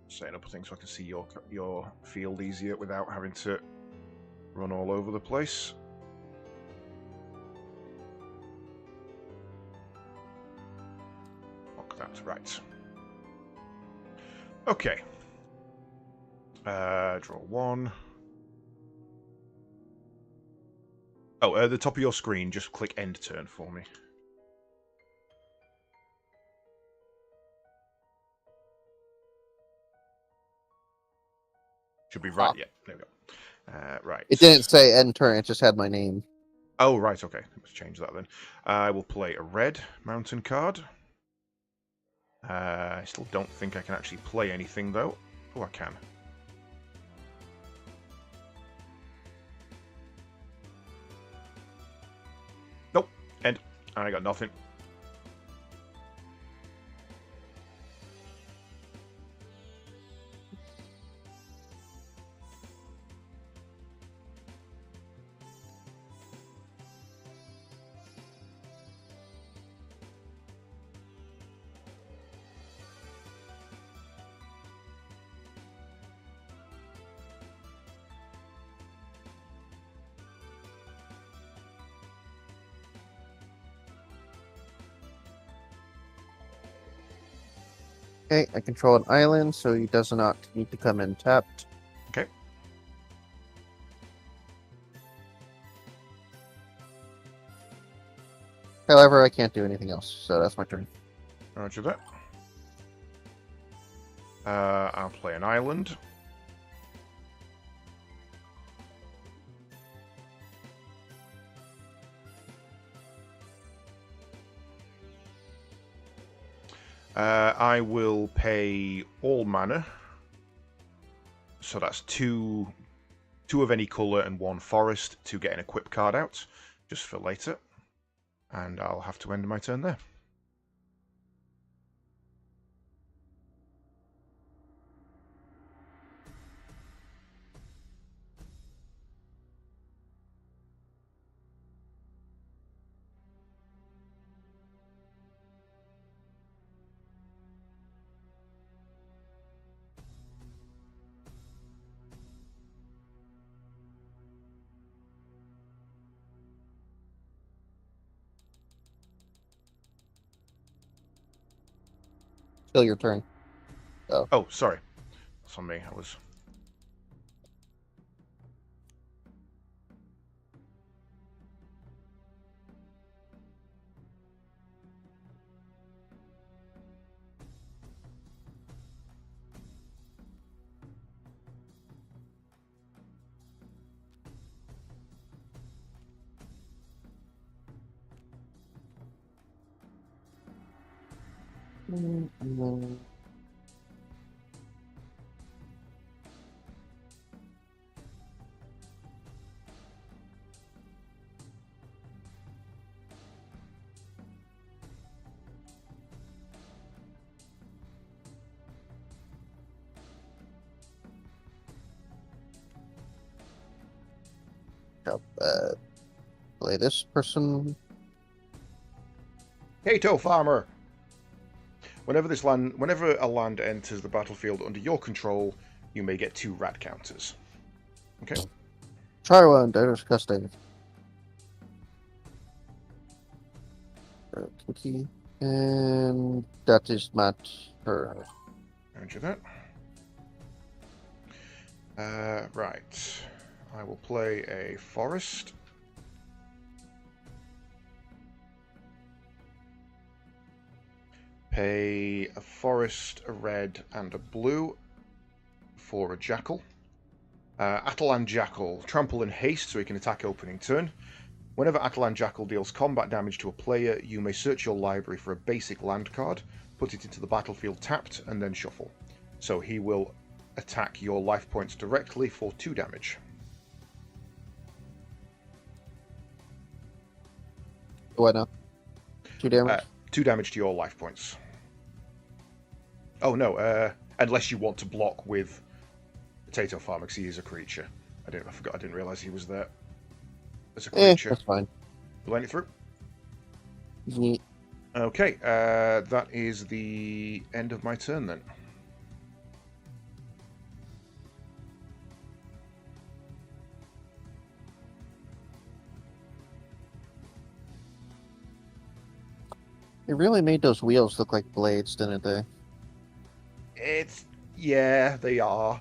Setting up a thing so I can see your field easier without having to run all over the place. Lock that, right. Okay. Draw one. Oh, at the top of your screen, just click end turn for me. Should be right. Yeah, there we go. Right. It didn't say end turn, it just had my name. Oh, right, okay. Let's change that then. I will play a red mountain card. I still don't think I can actually play anything, though. Oh, I can. Nope. End. I got nothing. Okay, I control an island, so he does not need to come in tapped. Okay. However, I can't do anything else, so that's my turn. Roger that. I'll play an island. I will pay all mana. So that's two of any colour and one forest to get an equip card out, just for later. And I'll have to end my turn there. Still your turn. So. Oh, sorry. That's on me. I was. Play this person. Cato Farmer! Whenever a land enters the battlefield under your control, you may get 2 rat counters. Okay. Try one. Disgusting. Cookie. And that is not her. Enter that. Right. I will play a forest. Pay a forest, a red, and a blue for a jackal. Atalan Jackal. Trample and haste so he can attack opening turn. Whenever Atalan Jackal deals combat damage to a player, you may search your library for a basic land card, put it into the battlefield tapped, and then shuffle. So he will attack your life points directly for 2 damage. What now? 2 damage? 2 damage to your life points. Oh no, unless you want to block with Potato Farmer, because he is a creature. I didn't realise he was there as a creature. That's fine. Line it through. Neat. Okay, that is the end of my turn then. It really made those wheels look like blades, didn't they? Yeah, they are.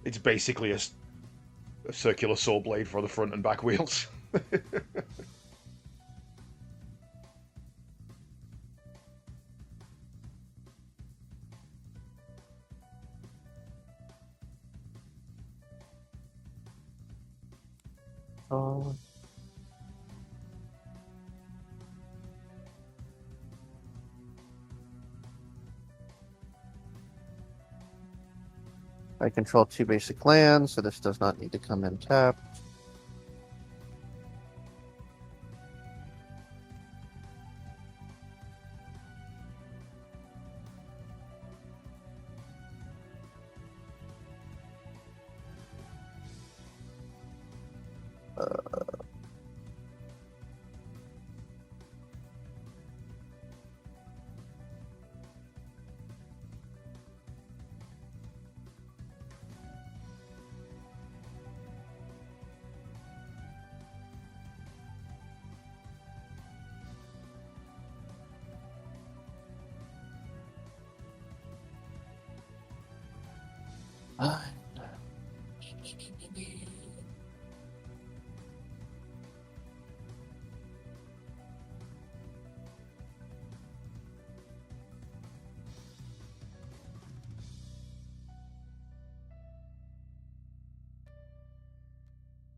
It's basically a circular saw blade for the front and back wheels. Oh. I control 2 basic lands, so this does not need to come in tapped.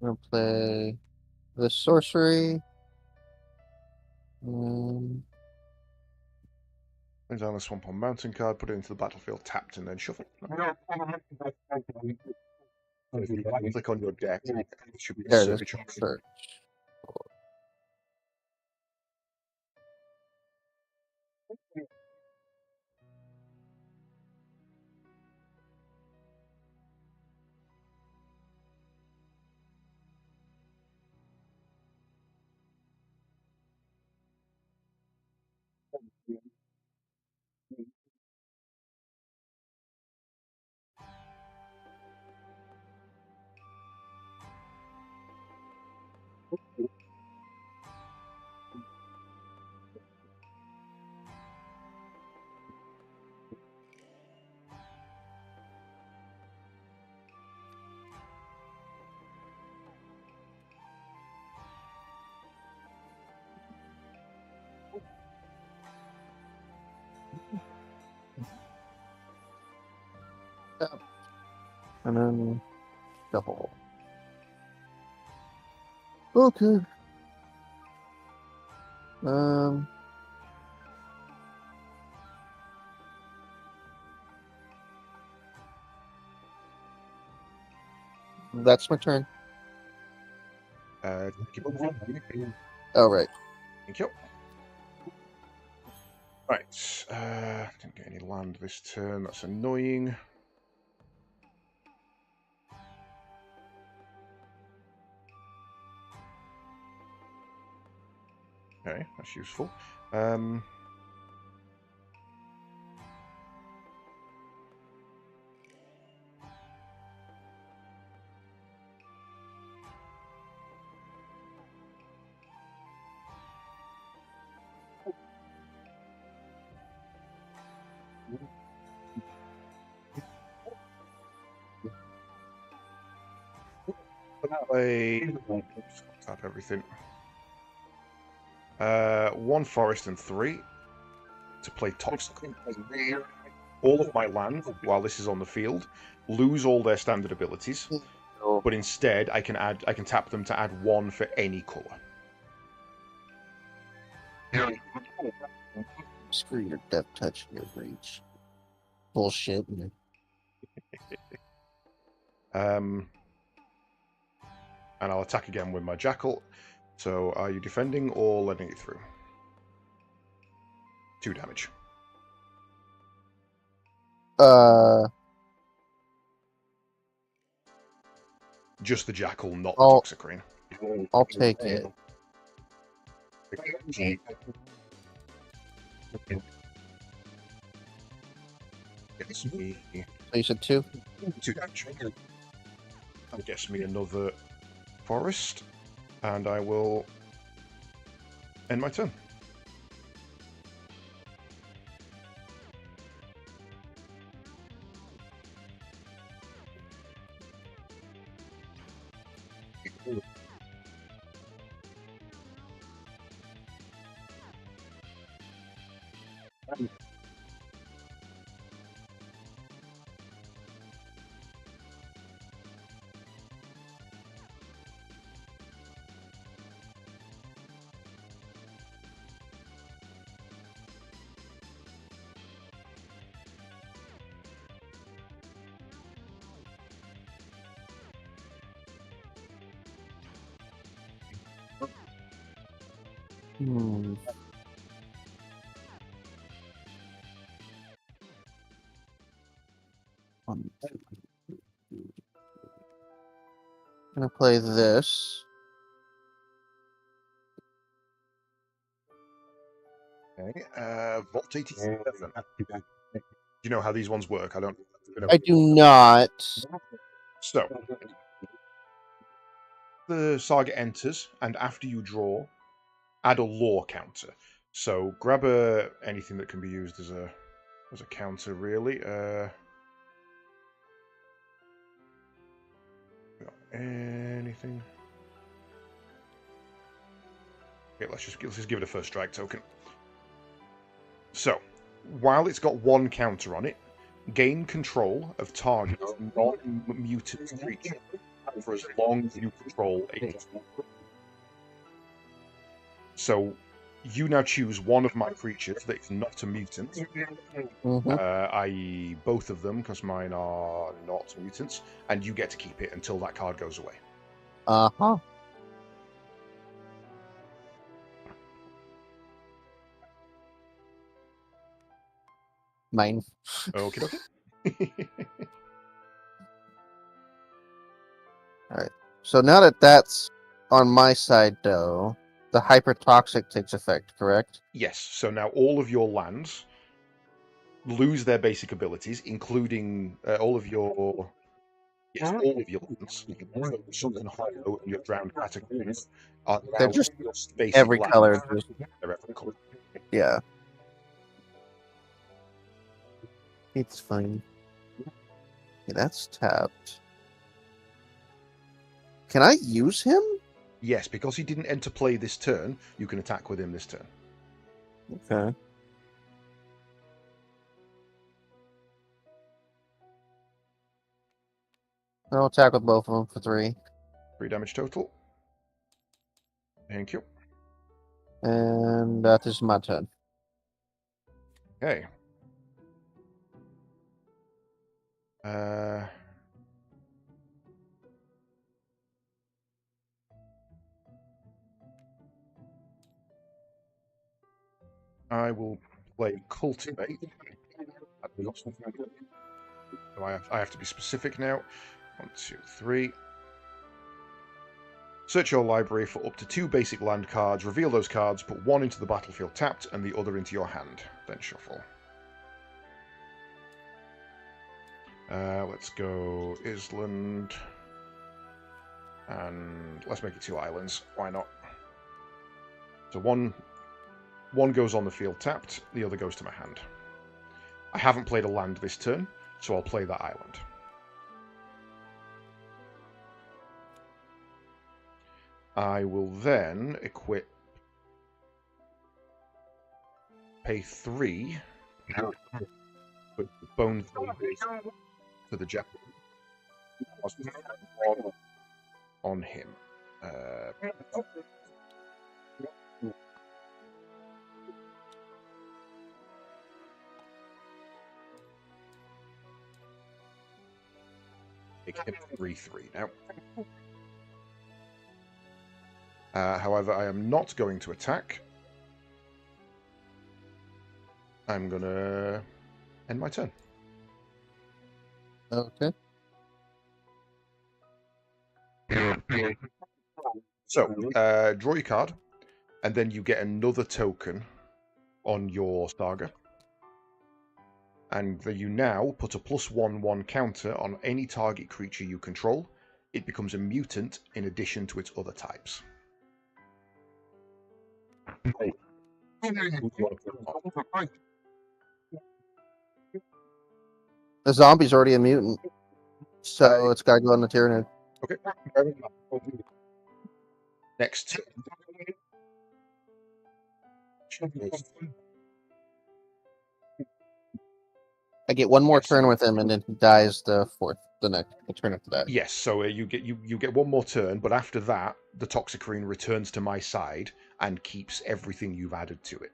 I'm gonna play the sorcery. Bring down the Swamp on Mountain card, put it into the battlefield tapped, and then shuffle. If you click on your deck, it should be a There it is. search option. Search. And then double. Okay. That's my turn. Keep on. Oh, right. Thank you. Right. Didn't get any land this turn. That's annoying. Okay, that's useful. Tap everything. 1 forest and 3 to play toxic. All of my land, while this is on the field, lose all their standard abilities, but instead I can tap them to add 1 for any color. Screw your death touch and your reach. Bullshit. And I'll attack again with my jackal. So are you defending or letting it through? 2 damage. Just the jackal, not the toxic rain. I'll take it. Gets me So you said 2? 2 damage. That gets me another forest, and I will end my turn. I'm gonna play this. Okay, Vault 87. Do you know how these ones work? I don't. I do not. So, the saga enters, and after you draw, add a lore counter. So, grab anything that can be used as a counter, really. Anything? Okay, let's just give it a first strike token. So, while it's got 1 counter on it, gain control of target non-mutant creature for as long as you control a. So, you now choose one of my creatures that is not a mutant, i.e. both of them, because mine are not mutants, and you get to keep it until that card goes away. Uh-huh. Mine. Okie dokie. Alright. So now that that's on my side, though, the hypertoxic takes effect, correct? Yes, so now all of your lands lose their basic abilities, including all of your... Yes, all of your lands, sun and hollow and your drowned categories, are They're now just basic every lands. color. They're every color. Yeah. It's fine. Okay, that's tapped. Can I use him? Yes, because he didn't enter play this turn, you can attack with him this turn. Okay. I'll attack with both of them for 3. 3 damage total. Thank you. And that is my turn. Okay. I will play Cultivate. So I have to be specific now. 1, 2, 3. Search your library for up to 2 basic land cards. Reveal those cards. Put 1 into the battlefield tapped and the other into your hand. Then shuffle. Let's go Island. And let's make it 2 islands. Why not? So one goes on the field tapped, the other goes to my hand. I haven't played a land this turn, so I'll play that island. I will then equip... Pay 3. Put the bone for the Japanese on him. Make him 3/3 now. However, I am not going to attack. I'm gonna end my turn. Okay. So, draw your card, and then you get another token on your saga. And you now put a +1/1 counter on any target creature you control. It becomes a mutant in addition to its other types. The zombie's already a mutant, so it's got to go on the Tyranid. Okay. Next. I get one more turn with him, and then he dies the next turn after that. Yes, so you get one more turn, but after that, the Toxicrene returns to my side and keeps everything you've added to it.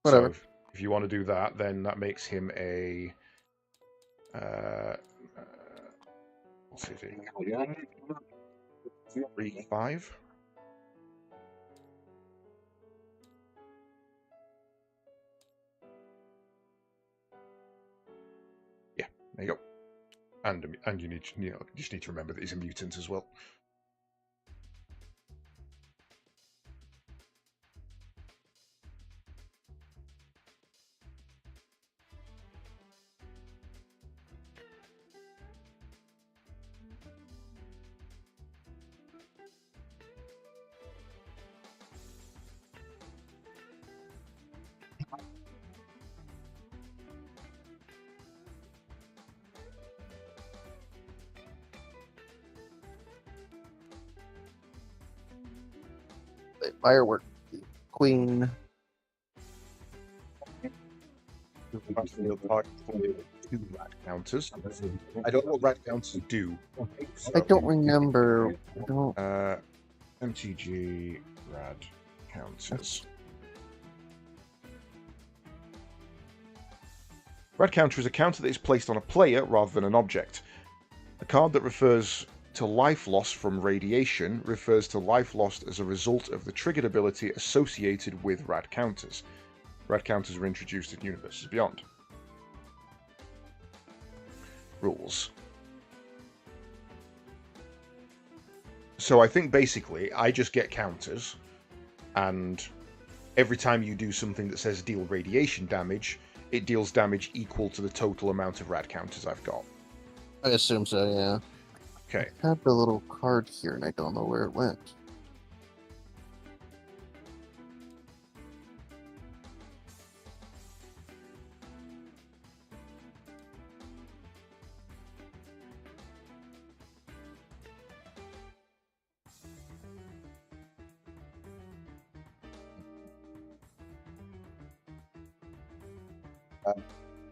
Whatever. So if you want to do that, then that makes him a... what's it? 3/5. Yeah, there you go. And you just need to remember that he's a mutant as well. Firework Queen. Two rat counters. I don't know what rat counters do. I don't remember. I don't. MTG rad counters. Rad counter is a counter that is placed on a player rather than an object. A card that refers to life loss from radiation refers to life lost as a result of the triggered ability associated with rad counters. Rad counters were introduced in Universes Beyond. Rules. So I think basically I just get counters, and every time you do something that says deal radiation damage, it deals damage equal to the total amount of rad counters I've got. I assume so, yeah. Okay. I have the little card here, and I don't know where it went.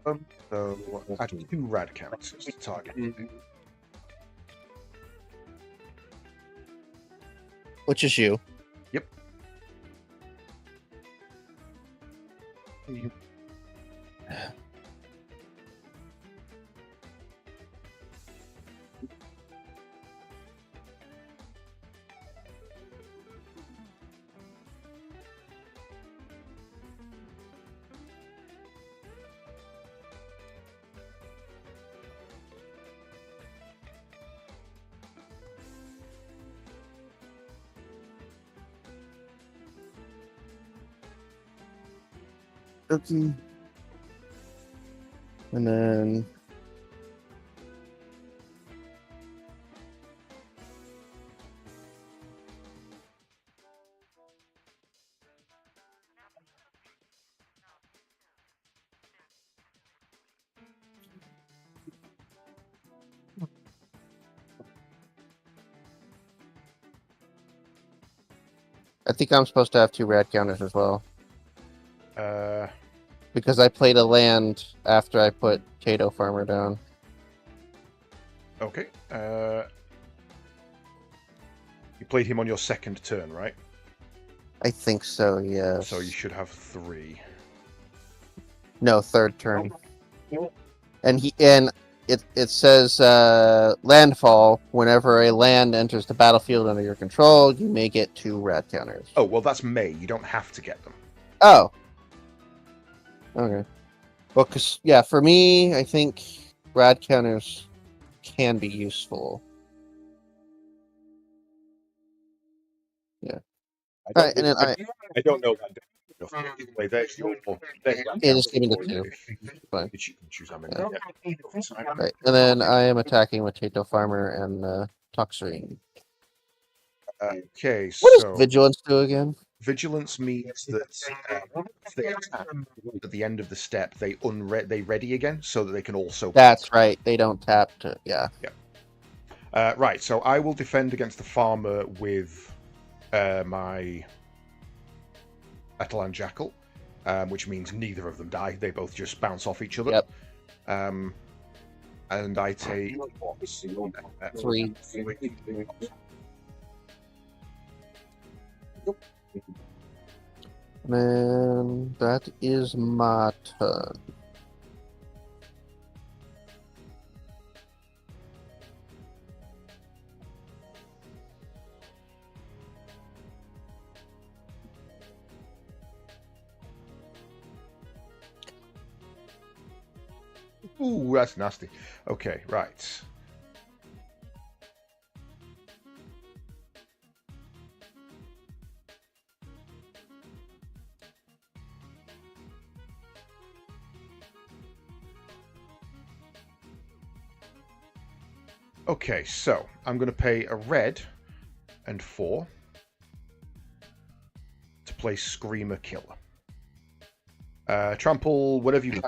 So add 2 rad counters to target. Which is you. Yep. Okay. And then I think I'm supposed to have 2 rad counters as well. Because I played a land after I put Potato Farmer down. Okay. You played him on your second turn, right? I think so, yes. So you should have 3. No, third turn. And it says landfall. Whenever a land enters the battlefield under your control, you may get 2 rad counters. Oh, well, that's May. You don't have to get them. Oh. Okay. Well, because, yeah, for me, I think rad counters can be useful. Yeah. Alright, and then I don't know that. There's your yeah, just give me the 2. Fine. You can choose how many. Yeah. Right. And then I am attacking with Potato Farmer and Toxrine. Okay, What so does Vigilance do again? Vigilance means that if they attack at the end of the step, they ready again, so that they can also. That's right. They don't tap to. Yeah. Yeah. Right. So I will defend against the farmer with my Atalan Jackal, which means neither of them die. They both just bounce off each other. Yep. And I take 3. And that is my turn. Ooh, that's nasty. Okay, right. Okay, so I'm going to pay a red and 4 to play Screamer Killer. Trample, whatever you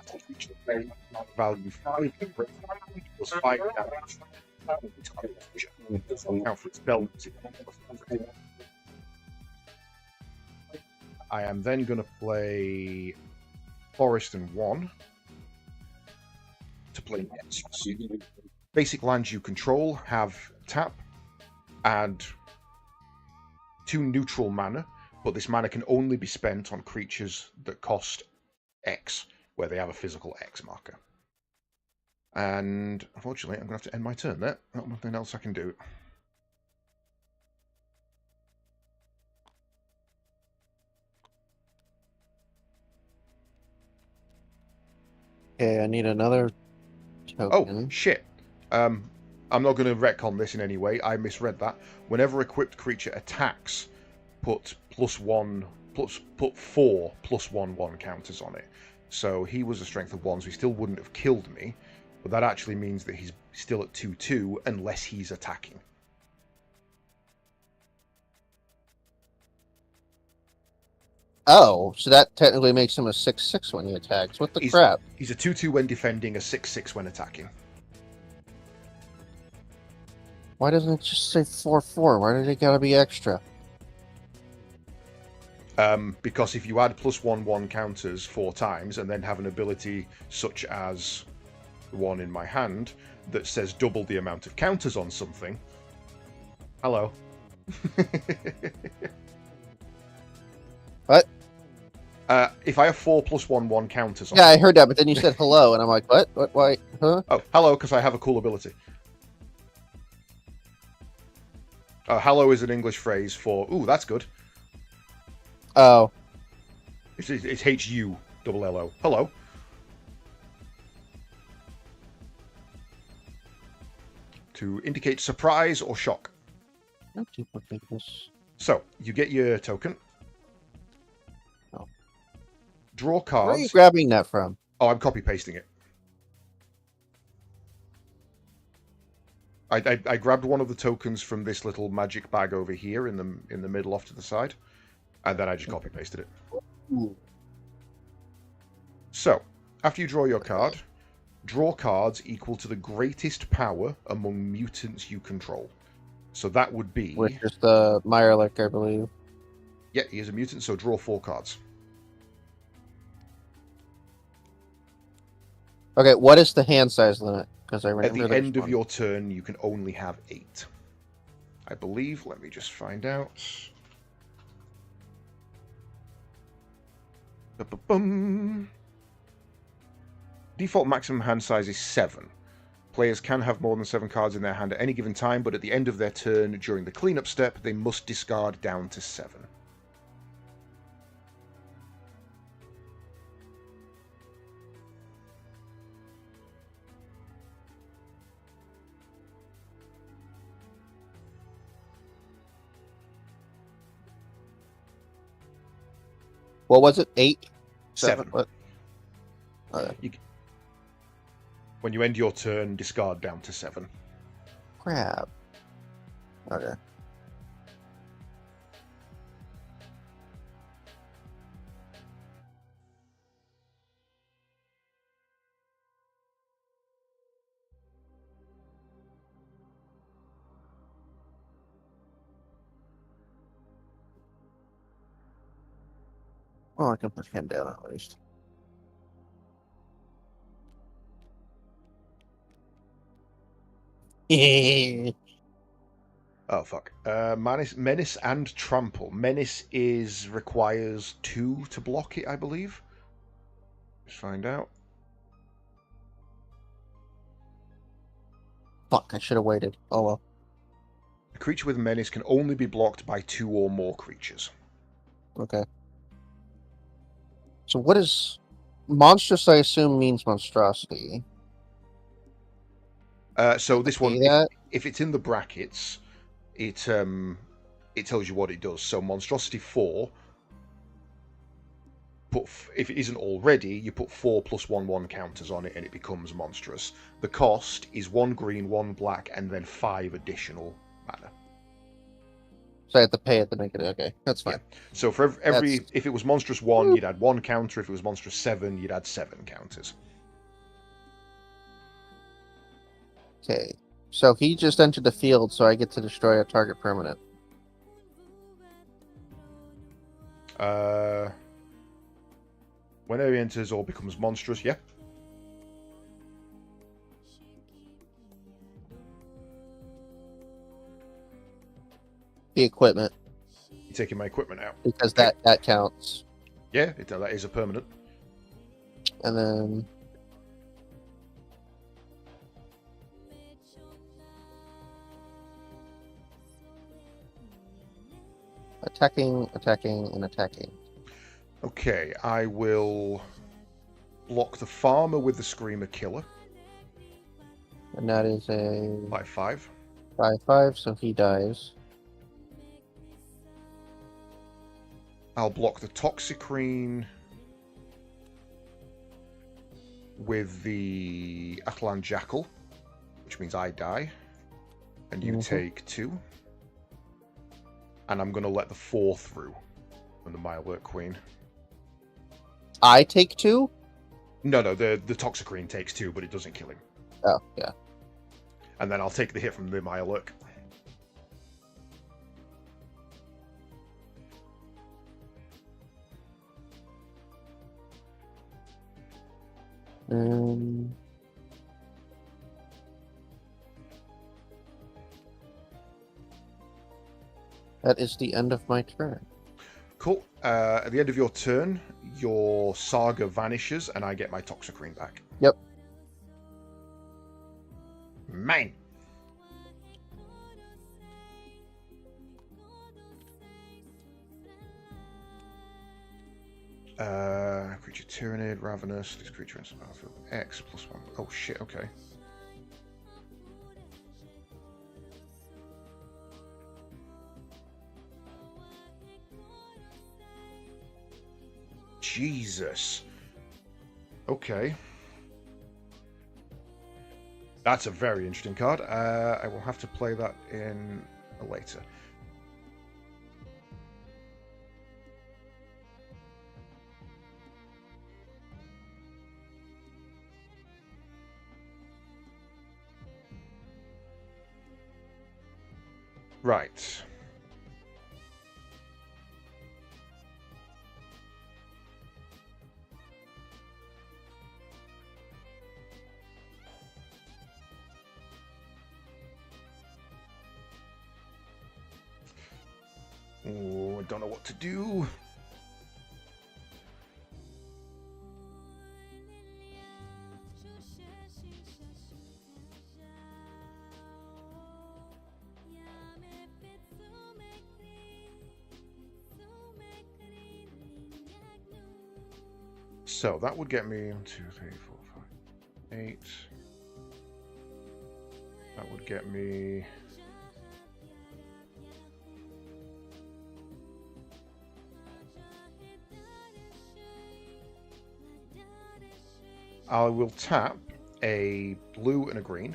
value 5 plus 5 damage. Count for its spell. I am then going to play Forest and 1 to play next. Basic lands you control have tap, add 2 neutral mana, but this mana can only be spent on creatures that cost X, where they have a physical X marker. And unfortunately, I'm going to have to end my turn there. Not nothing else I can do. Okay, I need another token. Oh, shit. I'm not going to retcon this in any way. I misread that. Whenever equipped creature attacks, put +4 +1/1 counters on it. So he was a strength of 1, so he still wouldn't have killed me. But that actually means that he's still at 2/2 unless he's attacking. Oh, so that technically makes him a 6/6 when he attacks. What the crap? He's a 2/2 when defending, a 6/6 when attacking. Why doesn't it just say 4/4? Why did it gotta be extra? Because if you add +1/1 counters 4 times and then have an ability such as the one in my hand that says double the amount of counters on something. Hello. What? If I have 4 +1/1 counters on Yeah, I heard that, but then you said hello, and I'm like, what? What? Why? Huh? Oh, hello, because I have a cool ability. Hello is an English phrase for, ooh, that's good. Oh. It's HULLO. Hello. To indicate surprise or shock. Not duplicate this. So, you get your token. Oh. Draw Where are you cards. grabbing that from? Oh, I'm copy-pasting it. I grabbed one of the tokens from this little magic bag over here in the middle off to the side, and then I just copy-pasted it. Ooh. So, after you draw your card, draw cards equal to the greatest power among mutants you control. So that would be... Which is the Meyerlick, I believe. Yeah, he is a mutant, so draw 4 cards. Okay, what is the hand size limit? Because I At remember the end of one. your turn, you can only have 8. I believe. Let me just find out. Ba-ba-bum. Default maximum hand size is 7. Players can have more than 7 cards in their hand at any given time, but at the end of their turn during the cleanup step, they must discard down to 7. What was it? 8? 7. What? Okay. When you end your turn, discard down to 7. Crap. Okay. Oh, I can put him down at least. Oh, fuck. Menace and Trample. Menace requires 2 to block it, I believe. Let's find out. Fuck, I should have waited. Oh well. A creature with Menace can only be blocked by 2 or more creatures. Okay. So what is... Monstrous, I assume, means monstrosity. So this one, that? if it's in the brackets, it tells you what it does. So Monstrosity 4, if it isn't already, you put 4 +1/1 counters on it and it becomes monstrous. The cost is 1 green, 1 black, and then 5 additional mana. So I have to pay it to make it. Okay, that's fine. Yeah. So for every if it was monstrous 1, you'd add 1 counter. If it was monstrous 7, you'd add 7 counters. Okay. So he just entered the field, so I get to destroy a target permanent. Whenever he enters or becomes monstrous, yeah. The equipment. You're taking my equipment out. Because Okay. that counts. Yeah, that is a permanent. And then... attacking, and attacking. Okay, I will block the farmer with the Screamer Killer. And that is a... by 5. 5/5, so he dies. I'll block the Toxicrene with the Atlan Jackal, which means I die. And you take 2. And I'm going to let the 4 through from the Mirelurk Queen. I take 2? No, the Toxicrene takes 2, but it doesn't kill him. Oh, yeah. And then I'll take the hit from the Mirelurk. And that is the end of my turn. Cool. At the end of your turn, your saga vanishes, and I get my Toxicrene back. Yep. Mine. Creature Tyrannid, Ravenous. This creature enters the battlefield with X +1. Oh shit. Okay. Jesus. Okay. That's a very interesting card. I will have to play that in later. Right. Oh, I don't know what to do. So that would get me 1, 2, 3, 4, 5, 8. That would get me. I will tap a blue and a green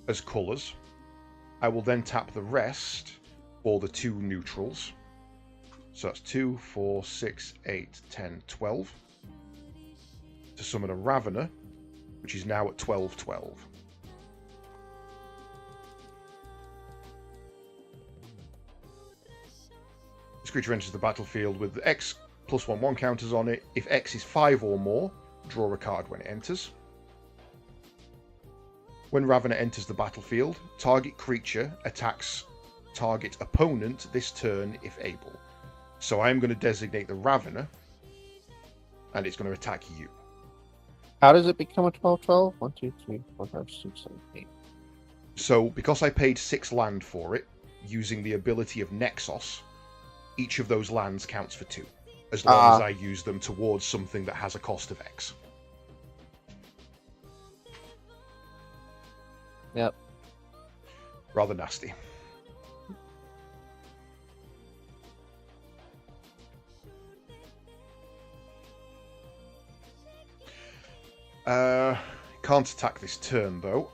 as colours. I will then tap the rest for the 2 neutrals. So that's 2, 4, 6, 8, 10, 12. To summon a Ravener, which is now at 12, 12. This creature enters the battlefield with X +1/1 counters on it. If X is 5 or more, draw a card when it enters. When Ravener enters the battlefield, target creature attacks target opponent this turn if able. So I'm going to designate the Ravener, and it's going to attack you. How does it become a 12/12? 1, 2, 3, 4, 5, 6, 7, 8. So because I paid 6 land for it, using the ability of Nexus, each of those lands counts for 2, as long as I use them towards something that has a cost of X. Yep. Rather nasty. Can't attack this turn though.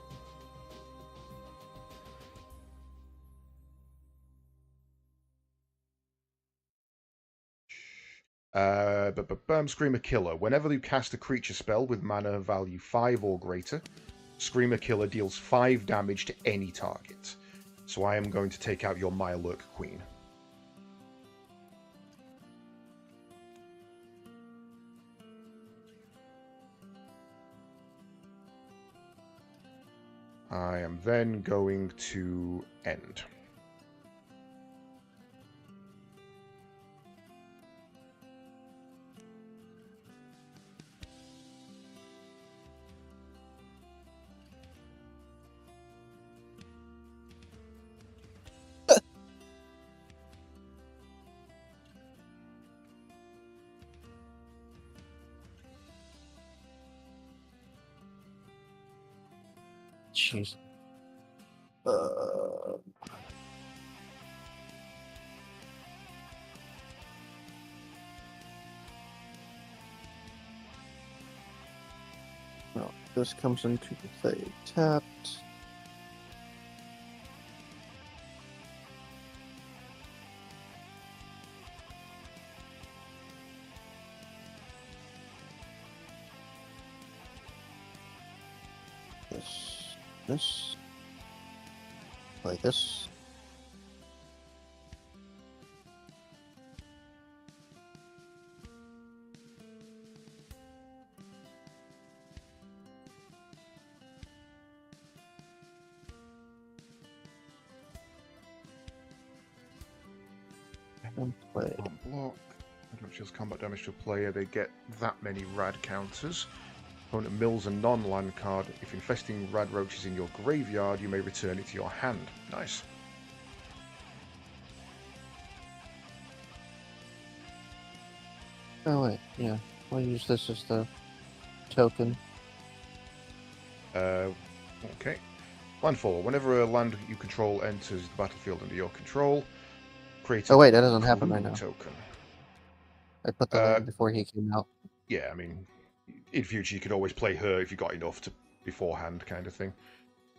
Screamer Killer. Whenever you cast a creature spell with mana value 5 or greater, Screamer Killer deals 5 damage to any target. So I am going to take out your Mirelurk Queen. I am then going to end. Jeez. Well, this comes into play tapped. This. Play this. And play. On block. Adamant deals combat damage to a player. They get that many rad counters. Opponent mills a non-land card. If infesting rad roaches in your graveyard, you may return it to your hand. Nice. Oh wait, yeah. I'll use this as the token. Okay. Landfall. Whenever a land you control enters the battlefield under your control, create a Oh wait, that doesn't happen right now. token. I put the land before he came out. Yeah, I mean, in future you could always play her if you got enough to beforehand, kind of thing.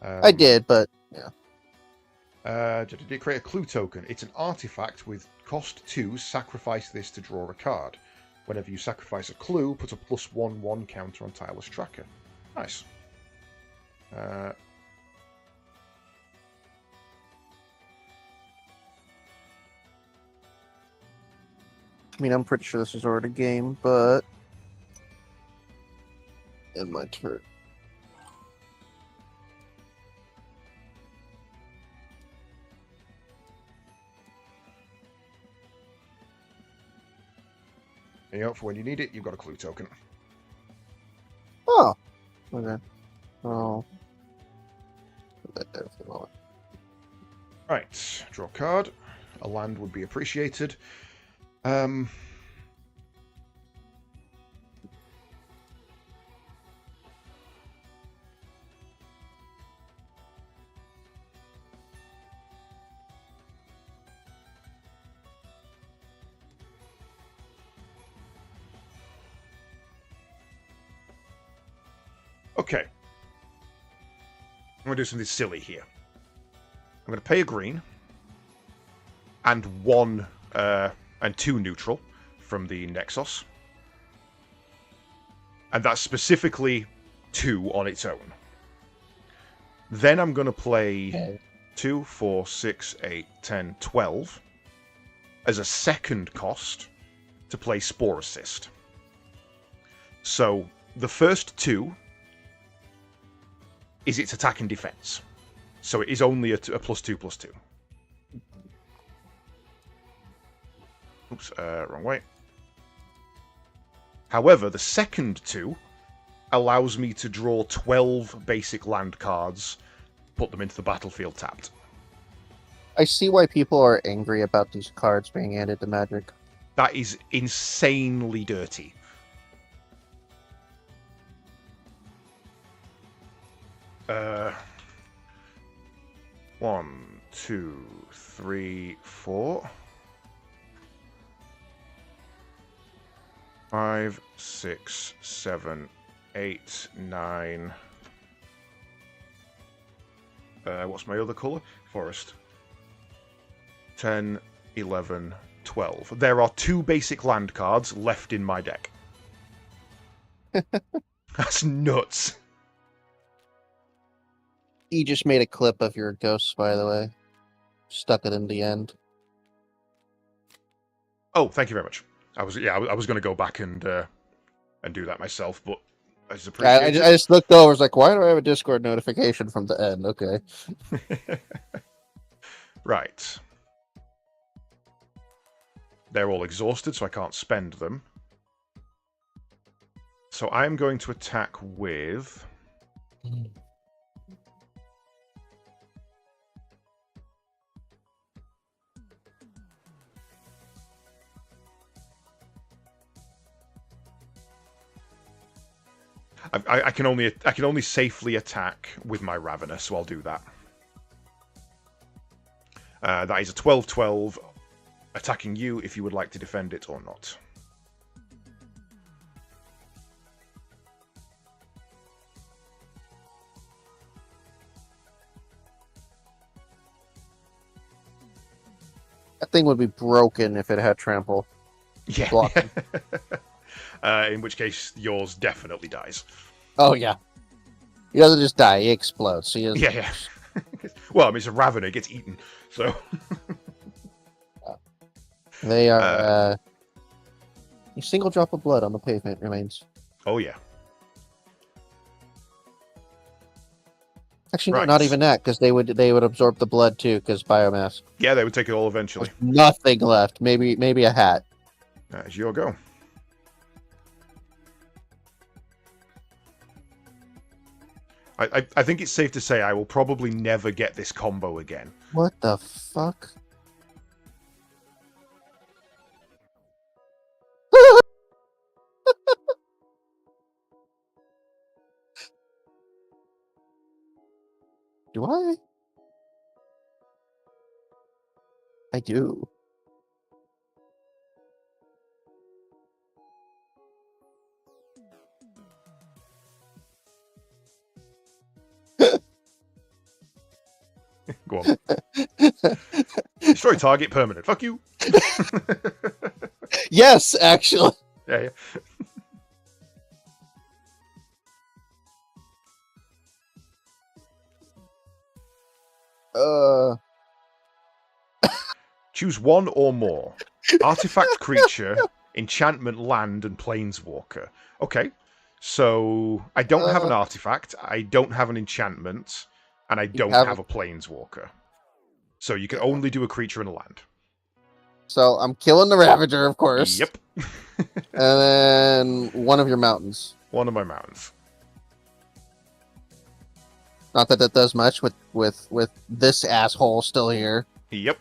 I did, but yeah. Did it create a clue token? It's an artifact with cost 2. Sacrifice this to draw a card. Whenever you sacrifice a clue, put a +1/1 counter on Tyler's tracker. Nice. I mean, I'm pretty sure this is already a game, but in my turn. You know, for when you need it, you've got a clue token. Oh, okay. Oh, put that there for the moment. Right, draw a card. A land would be appreciated. Okay. I'm going to do something silly here. I'm going to pay a green and 1 and 2 neutral from the Nexus. And that's specifically 2 on its own. Then I'm going to play 2, 4, 6, 8, 10, 12 as a second cost to play Spore Assist. So the first 2 is its attack and defense. So it is only a +2/+2. Oops, wrong way. However, the second 2 allows me to draw 12 basic land cards, put them into the battlefield tapped. I see why people are angry about these cards being added to Magic. That is insanely dirty. One, 2, 3, 4, 5, 6, 7, 8, 9. What's my other colour? Forest. 10, 11, 12. There are 2 basic land cards left in my deck. That's nuts. You just made a clip of your ghosts, by the way. Stuck it in the end. Oh, thank you very much. I was going to go back and do that myself, but I just appreciate it. I just looked over. I was like, why do I have a Discord notification from the end? Okay. Right. They're all exhausted, so I can't spend them. So I'm going to attack with... I can only safely attack with my Ravener, so I'll do that. That is a 12/12, attacking you if you would like to defend it or not. That thing would be broken if it had trample. Yeah. In which case, yours definitely dies. Oh, yeah. He doesn't just die, he explodes. So he doesn't... Yeah. Well, I mean, it's a Ravener, it gets eaten, so... They are... a single drop of blood on the pavement remains. Oh, yeah. Actually, no, Right. not even that, because they would absorb the blood too, because biomass. Yeah, they would take it all eventually. There's nothing left. Maybe a hat. That is your go. I think it's safe to say I will probably never get this combo again. What the fuck? Do I? I do. Go on. Destroy target permanent. Fuck you. Yes, actually. Yeah, yeah. Choose one or more. Artifact creature, enchantment land, and planeswalker. Okay. So I don't have an artifact, I don't have an enchantment, and I don't have a planeswalker. So you can only do a creature and a land. So I'm killing the Ravager, of course. Yep. And then one of your mountains. One of my mountains. Not that that does much with this asshole still here. Yep.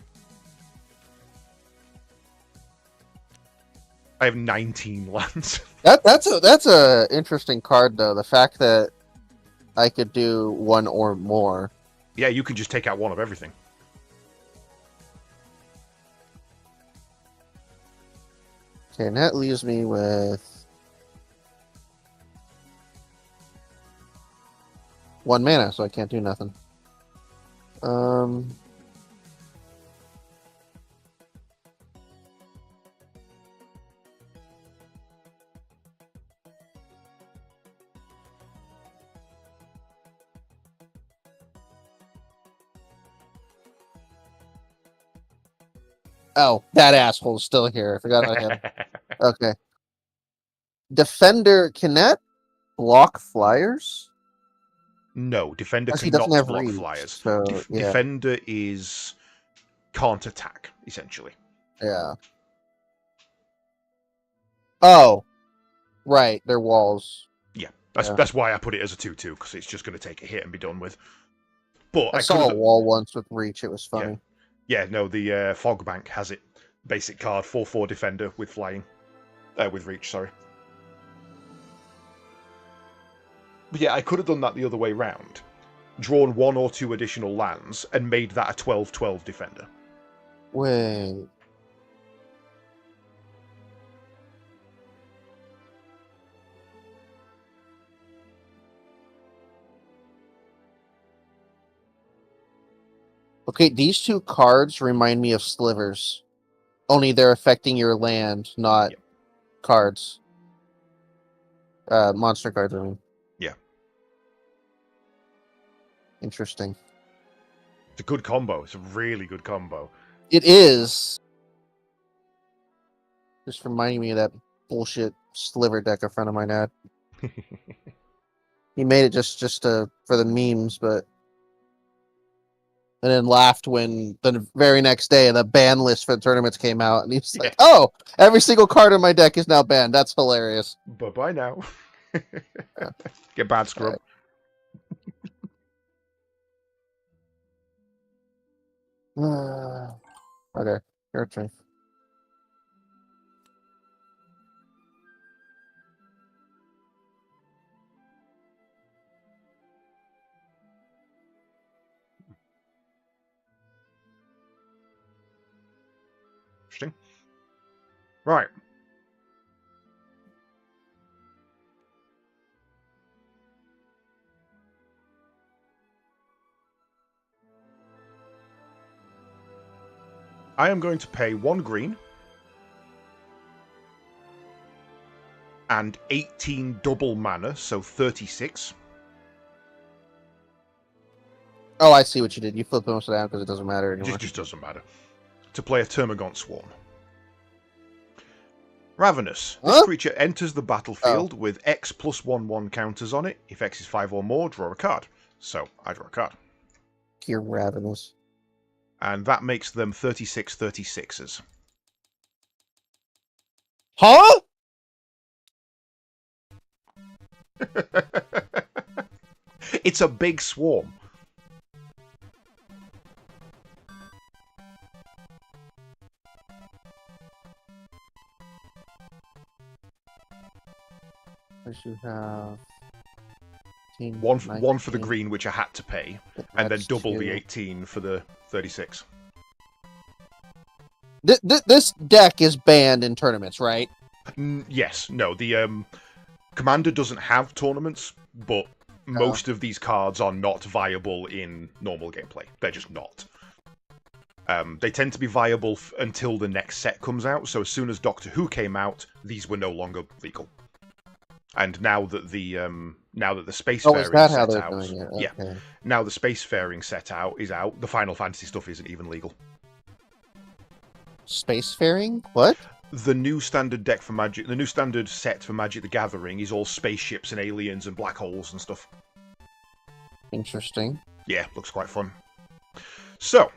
I have 19 lands. That's a interesting card though. The fact that I could do one or more. Yeah, you can just take out one of everything. Okay, and that leaves me with 1 mana, so I can't do nothing. Oh, that asshole's still here. I forgot I had. Okay. Defender, can that block flyers? No, Defender He doesn't cannot have block reach, flyers. so, yeah. Defender is can't attack, essentially. Yeah. Oh, right. They're walls. Yeah, that's why I put it as a 2/2, because it's just going to take a hit and be done with. But I saw a wall once with reach. It was funny. Yeah, no, the Fog Bank has it. Basic card, 4/4 Defender with flying. With reach, sorry. But yeah, I could have done that the other way round. Drawn 1 or 2 additional lands and made that a 12/12 Defender. Wait. Okay, these two cards remind me of slivers. Only they're affecting your land, not cards. Monster cards, I mean. Yeah. Interesting. It's a good combo. It's a really good combo. It is. Just reminding me of that bullshit sliver deck a friend of mine had. He made it just for the memes, but and then laughed when the very next day the ban list for the tournaments came out, and he's like, "Oh, every single card in my deck is now banned. That's hilarious." Bye now. Get bad, scrub. Okay, your turn. Interesting. Right. I am going to pay 1 green and 18 double mana, so 36. Oh, I see what you did. You flipped most of that because it doesn't matter anymore. It just doesn't matter. To play a Termagant Swarm. Ravenous. This creature enters the battlefield with X +1/1 counters on it. If X is 5 or more, draw a card. So I draw a card. You're ravenous. And that makes them 36 36s. Huh? It's a big swarm. First you have... One for the green, which I had to pay, and then double the 18 for the 36. This deck is banned in tournaments, right? Yes. No, the Commander doesn't have tournaments, but most of these cards are not viable in normal gameplay. They're just not. They tend to be viable until the next set comes out, so as soon as Doctor Who came out, these were no longer legal. And now that the spacefaring set out, yeah, now the spacefaring set out is out. The Final Fantasy stuff isn't even legal. Spacefaring? What? The new standard deck for Magic, the new standard set for Magic: The Gathering is all spaceships and aliens and black holes and stuff. Interesting. Yeah, looks quite fun. So,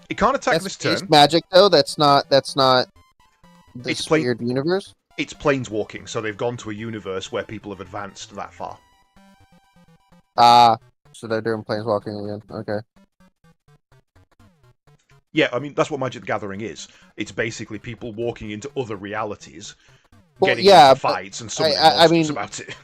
it can't attack this turn. Space magic, though. That's not this weird universe. It's planeswalking, so they've gone to a universe where people have advanced that far. So they're doing planeswalking again. Okay. Yeah, I mean, that's what Magic: The Gathering is. It's basically people walking into other realities, getting into fights, and summoning monsters about it.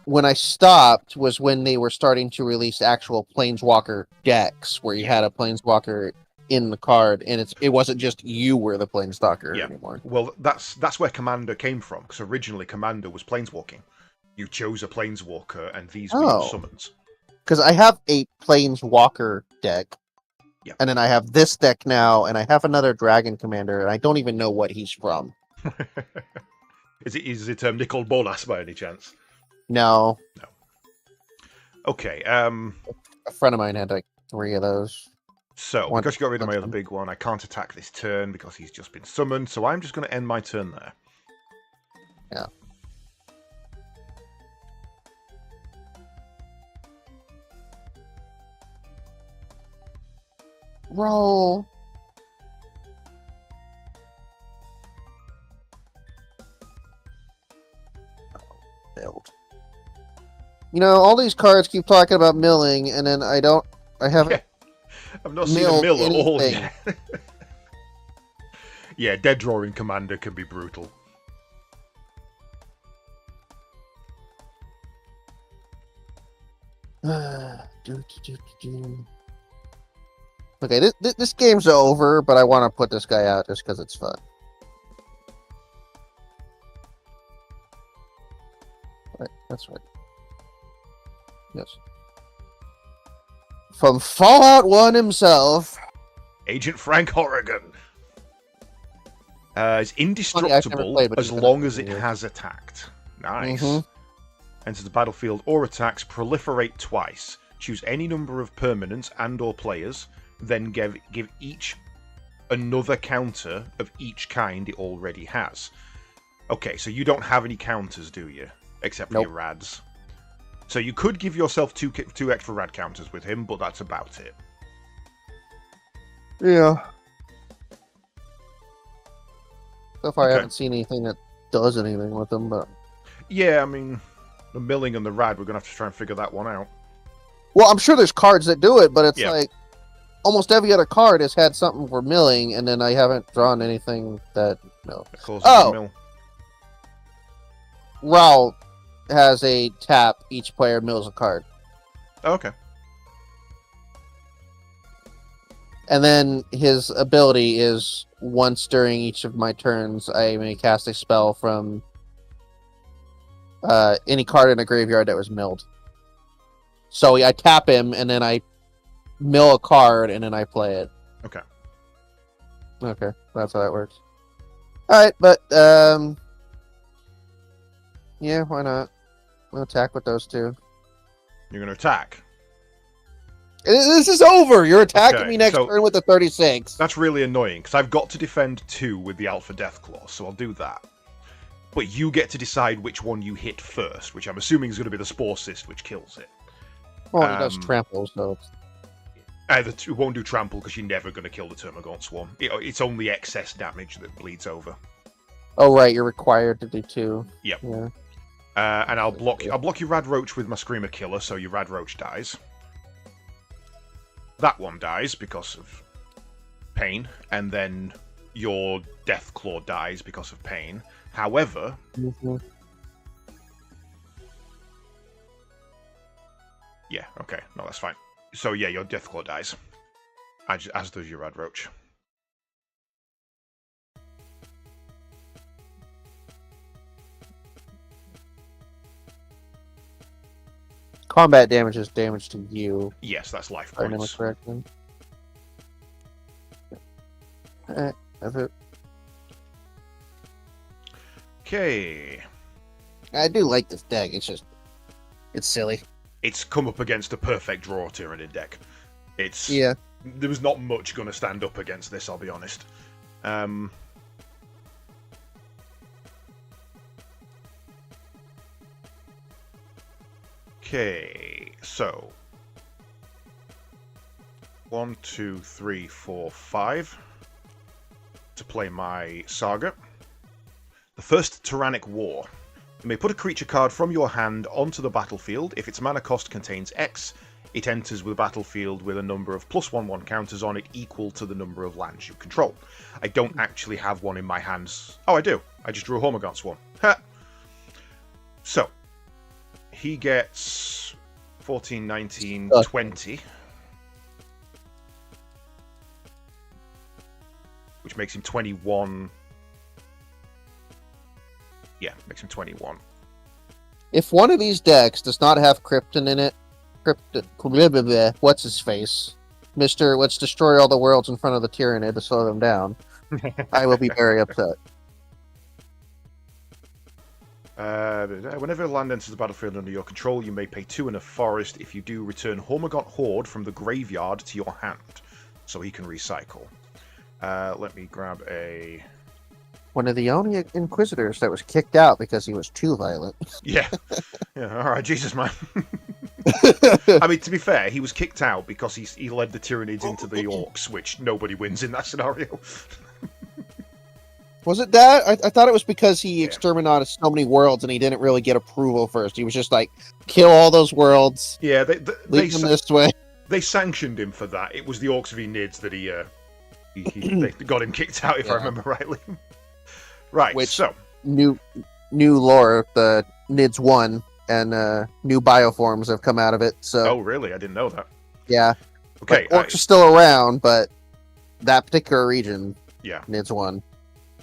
when I stopped was when they were starting to release actual planeswalker decks, where you had a planeswalker in the card, and it wasn't just you were the planeswalker anymore. Well, that's where Commander came from, because originally Commander was planeswalking. You chose a planeswalker, and these were your summons. Because I have a planeswalker deck, and then I have this deck now, and I have another Dragon Commander, and I don't even know what he's from. Is it Nicol Bolas by any chance? No. Okay. A friend of mine had like 3 of those. So, because you got rid of my other big one, I can't attack this turn because he's just been summoned, so I'm just going to end my turn there. Yeah. Roll. Failed. You know, all these cards keep talking about milling, and then I haven't... I've not seen a mill at all yet. Yeah, dead drawing Commander can be brutal. Okay, this game's over, but I want to put this guy out just because it's fun. Right, that's right. Yes. From Fallout 1 himself, Agent Frank Horrigan. Is indestructible as long as it has attacked. Nice. Enters the battlefield or attacks, proliferate twice. Choose any number of permanents and or players, then give each another counter of each kind it already has. Okay, so you don't have any counters, do you? Except for your rads. So you could give yourself two extra rad counters with him, but that's about it. Yeah. So far, I haven't seen anything that does anything with them, but... Yeah, I mean, the milling and the rad, we're going to have to try and figure that one out. Well, I'm sure there's cards that do it, but it's like... Almost every other card has had something for milling, and then I haven't drawn anything that... No. Mill. Raul has a tap, each player mills a card. Okay. And then his ability is, once during each of my turns, I may cast a spell from any card in a graveyard that was milled. So I tap him, and then I mill a card, and then I play it. Okay. Okay, that's how that works. Alright, but, yeah, why not? We'll attack with those two. You're going to attack? This is over! You're attacking me next turn with the 36. That's really annoying, because I've got to defend 2 with the Alpha Deathclaw, so I'll do that. But you get to decide which one you hit first, which I'm assuming is going to be the Spore Cyst, which kills it. Well, he does trample, so It won't do trample because you're never going to kill the Termagant Swarm. It's only excess damage that bleeds over. oh right, you're required to do 2. Yep. Yeah. And I'll block your Rad Roach with my Screamer Killer, so your Rad Roach dies. That one dies because of pain, and then your Deathclaw dies because of pain. However, yeah, okay, no, that's fine. So yeah, your Deathclaw dies, as does your Rad Roach. Combat damage is damage to you. Yes, that's life If I remember points. correctly. That's it. Okay. I do like this deck. It's silly. It's come up against a perfect draw Tyranid deck. It's Yeah. There was not much going to stand up against this, I'll be honest. Okay, so 1, 2, 3, 4, 5 to play my Saga. The first Tyrannic War. You may put a creature card from your hand onto the battlefield. If its mana cost contains X, it enters the battlefield with a number of +1/+1 counters on it equal to the number of lands you control. I don't actually have one in my hands. Oh, I do. I just drew a Hormagant Swarm. Ha! So, he gets 14, 19, 20. Which makes him 21. Yeah, makes him 21. If one of these decks does not have Krypton in it, what's his face? Mr. Let's destroy all the worlds in front of the Tyranid to slow them down, I will be very upset. Whenever a land enters the battlefield under your control, you may pay 2 in a forest. If you do, return Hormagant Horde from the graveyard to your hand, so he can recycle. Let me grab a... One of the only Inquisitors that was kicked out because he was too violent. Yeah. Yeah, alright, Jesus, man. I mean, to be fair, he was kicked out because he led the Tyranids into the Orcs, which nobody wins in that scenario. Was it that? I thought it was because he exterminated so many worlds and he didn't really get approval first. He was just like, kill all those worlds. Yeah, leave them this way. They sanctioned him for that. It was the Orcs v Nids that they got him kicked out, if I remember rightly. Right, which, so new lore, the Nids 1 and new bioforms have come out of it. So oh, really? I didn't know that. Yeah. Okay, Orcs are still around, but that particular region, Nids 1.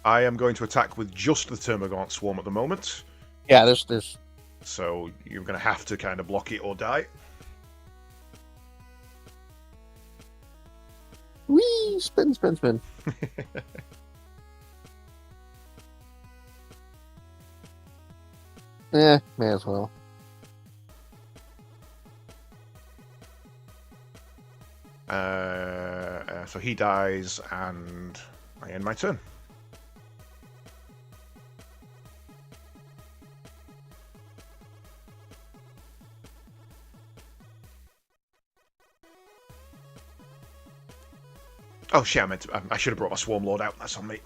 I am going to attack with just the Termagant Swarm at the moment. Yeah, there's. So you're going to have to kind of block it or die. Whee! Spin, spin, spin. May as well. So he dies, and I end my turn. Oh shit! I should have brought my Swarm Lord out. That's on me.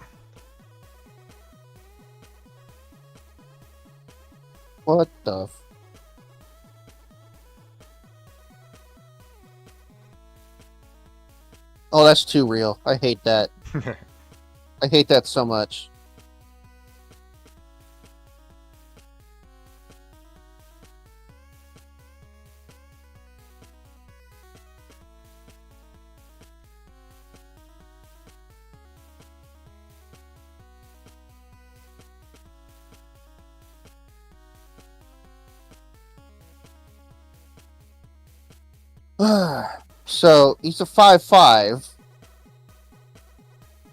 What the? Oh, that's too real. I hate that. I hate that so much. So he's a 5/5.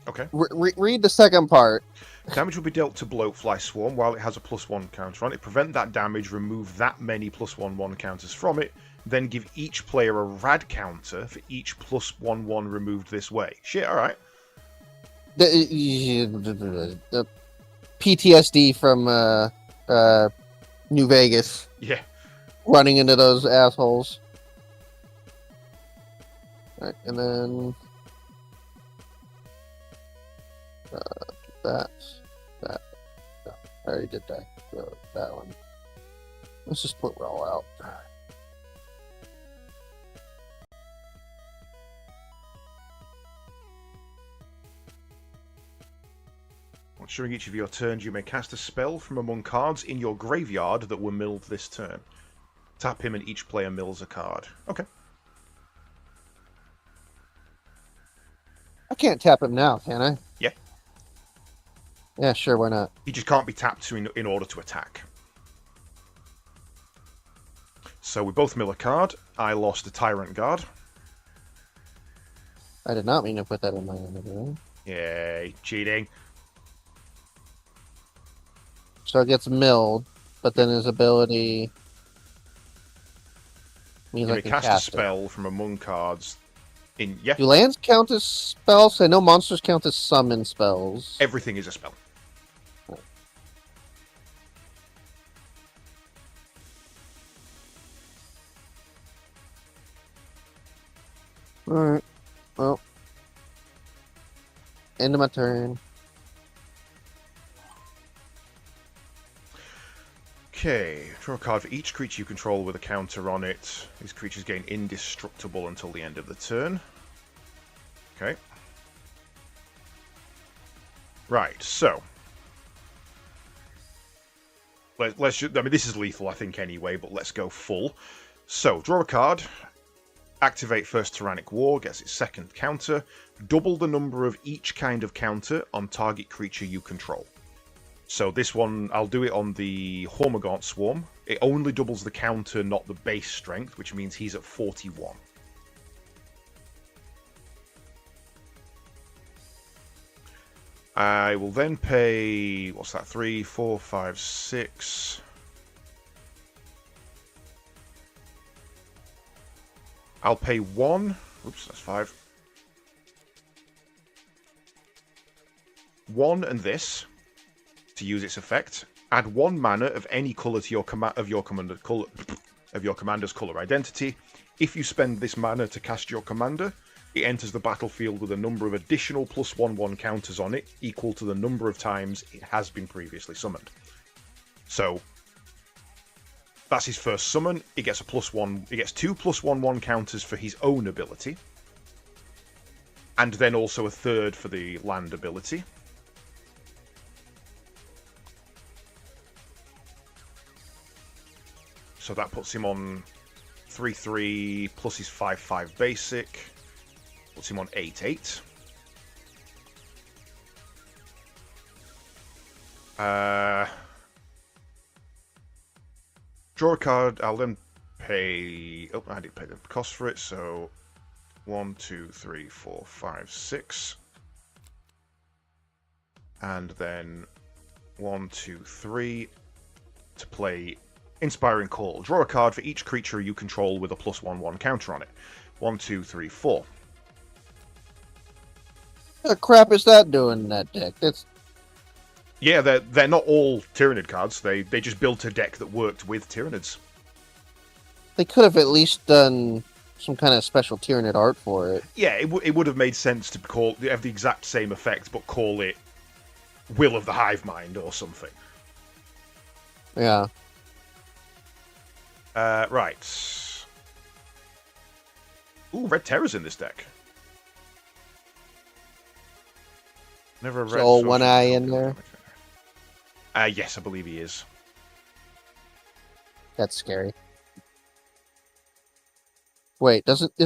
Okay. Read the second part. Damage will be dealt to Bloatfly Swarm while it has a +1 counter on it. Prevent that damage, remove that many +1/+1 counters from it, then give each player a rad counter for each +1/+1 removed this way. Shit, alright. The PTSD from New Vegas. Yeah. Running into those assholes. Alright, and then that. No, I already did that. So that one. Let's just put roll out. Once during each of your turns, you may cast a spell from among cards in your graveyard that were milled this turn. Tap him and each player mills a card. Okay. I can't tap him now, can I? Yeah. Yeah, sure, why not? He just can't be tapped in order to attack. So we both mill a card. I lost a Tyrant Guard. I did not mean to put that in my inventory. Yay, cheating. So it gets milled, but then his ability means You I may can cast a cast spell from among cards in... Yeah, Do lands count as spells? I know monsters count as summon spells. everything is a spell. Alright. Well. End of my turn. Okay, draw a card for each creature you control with a counter on it. These creatures gain indestructible until the end of the turn. Okay. Right, so. Let's just, I mean, this is lethal, I think, anyway, but let's go full. So, draw a card. Activate First Tyrannic War, gets its second counter. Double the number of each kind of counter on target creature you control. So this one, I'll do it on the Hormagaunt Swarm. It only doubles the counter, not the base strength, which means he's at 41. I will then pay, what's that, 3, 4, 5, 6. I'll pay 1. Oops, that's 5. 1 and this to use its effect. Add 1 mana of any color to your commander's color identity. If you spend this mana to cast your commander, it enters the battlefield with a number of additional +1/+1 counters on it, equal to the number of times it has been previously summoned. So that's his first summon. It gets a +1. It gets 2 +1/+1 counters for his own ability, and then also a third for the land ability. So that puts him on 3/3 plus his 5/5 basic. Puts him on 8/8. Draw a card. I'll then pay. Oh, I did pay the cost for it. So 1, 2, 3, 4, 5, 6. And then 1, 2, 3 to play Inspiring Call. Draw a card for each creature you control with a +1/+1 counter on it. 1, 2, 3, 4. What the crap is that doing in that deck? That's Yeah, they're not all Tyrannid cards. They just built a deck that worked with Tyrannids. they could have at least done some kind of special Tyrannid art for it. Yeah, it would have made sense to have the exact same effect, but call it Will of the Hive Mind or something. Yeah. Right. Ooh, Red Terror's in this deck. Never read. So one eye in there. Yes, I believe he is. That's scary. Wait, isn't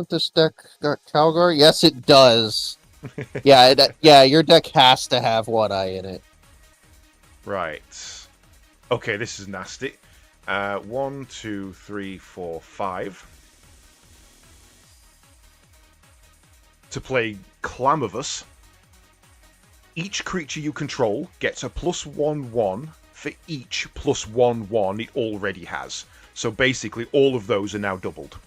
this deck got Calgar? Yes, it does. Yeah, your deck has to have one eye in it. Right. Okay, this is nasty. 1, 2, 3, 4, 5. To play Clamavus. Each creature you control gets a +1/+1 for each +1/+1 it already has. So basically, all of those are now doubled.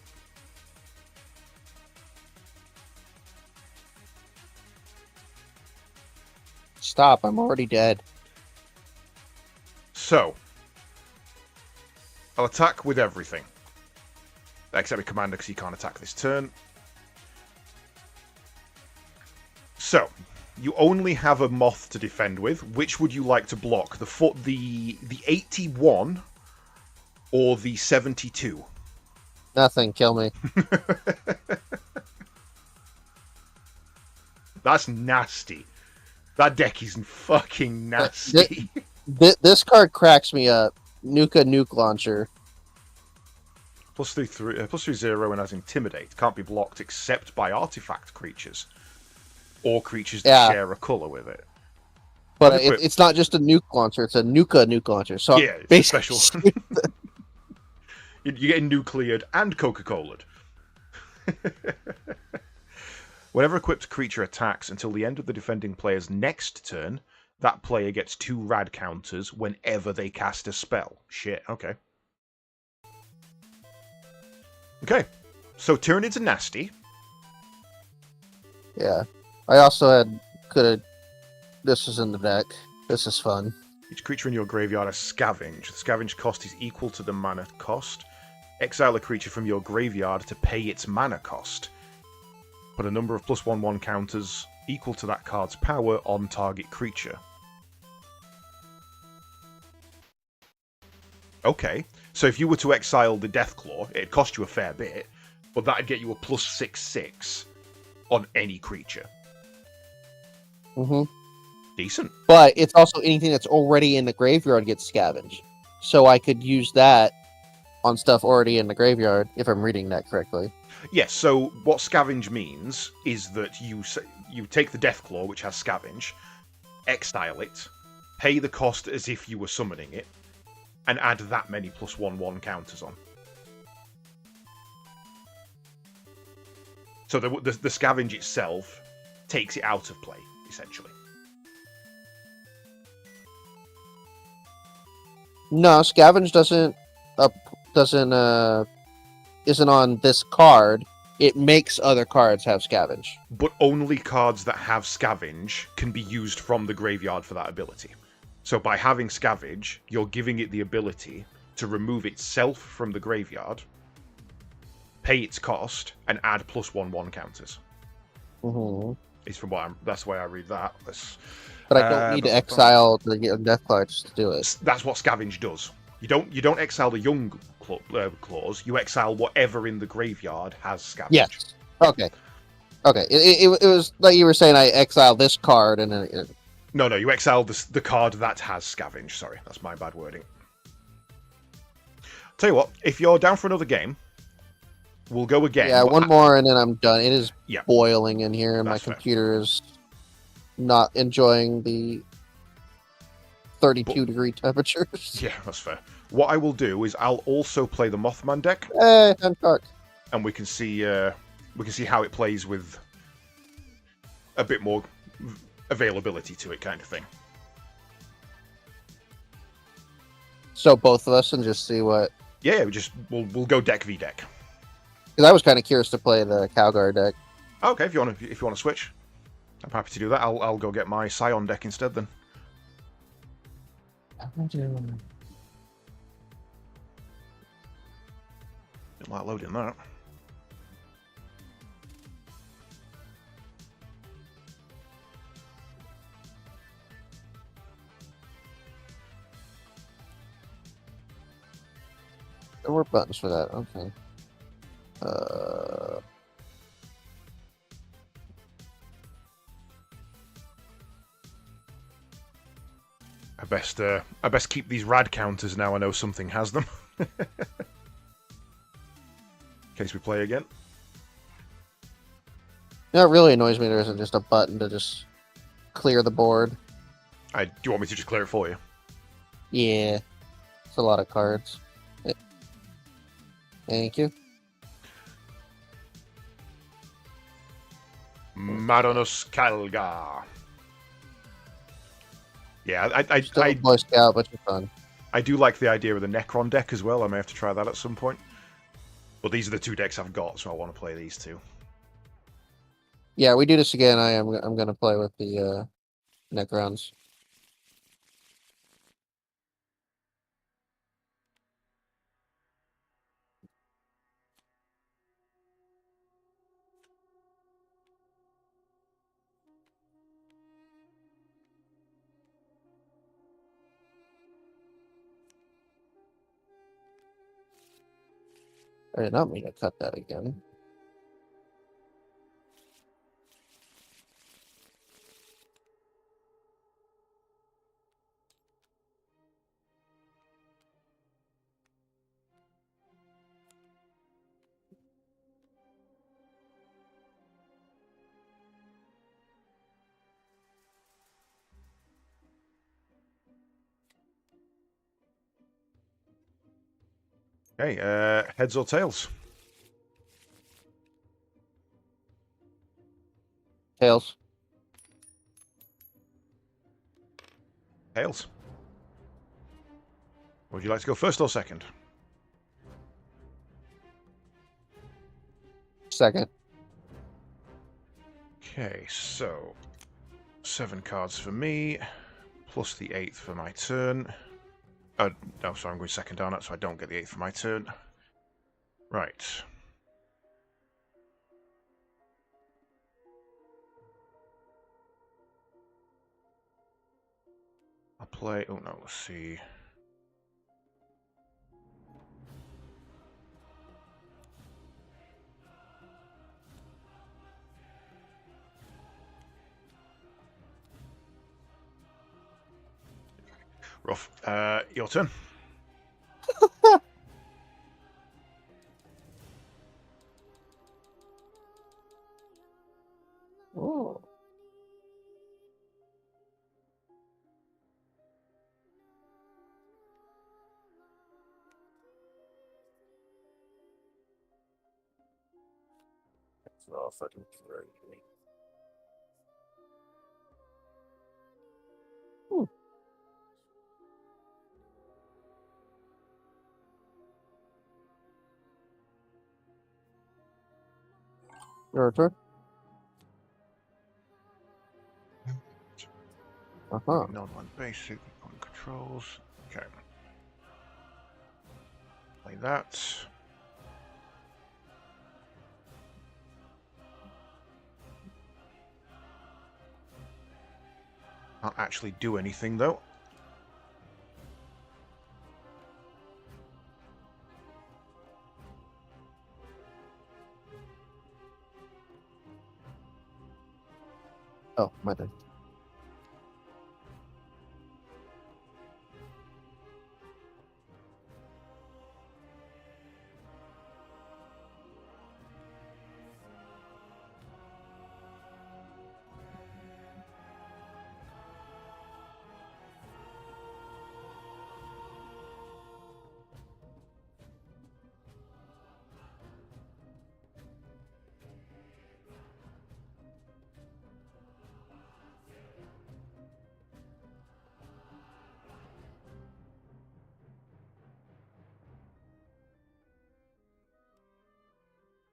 Stop, I'm already dead. So, I'll attack with everything. except with commander because he can't attack this turn. So, you only have a moth to defend with. Which would you like to block? The 81 or the 72? Nothing. Kill me. That's nasty. That deck is fucking nasty. This card cracks me up. Nuke launcher. +3/0 and has Intimidate. Can't be blocked except by artifact creatures. Or creatures that share a colour with it. But it's not just a nuke launcher, it's a nuke launcher. So yeah, it's a special. You're getting nucleared and Coca-Cola'd. Whenever equipped creature attacks until the end of the defending player's next turn, that player gets 2 rad counters whenever they cast a spell. Shit, okay. Okay, so Tyranids are nasty. Yeah. I also this is in the deck. This is fun. Each creature in your graveyard has Scavenge. The Scavenge cost is equal to the mana cost. Exile a creature from your graveyard to pay its mana cost. Put a number of +1/1 counters equal to that card's power on target creature. Okay, so if you were to exile the Deathclaw, it'd cost you a fair bit, but that'd get you a +6/6 on any creature. Mm-hmm. Decent. But it's also anything that's already in the graveyard gets scavenged. So I could use that on stuff already in the graveyard, if I'm reading that correctly. Yes, so what Scavenge means is that you take the Deathclaw, which has Scavenge, exile it, pay the cost as if you were summoning it, and add that many +1/1 counters on. So the Scavenge itself takes it out of play, essentially. No, scavenge isn't on this card. It makes other cards have scavenge. But only cards that have Scavenge can be used from the graveyard for that ability. So by having Scavenge, you're giving it the ability to remove itself from the graveyard, pay its cost, and add +1/1 counters. Mm-hmm. Is from that's the way I read that. But I don't need to exile the Deathclaw just to do it. That's what Scavenge does. You don't exile the young claws. You exile whatever in the graveyard has Scavenge. Yes. Okay. Okay. It was like you were saying. I exile this card and then. No, you exile the card that has Scavenge. Sorry, that's my bad wording. Tell you what, if you're down for another game, we'll go again. Yeah, one more and then I'm done. It is boiling in here, and my computer is not enjoying the 32-degree temperatures. Yeah, that's fair. What I will do is I'll also play the Mothman deck. Hey, I'm dark. And we can see how it plays with a bit more availability to it, kind of thing. So both of us and just see what. Yeah, we'll go deck v deck. Because I was kind of curious to play the Calgar deck. Okay, if you want to switch, I'm happy to do that. I'll go get my Scion deck instead then. Didn't like loading that. There were buttons for that. Okay. I best keep these rad counters now I know something has them. In case we play again. That really annoys me. There isn't just a button to just clear the board. Do you want me to just clear it for you? Yeah. It's a lot of cards. Thank you. Maronus Calgar. Yeah, Still a Boy Scout, but you're fun. I do like the idea of the Necron deck as well. I may have to try that at some point. But these are the two decks I've got, so I want to play these two. Yeah, we do this again. I'm gonna play with the Necrons. I did not mean to cut that again. Okay, heads or tails? Tails. Tails. Would you like to go first or second? Second. Okay, so 7 cards for me, plus the 8th for my turn. No, sorry, I'm going second, aren't I? So I don't get the 8th for my turn. Right. I'll play... Oh, no, let's see. Rough. Your turn. Oh. That's all fucking crazy. Your turn. Uh-huh. Non-one basic, on controls. Okay. Play that. Can't actually do anything, though. Oh, my turn.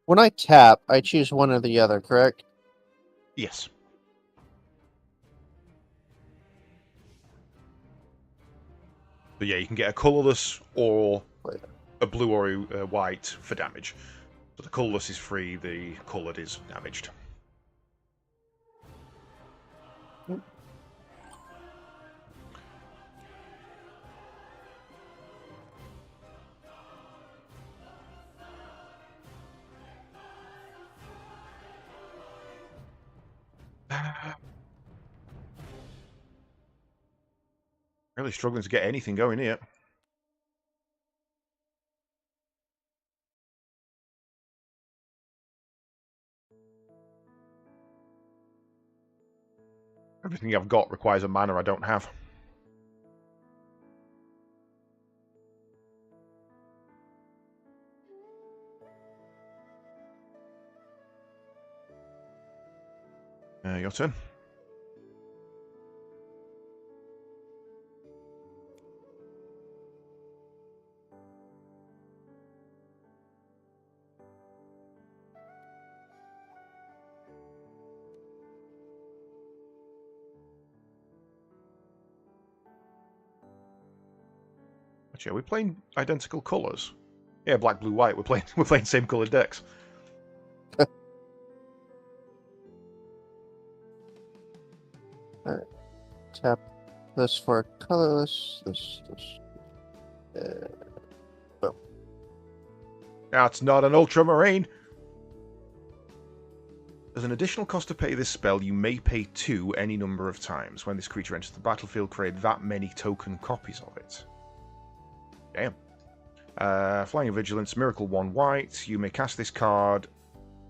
When I tap, I choose one or the other, correct? Yes. But yeah, you can get a colourless or a blue or a white for damage. So the colourless is free, the coloured is damaged. Really struggling to get anything going here. Everything I've got requires a mana I don't have. Your turn. Actually, are we playing identical colours? Yeah, black, blue, white. We're playing same coloured decks. Alright. Tap this for colorless. This. Boom. That's not an ultramarine. As an additional cost to pay this spell, you may pay 2 any number of times. When this creature enters the battlefield, create that many token copies of it. Damn. Flying Vigilance, Miracle 1 white. You may cast this card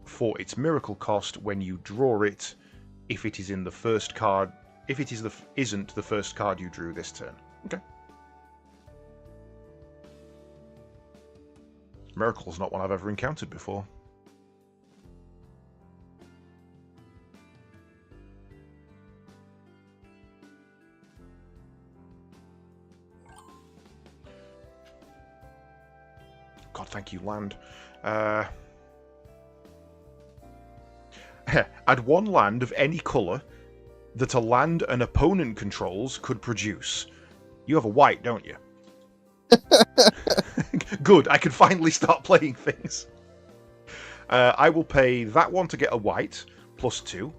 for its miracle cost when you draw it, if it is in the first card. If it isn't the first card you drew this turn. Okay. Miracle's not one I've ever encountered before. God, thank you, land. Add 1 land of any colour that a land an opponent controls could produce. You have a white, don't you? Good, I can finally start playing things. I will pay that one to get a white, plus 2,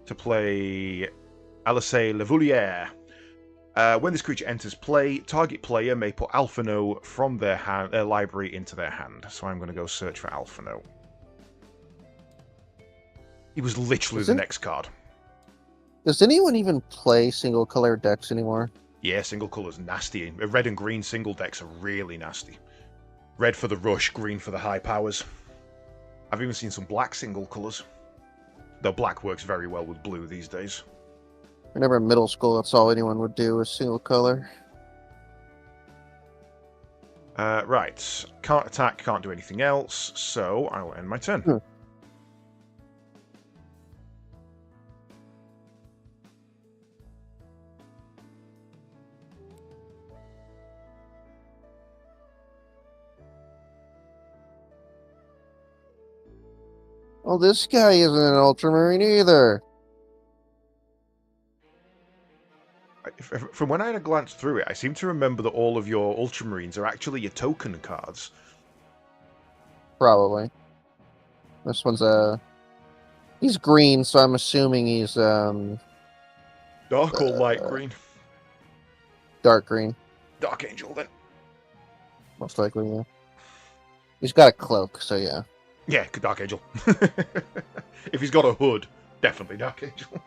to play Alice Levoulière. When this creature enters play, target player may put Alphino from their library into their hand. So I'm going to go search for Alphino. He was literally the next card. Does anyone even play single color decks anymore? Yeah, single colour's nasty. Red and green single decks are really nasty. Red for the rush, green for the high powers. I've even seen some black single colours. Though black works very well with blue these days. I remember in middle school, that's all anyone would do was single color. Right. Can't attack, can't do anything else, so I will end my turn. Well, this guy isn't an Ultramarine either. From when I had a glance through it, I seem to remember that all of your Ultramarines are actually your token cards. Probably. This one's he's green, so I'm assuming he's Dark or light green? dark green. Dark Angel, then. Most likely, yeah. He's got a cloak, so yeah. Yeah, Dark Angel. If he's got a hood, definitely Dark Angel.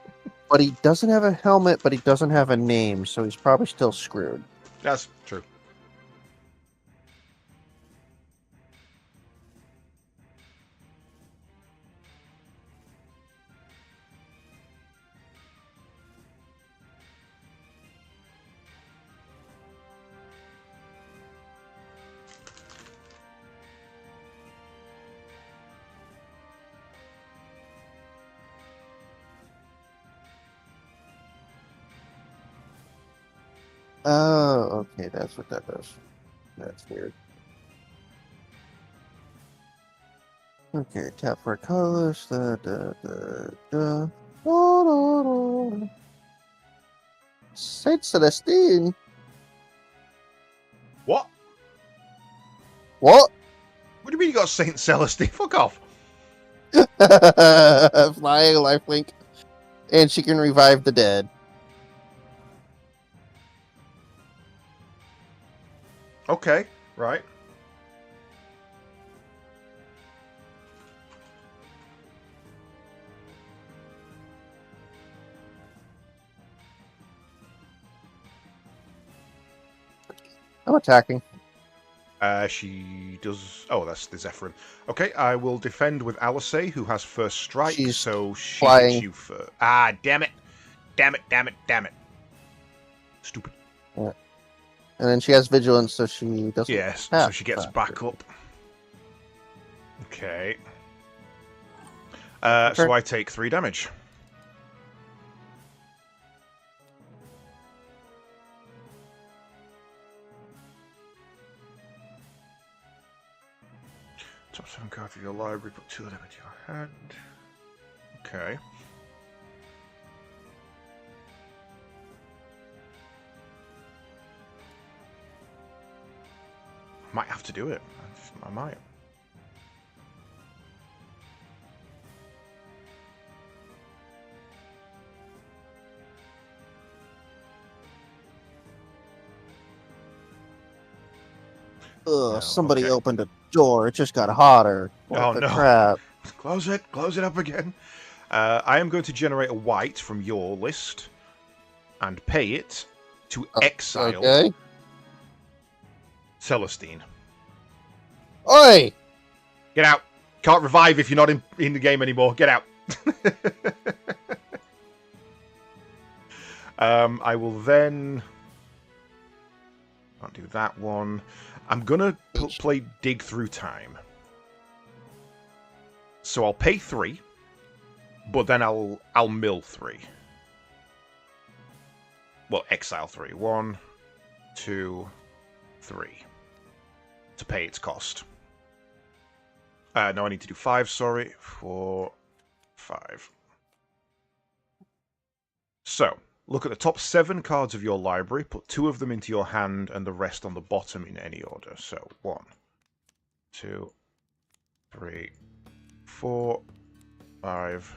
But he doesn't have a helmet, but he doesn't have a name, so he's probably still screwed. That's true. Oh, okay, that's what that does. That's weird. Okay, tap for colors. Saint Celestine. What? What? What do you mean you got Saint Celestine? Fuck off. Flying lifelink. And she can revive the dead. Okay, right. I'm attacking. She does... Oh, that's the Zephyrin. Okay, I will defend with Alice, who has first strike, She's so she flying. hits you first. Ah, damn it. Damn it, damn it, damn it. Stupid. Yeah. And then she has vigilance, so she doesn't. Yes, have so she gets that. back up. Okay. So I take 3 damage. Top 7 cards of your library, put 2 of them into your hand. Okay. Might have to do it. I might. Ugh, No, somebody okay. opened a door. It just got hotter. What Oh the no. crap? Close it up again. I am going to generate a white from your list and pay it to exile Okay. Celestine. Oi! Get out. Can't revive if you're not in the game anymore. Get out. I will then... Can't do that one. I'm going to play Dig Through Time. So I'll pay 3, but then I'll mill 3. Well, exile 3. 1, 2, 3. To pay its cost. No, I need to do 5, sorry. 4, 5. So, look at the top 7 cards of your library, put 2 of them into your hand, and the rest on the bottom in any order. So, 1, 2, 3, 4, 5,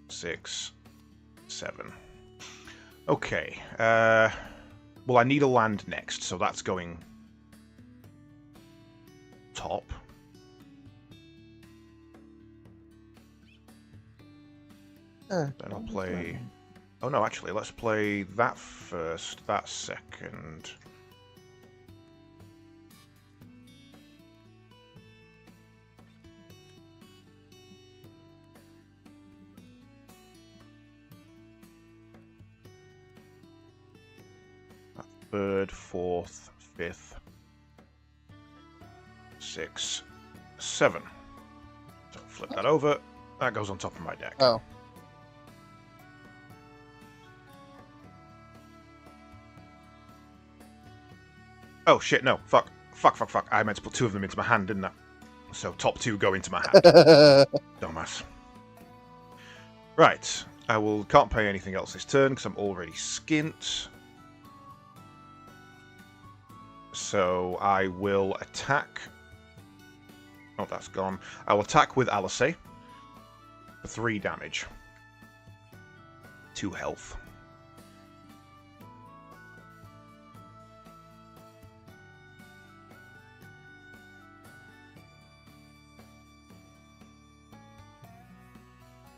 6, 7. Okay, well, I need a land next, so that's going top. Then I'll play... Oh no, actually, let's play that first, that second. That third, fourth, fifth, 6, 7. So flip that over. That goes on top of my deck. Oh. Oh shit, no. Fuck. I meant to put 2 of them into my hand, didn't I? So top 2 go into my hand. Dumbass. Right. Can't pay anything else this turn because I'm already skint. So I will attack. Oh, that's gone. I will attack with Alice for 3 damage. 2 health.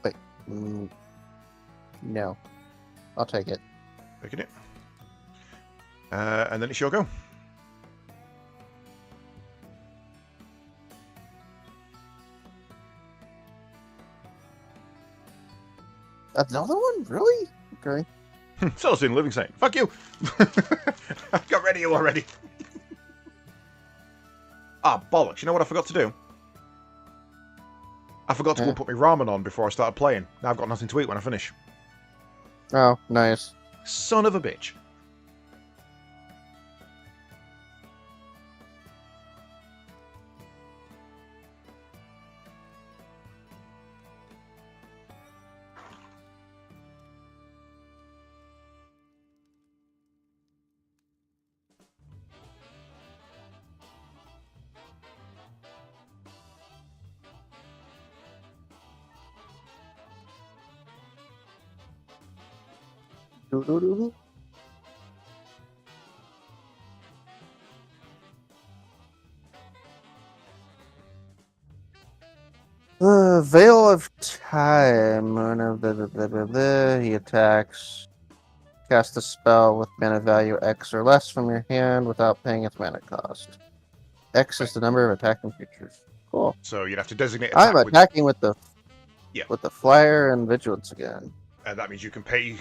Wait. No. I'll take it. Taking it. And then it's your go. Another one? Really? Okay. Celestine, Living Saint. Fuck you! I've got ready already. Bollocks. You know what I forgot to do? I forgot to go put my ramen on before I started playing. Now I've got nothing to eat when I finish. Oh, nice. Son of a bitch. Doo-doo-doo-doo. Veil of Time. He attacks. Cast a spell with mana value X or less from your hand without paying its mana cost. X is the number of attacking creatures. Cool. So you'd have to designate I'm attack attacking with the Yeah. with the flyer and vigilance again. And that means you can pay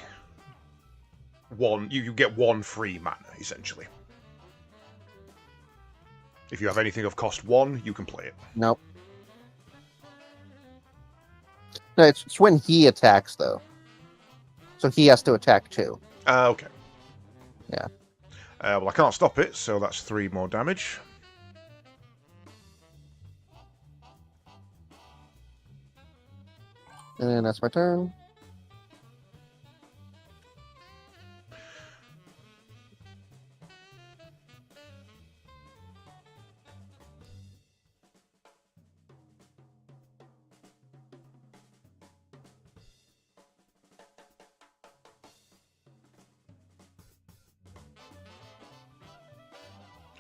1. You get 1 free mana, essentially. If you have anything of cost 1, you can play it. Nope. No, it's when he attacks though. So he has to attack too. Okay. Yeah. Well, I can't stop it, so that's 3 more damage. And that's my turn.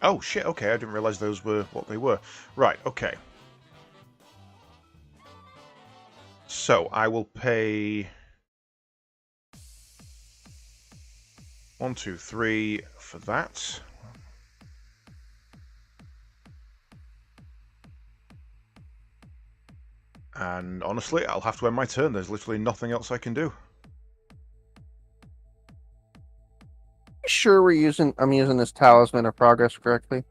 Oh, shit, okay, I didn't realise those were what they were. Right, okay. So, I will pay... 1, 2, 3 for that. And honestly, I'll have to end my turn. There's literally nothing else I can do. Sure, I'm using this talisman of progress correctly.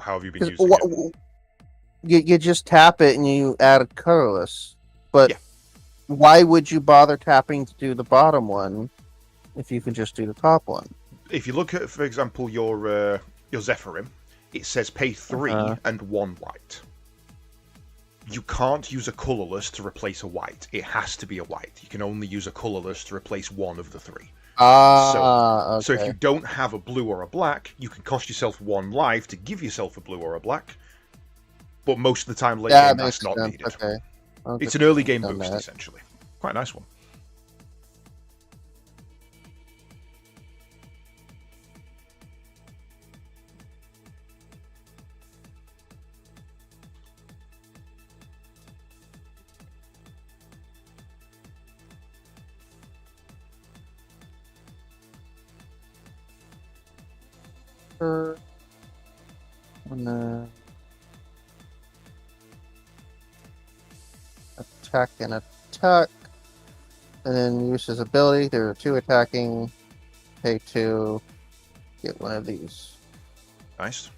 How have you been Because using it? you just tap it and you add a colorless. But Yeah. why would you bother tapping to do the bottom one if you can just do the top one? If you look at, for example, your Zephyrim, it says pay 3 and 1 white. You can't use a colourless to replace a white. It has to be a white. You can only use a colourless to replace one of the 3. Okay. So if you don't have a blue or a black, you can cost yourself 1 life to give yourself a blue or a black. But most of the time late game, that's not needed. Okay. It's an early game boost, essentially. Quite a nice one. Attack and attack. And then use his ability. There are 2 attacking. Pay 2. Get one of these. Nice.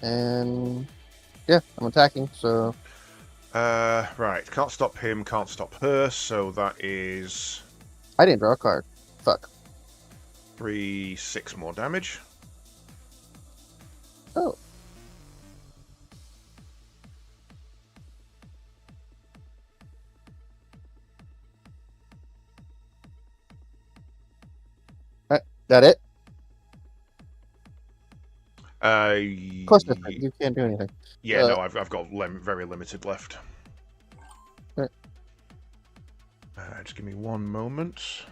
And yeah, I'm attacking, so... Right. Can't stop him, can't stop her, so that is... I didn't draw a card. Fuck. 3, 6 more damage. Oh. That it? Of course, you can't do anything. Yeah, no, I've got very limited left. Right. Just give me 1 moment.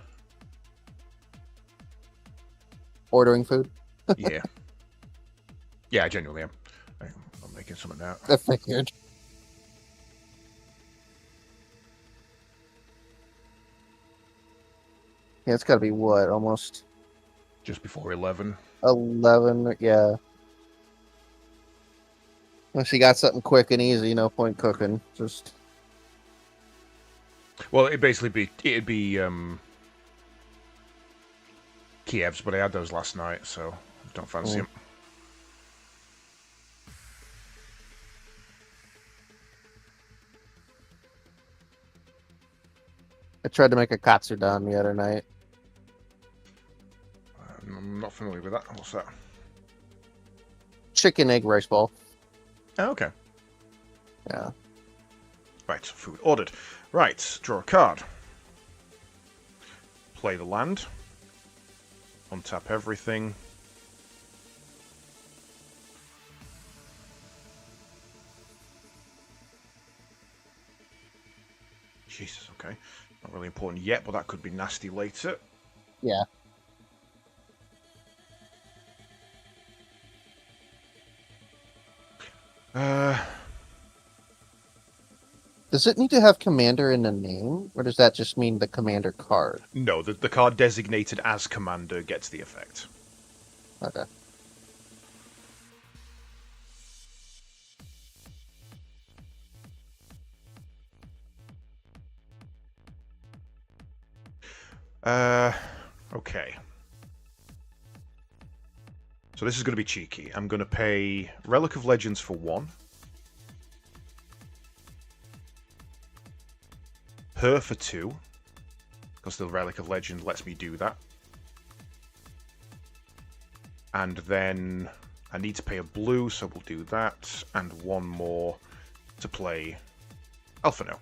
Ordering food? Yeah. Yeah, I genuinely am. I'm making something now. I figured. Yeah, it's got to be what? Almost Just before 11. 11, yeah. Unless you got something quick and easy, no point cooking. Just... Well, it'd be Kiev's, but I had those last night, so don't fancy them. I tried to make a katsudon the other night. I'm not familiar with that. What's that? Chicken egg rice ball. Oh, okay. Yeah. Right, food ordered. Right, draw a card. Play the land. Untap everything. Jesus, okay. Not really important yet, but that could be nasty later. Yeah. Does it need to have commander in the name, or does that just mean the commander card? No, the card designated as commander gets the effect. Okay. Okay. So this is going to be cheeky. I'm going to pay Relic of Legends for 1. Her for 2. Because the Relic of Legend lets me do that. And then I need to pay a blue, so we'll do that. And 1 more to play Alphino.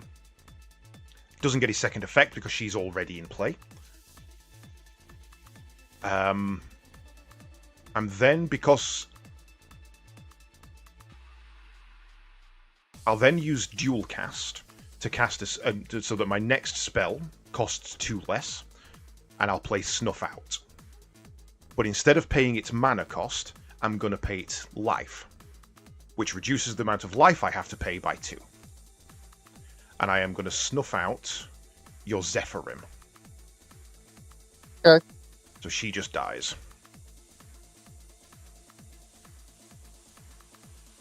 Doesn't get his second effect because she's already in play. And then, because I'll then use Dual Cast to cast this, so that my next spell costs 2 less. and I'll play Snuff Out. But instead of paying its mana cost, I'm going to pay its life, which reduces the amount of life I have to pay by 2. And I am going to snuff out your Zephyrim. Okay. So she just dies.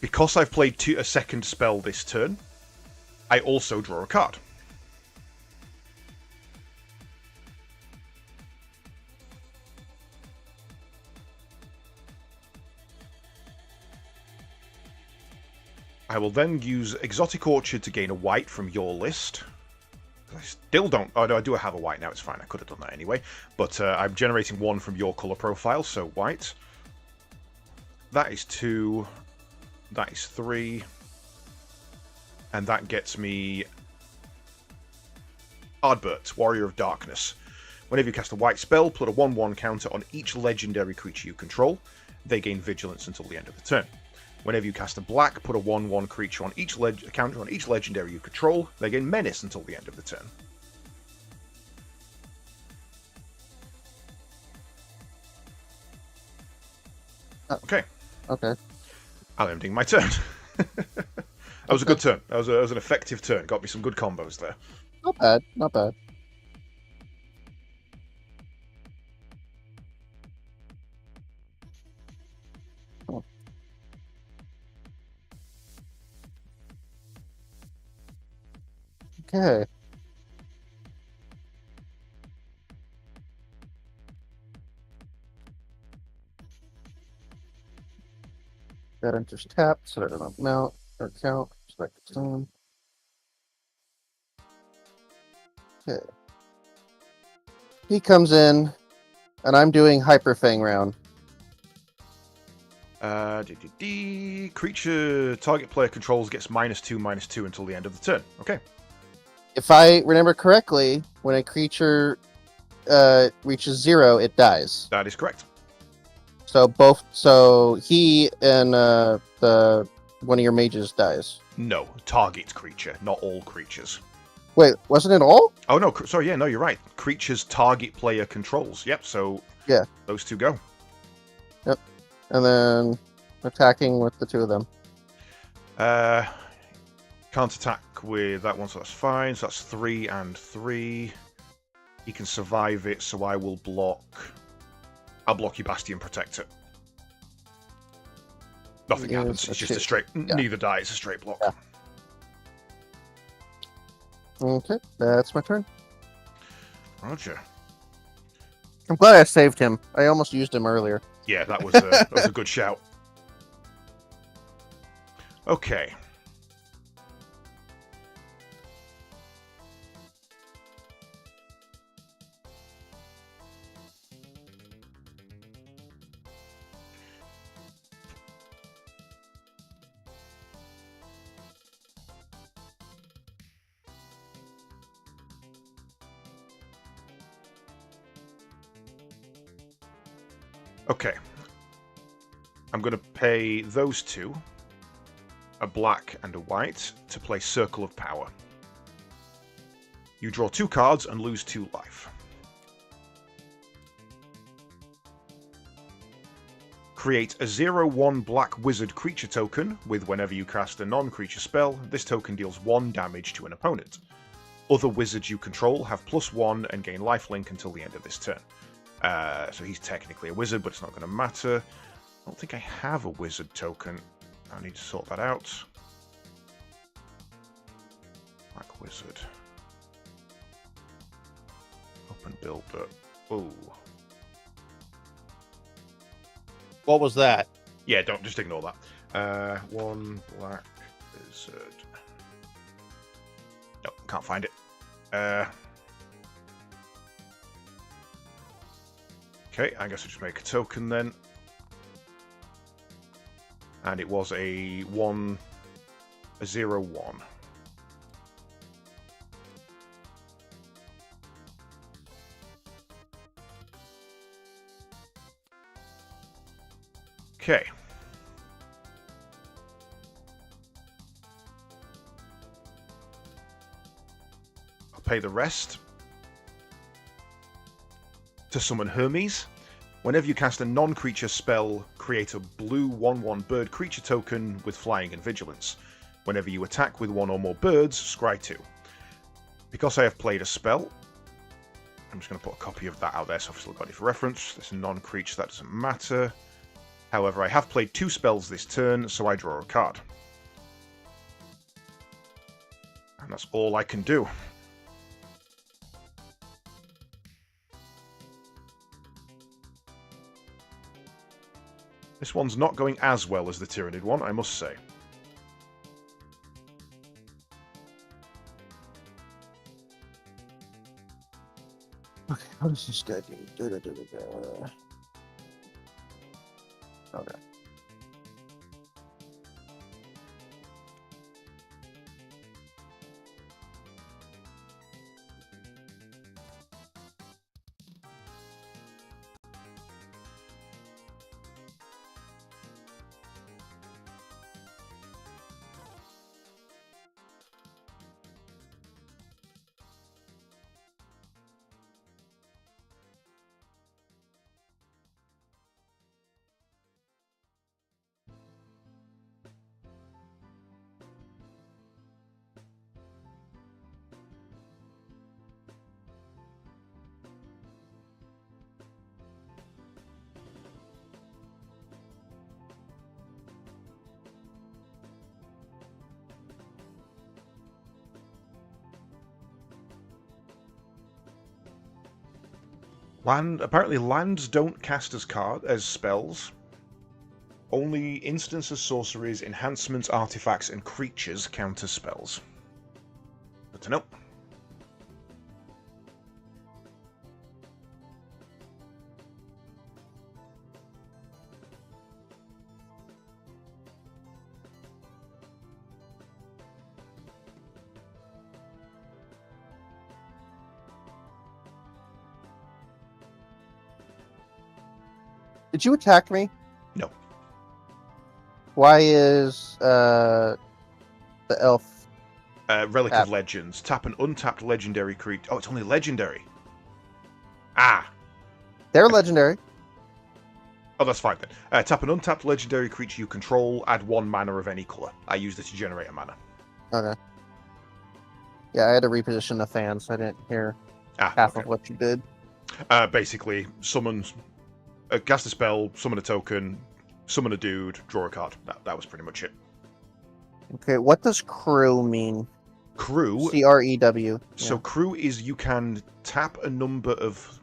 Because I've played a second spell this turn, I also draw a card. I will then use Exotic Orchard to gain a white from your list. I still don't... Oh, no, I do have a white now. It's fine. I could have done that anyway. But I'm generating 1 from your color profile, so white. That is 2. That is 3. And that gets me... Ardbert, Warrior of Darkness. Whenever you cast a white spell, put a 1/1 counter on each legendary creature you control. They gain Vigilance until the end of the turn. Whenever you cast a black, put a 1/1 creature on each counter on each legendary you control. They gain Menace until the end of the turn. Okay. Okay. I'm ending my turn. That was a good turn. That was an effective turn. Got me some good combos there. Not bad. Not bad. Oh. Okay. That enters tap, so I don't mount or count. Select its own. Okay. He comes in, and I'm doing Hyper Fang round. Creature target player controls gets -2/-2 until the end of the turn. Okay. If I remember correctly, when a creature reaches 0, it dies. That is correct. So he and the one of your mages dies. No, target creature, not all creatures. Wait, wasn't it all? Oh no, sorry, yeah, no, you're right. Creatures target player controls. Yep, so yeah, those 2 go. Yep, and then attacking with the 2 of them. Can't attack with that one, so that's fine. So that's 3 and 3. He can survive it, so I will block. I'll block your Bastion Protector. Nothing happens. It's just a straight. Yeah. Neither die. It's a straight block. Yeah. Okay, that's my turn. Roger. I'm glad I saved him. I almost used him earlier. Yeah, that was a good shout. Okay. Okay. I'm going to pay those 2, a black and a white, to play Circle of Power. You draw 2 cards and lose 2 life. Create a 0/1 black wizard creature token with whenever you cast a non-creature spell, this token deals 1 damage to an opponent. Other wizards you control have +1 and gain lifelink until the end of this turn. So he's technically a wizard, but it's not going to matter. I don't think I have a wizard token. I need to sort that out. Black wizard. Open builder. Oh. What was that? Yeah, don't just ignore that. 1 black wizard. Nope, can't find it. Okay, I guess I'll just make a token then. And it was a 0/1. Okay. I'll pay the rest. To summon Hermes, whenever you cast a non-creature spell, create a blue 1/1 bird creature token with flying and vigilance. Whenever you attack with one or more birds, scry 2. Because I have played a spell, I'm just going to put a copy of that out there so I've still got it for reference. This is a non-creature, that doesn't matter. However, I have played 2 spells this turn, so I draw a card. And that's all I can do. This one's not going as well as the Tyrannid one, I must say. Okay, how does this guy do? Okay. Apparently lands don't cast as spells. Only instances, sorceries, enhancements, artifacts, and creatures count as spells. Good to know. Did you attack me? No. Why is the elf? Relic Tap. of Legends. Tap an untapped legendary creature. Oh, it's only legendary. Ah. They're legendary. Oh, that's fine then. Tap an untapped legendary creature you control. Add 1 mana of any color. I used it to generate a mana. Okay. Yeah, I had to reposition the fan, so I didn't hear half of what you did. Basically, cast a spell, summon a token, summon a dude, draw a card. That was pretty much it. Okay, what does crew mean? Crew. CREW. So crew is you can tap a number of.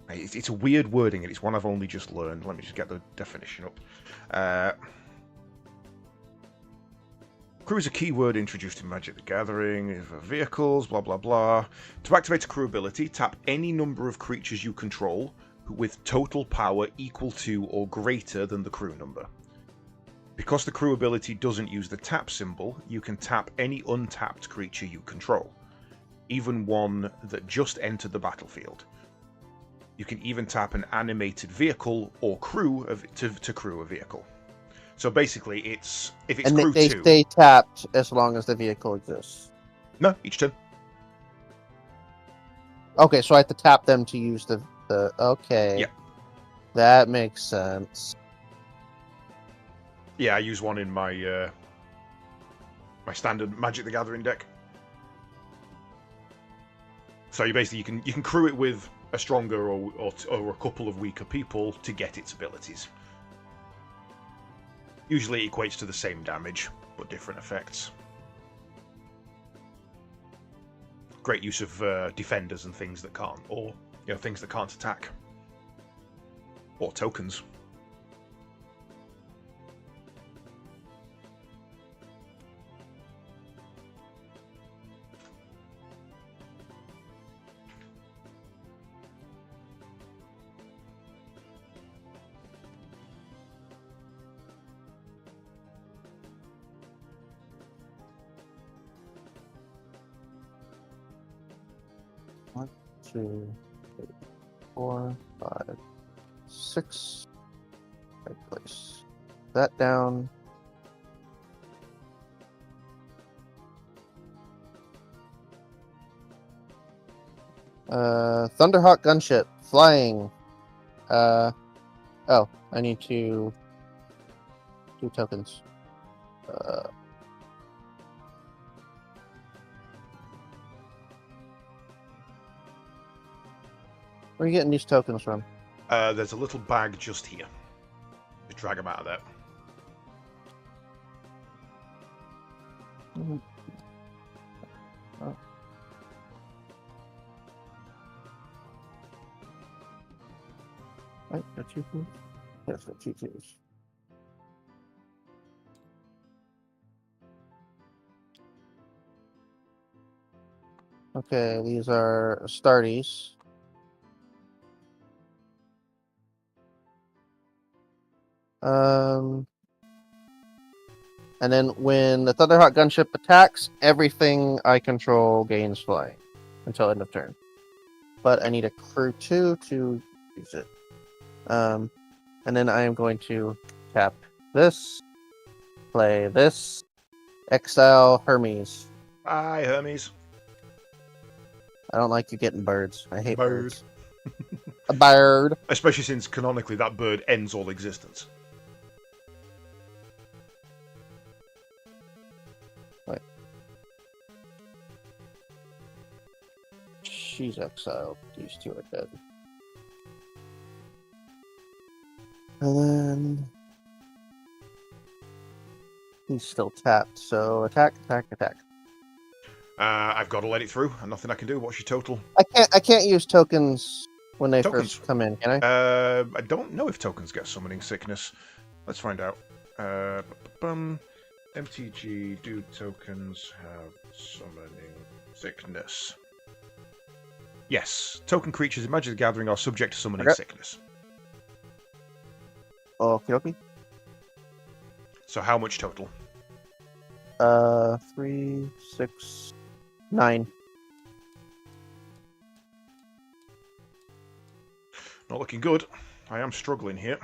It's a weird wording, and it's one I've only just learned. Let me just get the definition up. Crew is a keyword introduced in Magic the Gathering for vehicles, blah blah blah. To activate a crew ability, tap any number of creatures you control with total power equal to or greater than the crew number. Because the crew ability doesn't use the tap symbol, you can tap any untapped creature you control, even one that just entered the battlefield. You can even tap an animated vehicle or crew to crew a vehicle. So basically, if it's and crew they 2... stay tapped as long as the vehicle exists. No, each turn. Okay, so I have to tap them to use the okay. Yeah. That makes sense. Yeah, I use one in my my standard Magic the Gathering deck. So you basically you can crew it with a stronger or a couple of weaker people to get its abilities. Usually it equates to the same damage, but different effects. Great use of defenders and things that can't, or things that can't attack, or tokens. One, 2, 3, 4, 5, 6. Right place. That down. Thunderhawk gunship flying. Oh, I need to do tokens. Where are you getting these tokens from? There's a little bag just here. Just drag them out of there. Mhm. Oh. Right, got two keys. Yes, got two keys. Okay, these are starties. And then when the Thunderhawk gunship attacks, everything I control gains flying until end of turn. But I need a crew 2 to use it. And then I am going to tap this, play this, exile Hermes. Hi, Hermes. I don't like you getting birds. I hate Bird. birds. A bird. Especially since canonically that bird ends all existence. Wait. She's exiled. These two are dead. And then he's still tapped. So attack, attack, attack. I've got to let it through, and nothing I can do. What's your total? I can't use tokens when they Tokens. first come in, can I? I don't know if tokens get summoning sickness. Let's find out. MTG, do tokens have summoning sickness? Yes. Token creatures in Magic the Gathering are subject to summoning Okay. sickness. Okie dokie. So how much total? 3, 6, 9. Not looking good. I am struggling here.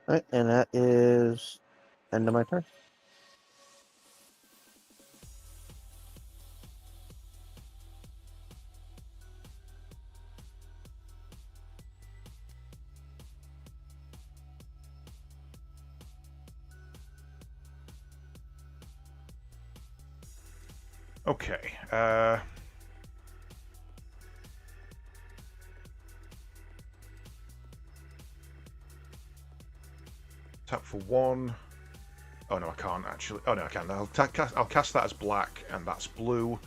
Right, and that is end of my turn. Okay. Tap for 1. Oh no, I can't actually. Oh no, I can. I'll cast that as black, and that's blue.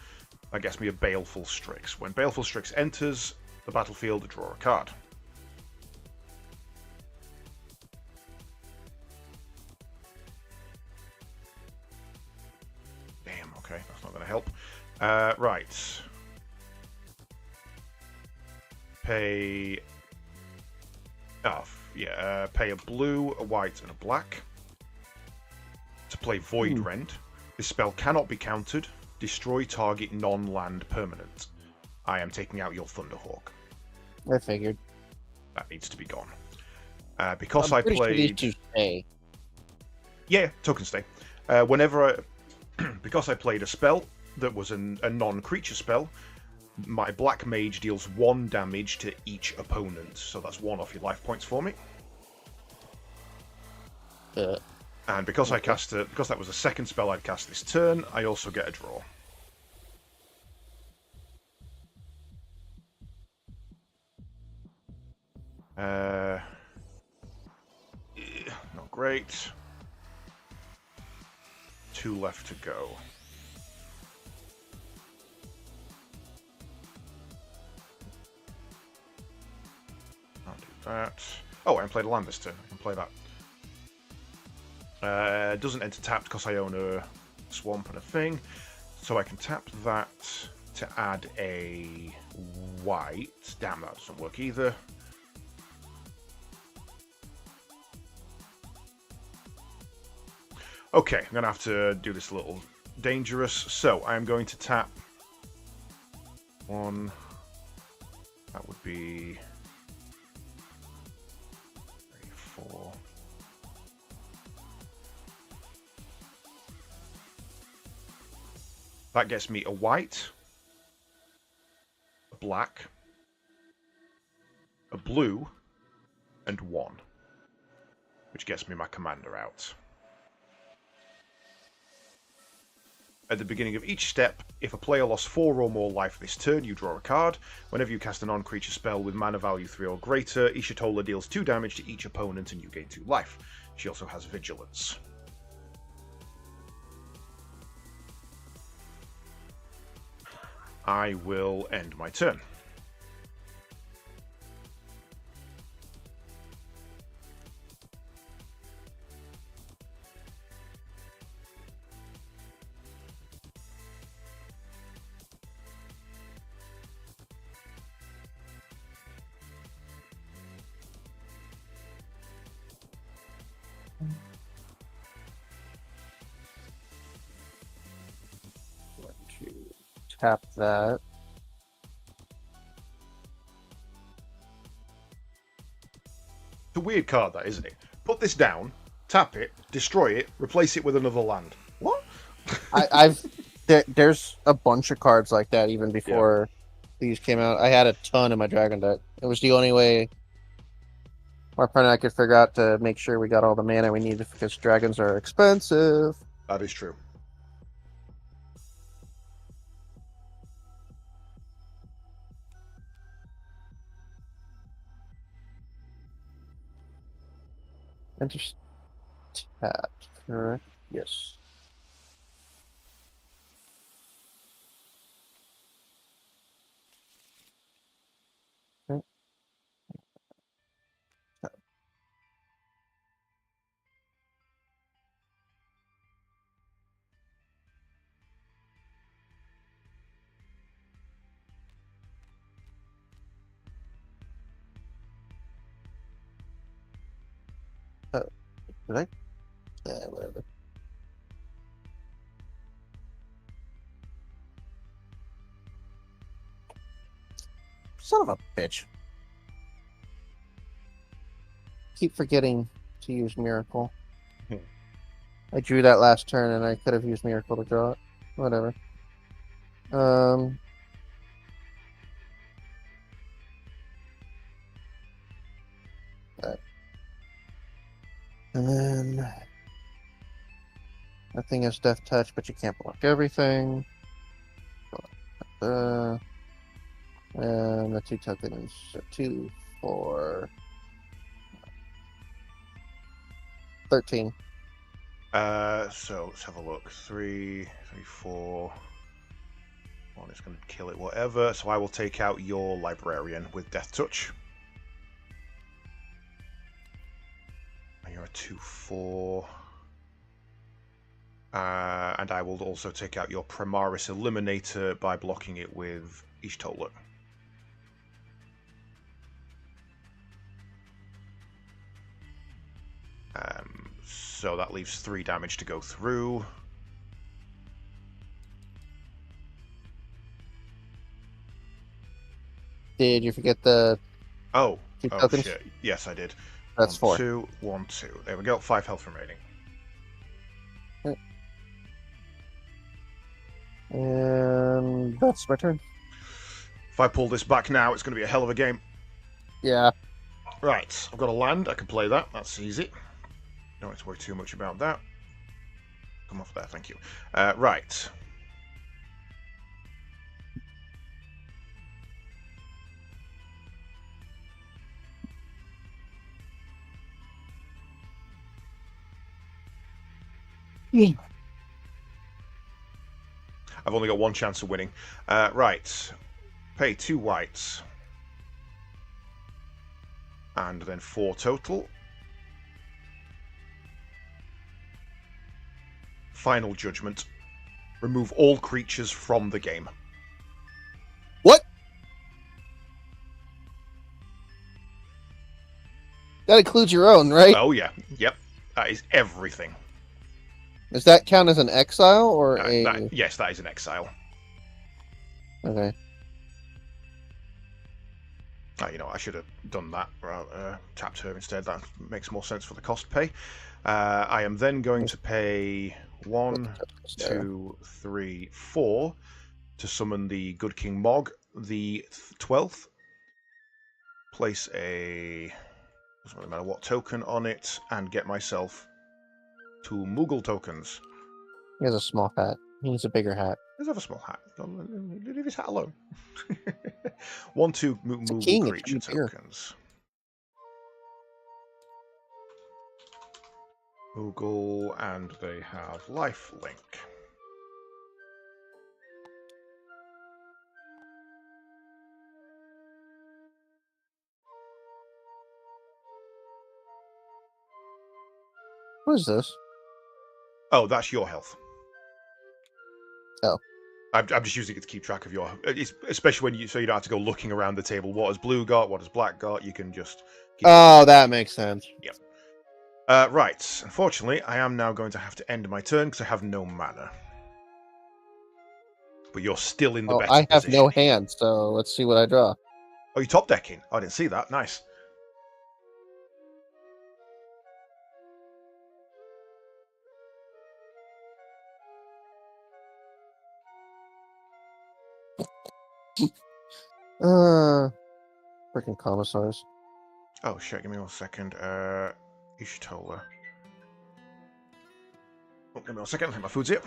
That gets me a Baleful Strix. When Baleful Strix enters the battlefield, draw a card. Damn. Okay, that's not going to help. Right. Pay. Oh, yeah. Pay a blue, a white, and a black to play Void Rend. This spell cannot be countered. Destroy target non-land permanent. I am taking out your Thunderhawk. I figured. That needs to be gone. Because I'm I pretty sure these played. two stay. Yeah, token stay. Whenever because I played a spell that was a non-creature spell, my black mage deals 1 damage to each opponent, so that's 1 off your life points for me. And because I cast it, because that was the second spell I'd cast this turn, I also get a draw. Not great. 2 left to go. I'll do that. Oh, I haven't played a land this turn. I can play that. Doesn't enter tapped because I own a swamp and a thing. So I can tap that to add a white. Damn, that doesn't work either. Okay, I'm going to have to do this a little dangerous. So I'm going to tap 1. That would be 3, 4. That gets me a white, a black, a blue, and 1. Which gets me my commander out. At the beginning of each step, if a player lost 4 or more life this turn, you draw a card. Whenever you cast a non-creature spell with mana value 3 or greater, Ishitola deals 2 damage to each opponent and you gain 2 life. She also has Vigilance. I will end my turn. Tap that. It's a weird card, that, isn't it? Put this down, tap it, destroy it, replace it with another land. What? There's a bunch of cards like that even before these came out. I had a ton in my Dragon deck. It was the only way my partner and I could figure out to make sure we got all the mana we needed because dragons are expensive. That is true. And just tap, correct? Yes. Okay. Did I? Yeah, whatever. Son of a bitch. Keep forgetting to use Miracle. I drew that last turn and I could have used Miracle to draw it. Whatever. And then that thing has Death Touch, but you can't block everything. And the 2 tokens are 2, 4, 13. So let's have a look. 3, 4. 1 is going to kill it, whatever. So I will take out your Librarian with Death Touch. And you're a 2/4. And I will also take out your Primaris Eliminator by blocking it with Ishtola. So that leaves 3 damage to go through. Did you forget the Oh, 2 tokens? shit. Yes, I did. That's 4. 2, 1, 2. There we go. 5 health remaining. Okay. And that's my turn. If I pull this back now, it's going to be a hell of a game. Yeah. Right, I've got a land. I can play that. That's easy. Don't have to worry too much about that. Come off there, thank you. Right. I've only got 1 chance of winning. Right. Pay 2 whites. And then 4 total. Final Judgment. Remove all creatures from the game. What? That includes your own, right? Oh, yeah. Yep. That is everything. Does that count as an exile or a... Yes, that is an exile. Okay. You know, I should have done that. Tapped her instead. That makes more sense for the cost pay. I am then going to pay One, There. 2, 3, 4 to summon the Good King Mog. The 12th. Place a, doesn't really matter what token on it, and get myself 2 Moogle tokens. He has a small hat. He needs a bigger hat. Let's have a small hat. Leave his hat alone. 1, 2 It's a Moogle king. It creature should be bigger. tokens. Moogle, and they have life link. What is this? Oh, that's your health. Oh. I'm just using it to keep track of your, especially when so you don't have to go looking around the table. What has blue got? What has black got? You can just. Oh, that makes sense. Yep. Right. Unfortunately, I am now going to have to end my turn because I have no mana. But you're still in the better I have position. no hand, so let's see what I draw. Oh, you're top decking. I didn't see that. Nice. Freaking commissars. Oh shit! Give me 1 second. Ishtola. Oh, give me 1 second. I think my food's here.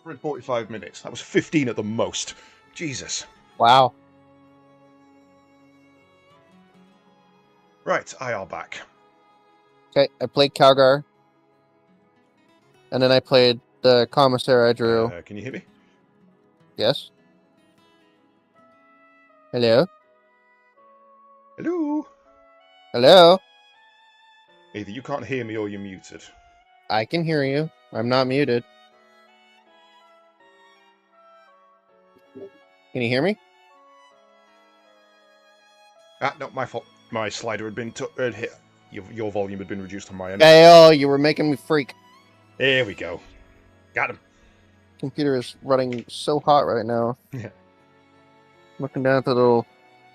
We're in 45 minutes. That was 15 at the most. Jesus. Wow. Right, I are back. Okay, I played Calgar. And then I played the commissar I drew. Can you hear me? Yes? Hello? Hello? Hello? Either you can't hear me or you're muted. I can hear you. I'm not muted. Can you hear me? Ah, no, my fault. My slider had been hit. Your volume had been reduced on my end. Oh, you were making me freak. There we go. Got him. Computer is running so hot right now. Yeah. Looking down at the little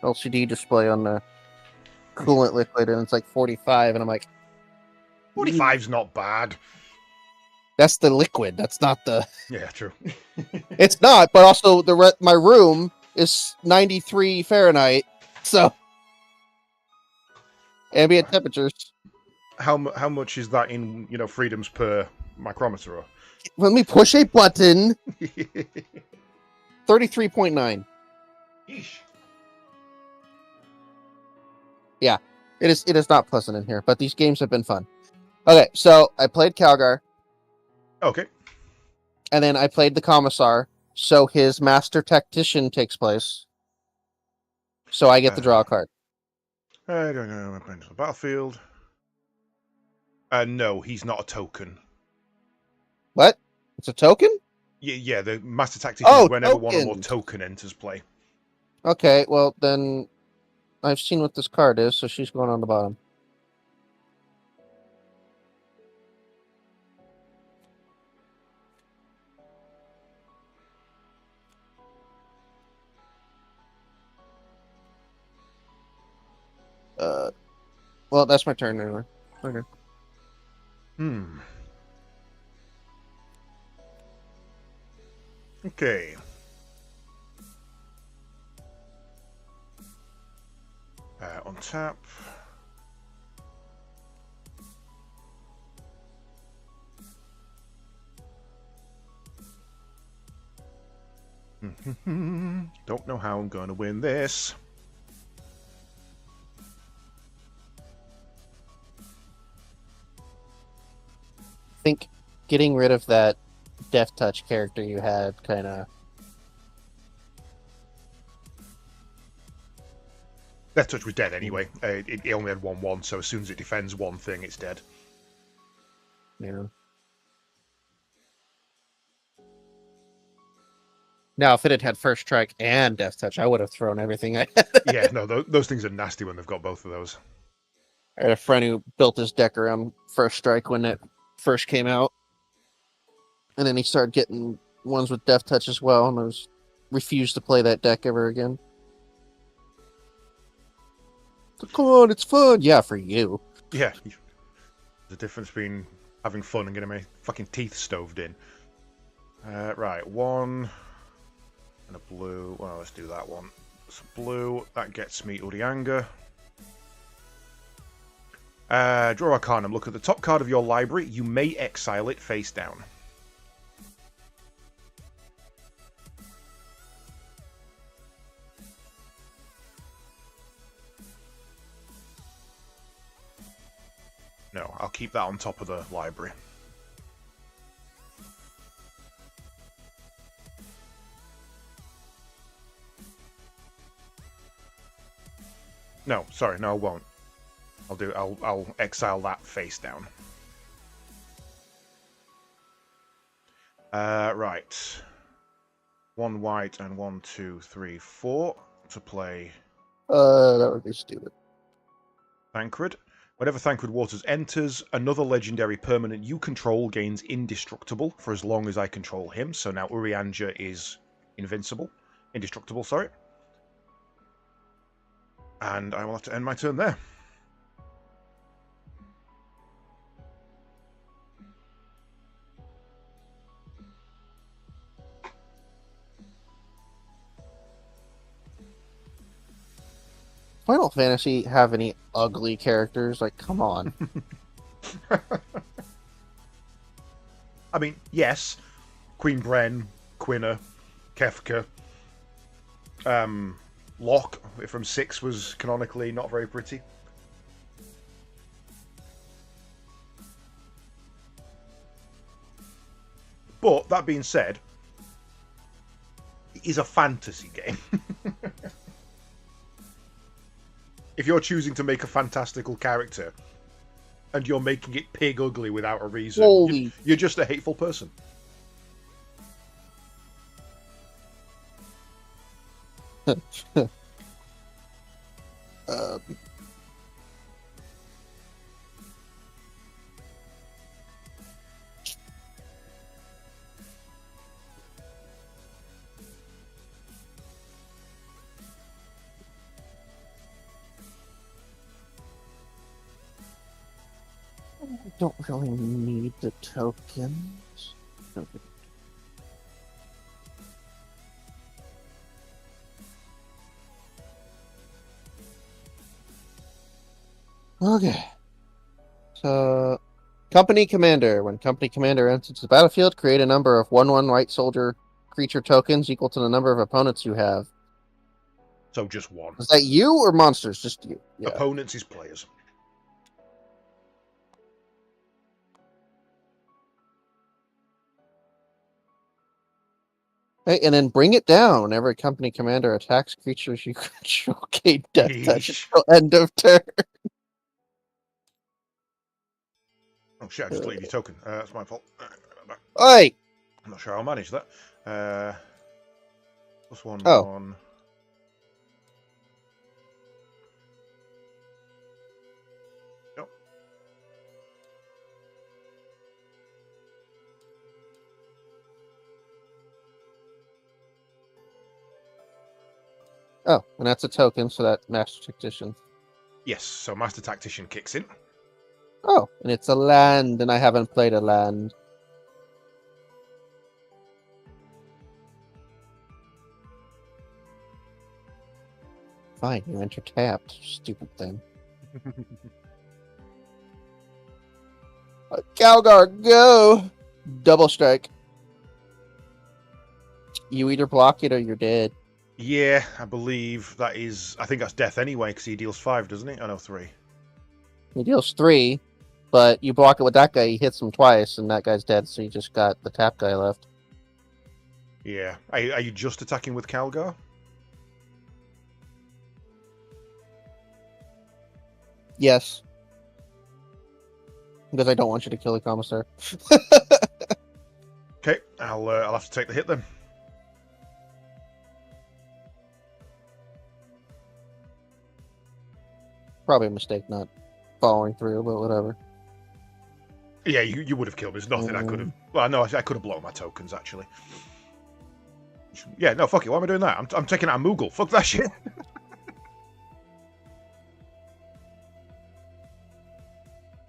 LCD display on the coolant liquid, and it's like 45, and I'm like, 45's not bad. that's the liquid. That's not the. Yeah, true. It's not, but also my room is 93 Fahrenheit, so ambient temperatures. How much is that in freedoms per micrometer? Or... Let me push a button. 33.9. Yeesh. Yeah, it is not pleasant in here, but these games have been fun. Okay, so I played Calgar. Okay. And then I played the Commissar, so his Master Tactician takes place. So I get to draw a card. I don't know. I'm playing to the battlefield. No, he's not a token. What? It's a token? Yeah, the Master Tactician is whenever token. one or more token enters play. Okay, well then I've seen what this card is, so she's going on the bottom. Well, that's my turn anyway. Okay. Hmm. Okay. Untap. Don't know how I'm going to win this. I think getting rid of that Death Touch character you had kind of... Death Touch was dead anyway. It only had 1/1, so as soon as it defends one thing, it's dead. Yeah. Now, if it had First Strike and Death Touch, I would have thrown everything I had. Yeah, no, those things are nasty when they've got both of those. I had a friend who built his deck around First Strike when it first came out. And then he started getting ones with Death Touch as well, and I refused to play that deck ever again. So, come on, it's fun. Yeah, for you. Yeah. The difference between having fun and getting my fucking teeth stoved in. Right, one and a blue. Well, let's do that one. So blue, that gets me Urianga. Draw Arcanum. Look at the top card of your library. You may exile it face down. No, I'll keep that on top of the library. No, sorry, no, I won't. I'll exile that face down. Right. 1 white and 1, 2, 3, 4 to play That would be stupid. Thancred. Whenever Thancred Waters enters, another legendary permanent you control gains indestructible for as long as I control him. So now Urianga is invincible. Indestructible, sorry. And I will have to end my turn there. Final Fantasy have any ugly characters? Like, come on. I mean, yes. Queen Bren, Quina, Kefka. Locke from 6 was canonically not very pretty. But, that being said, it is a fantasy game. If you're choosing to make a fantastical character, and you're making it pig ugly without a reason, you're just a hateful person. I don't really need the tokens. Okay. So, Company Commander. When Company Commander enters the battlefield, create a number of 1/1 white soldier creature tokens equal to the number of opponents you have. So just one. Is that you or monsters? Just you. Yeah. Opponents is players. Hey, and then bring it down whenever a company commander attacks creatures you control. Gain death touch until end of turn. Oh shit, I just deleted your token. That's my fault. Oi! I'm not sure I'll manage that. Plus 1, Oh. 1. Nope. Oh, and that's a token, so that Master Tactician. Yes, so Master Tactician kicks in. Oh, and it's a land, and I haven't played a land. Fine, you enter tapped. Stupid thing. Calgar, go! Double strike. You either block it or you're dead. Yeah, I believe that is... I think that's death anyway, because he deals 5, doesn't he? Oh, no, 3. He deals 3, but you block it with that guy, he hits him twice, and that guy's dead, so you just got the tap guy left. Yeah. Are you just attacking with Calgar? Yes. Because I don't want you to kill the commissar. Okay, I'll have to take the hit then. Probably a mistake not following through, but whatever. Yeah, you would have killed me. There's nothing I could have... Well, no, I could have blown my tokens, actually. Yeah, no, fuck it. Why am I doing that? I'm taking out a Moogle. Fuck that shit.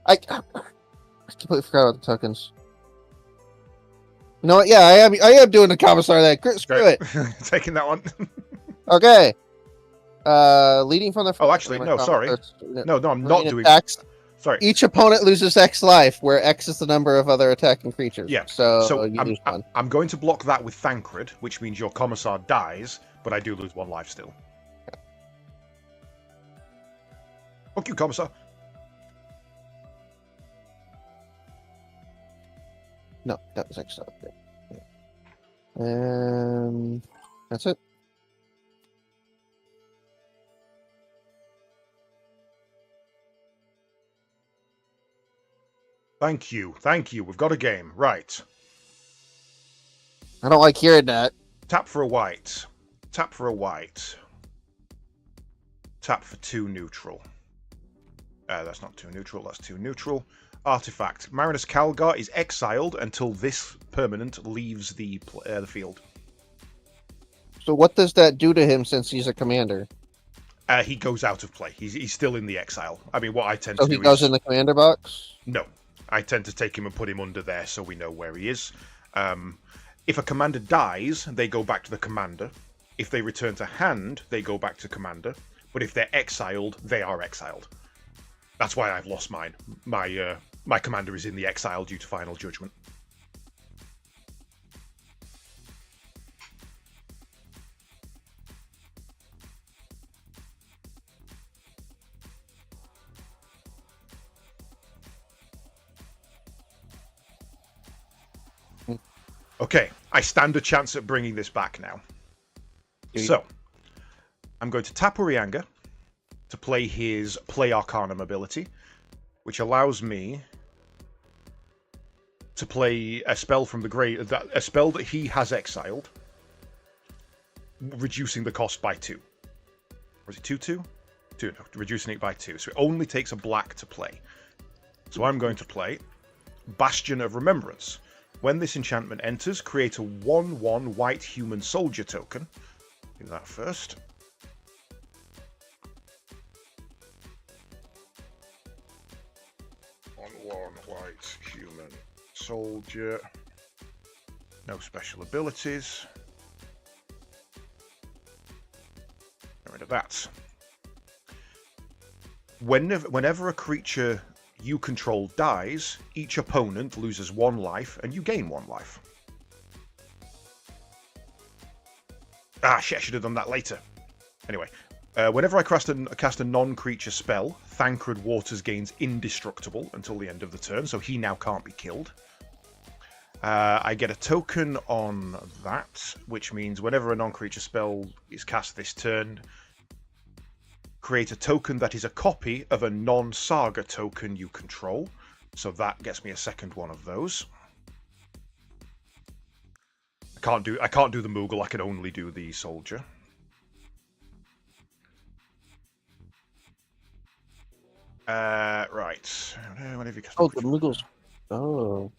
I completely forgot about the tokens. You know what? Yeah, I am doing the commissar then. Screw it. Taking that one. Okay. Leading from the Oh, actually, no, sorry. No, I'm not doing... Attacks. Sorry. Each opponent loses X life, where X is the number of other attacking creatures. Yeah. So you lose 1. I'm going to block that with Thancred, which means your Commissar dies, but I do lose 1 life still. Fuck you, Commissar. No, that was X. Okay. That's it. Thank you. We've got a game. Right. I don't like hearing that. Tap for a white. Tap for a white. Tap for 2 neutral. That's not 2 neutral, that's 2 neutral. Artifact. Marinus Calgar is exiled until this permanent leaves the field. So what does that do to him since he's a commander? He goes out of play. He's still in the exile. I mean, what I tend to do is... So he goes in the commander box? No. I tend to take him and put him under there so we know where he is. If a commander dies, they go back to the commander. If they return to hand, they go back to commander. But if they're exiled, they are exiled. That's why I've lost mine. My commander is in the exile due to final judgment. Okay, I stand a chance at bringing this back now. So, I'm going to tap Urianga to play his Play Arcanum ability, which allows me to play a spell from the grave, a spell that he has exiled, reducing the cost by 2. Or is it 2/2? 2, no, reducing it by 2. So it only takes a black to play. So I'm going to play Bastion of Remembrance. When this enchantment enters, create a 1/1 white human soldier token. Do that first. One white human soldier. No special abilities. Get rid of that. Whenever a creature you control dies, each opponent loses 1 life, and you gain 1 life. Ah, shit, I should have done that later. Anyway, whenever I cast a non-creature spell, Thancred Waters gains indestructible until the end of the turn, so he now can't be killed. I get a token on that, which means whenever a non-creature spell is cast this turn, create a token that is a copy of a non-saga token you control. So that gets me a second one of those. I can't do the Moogle, I can only do the soldier. Right. Oh, the Moogles. Oh.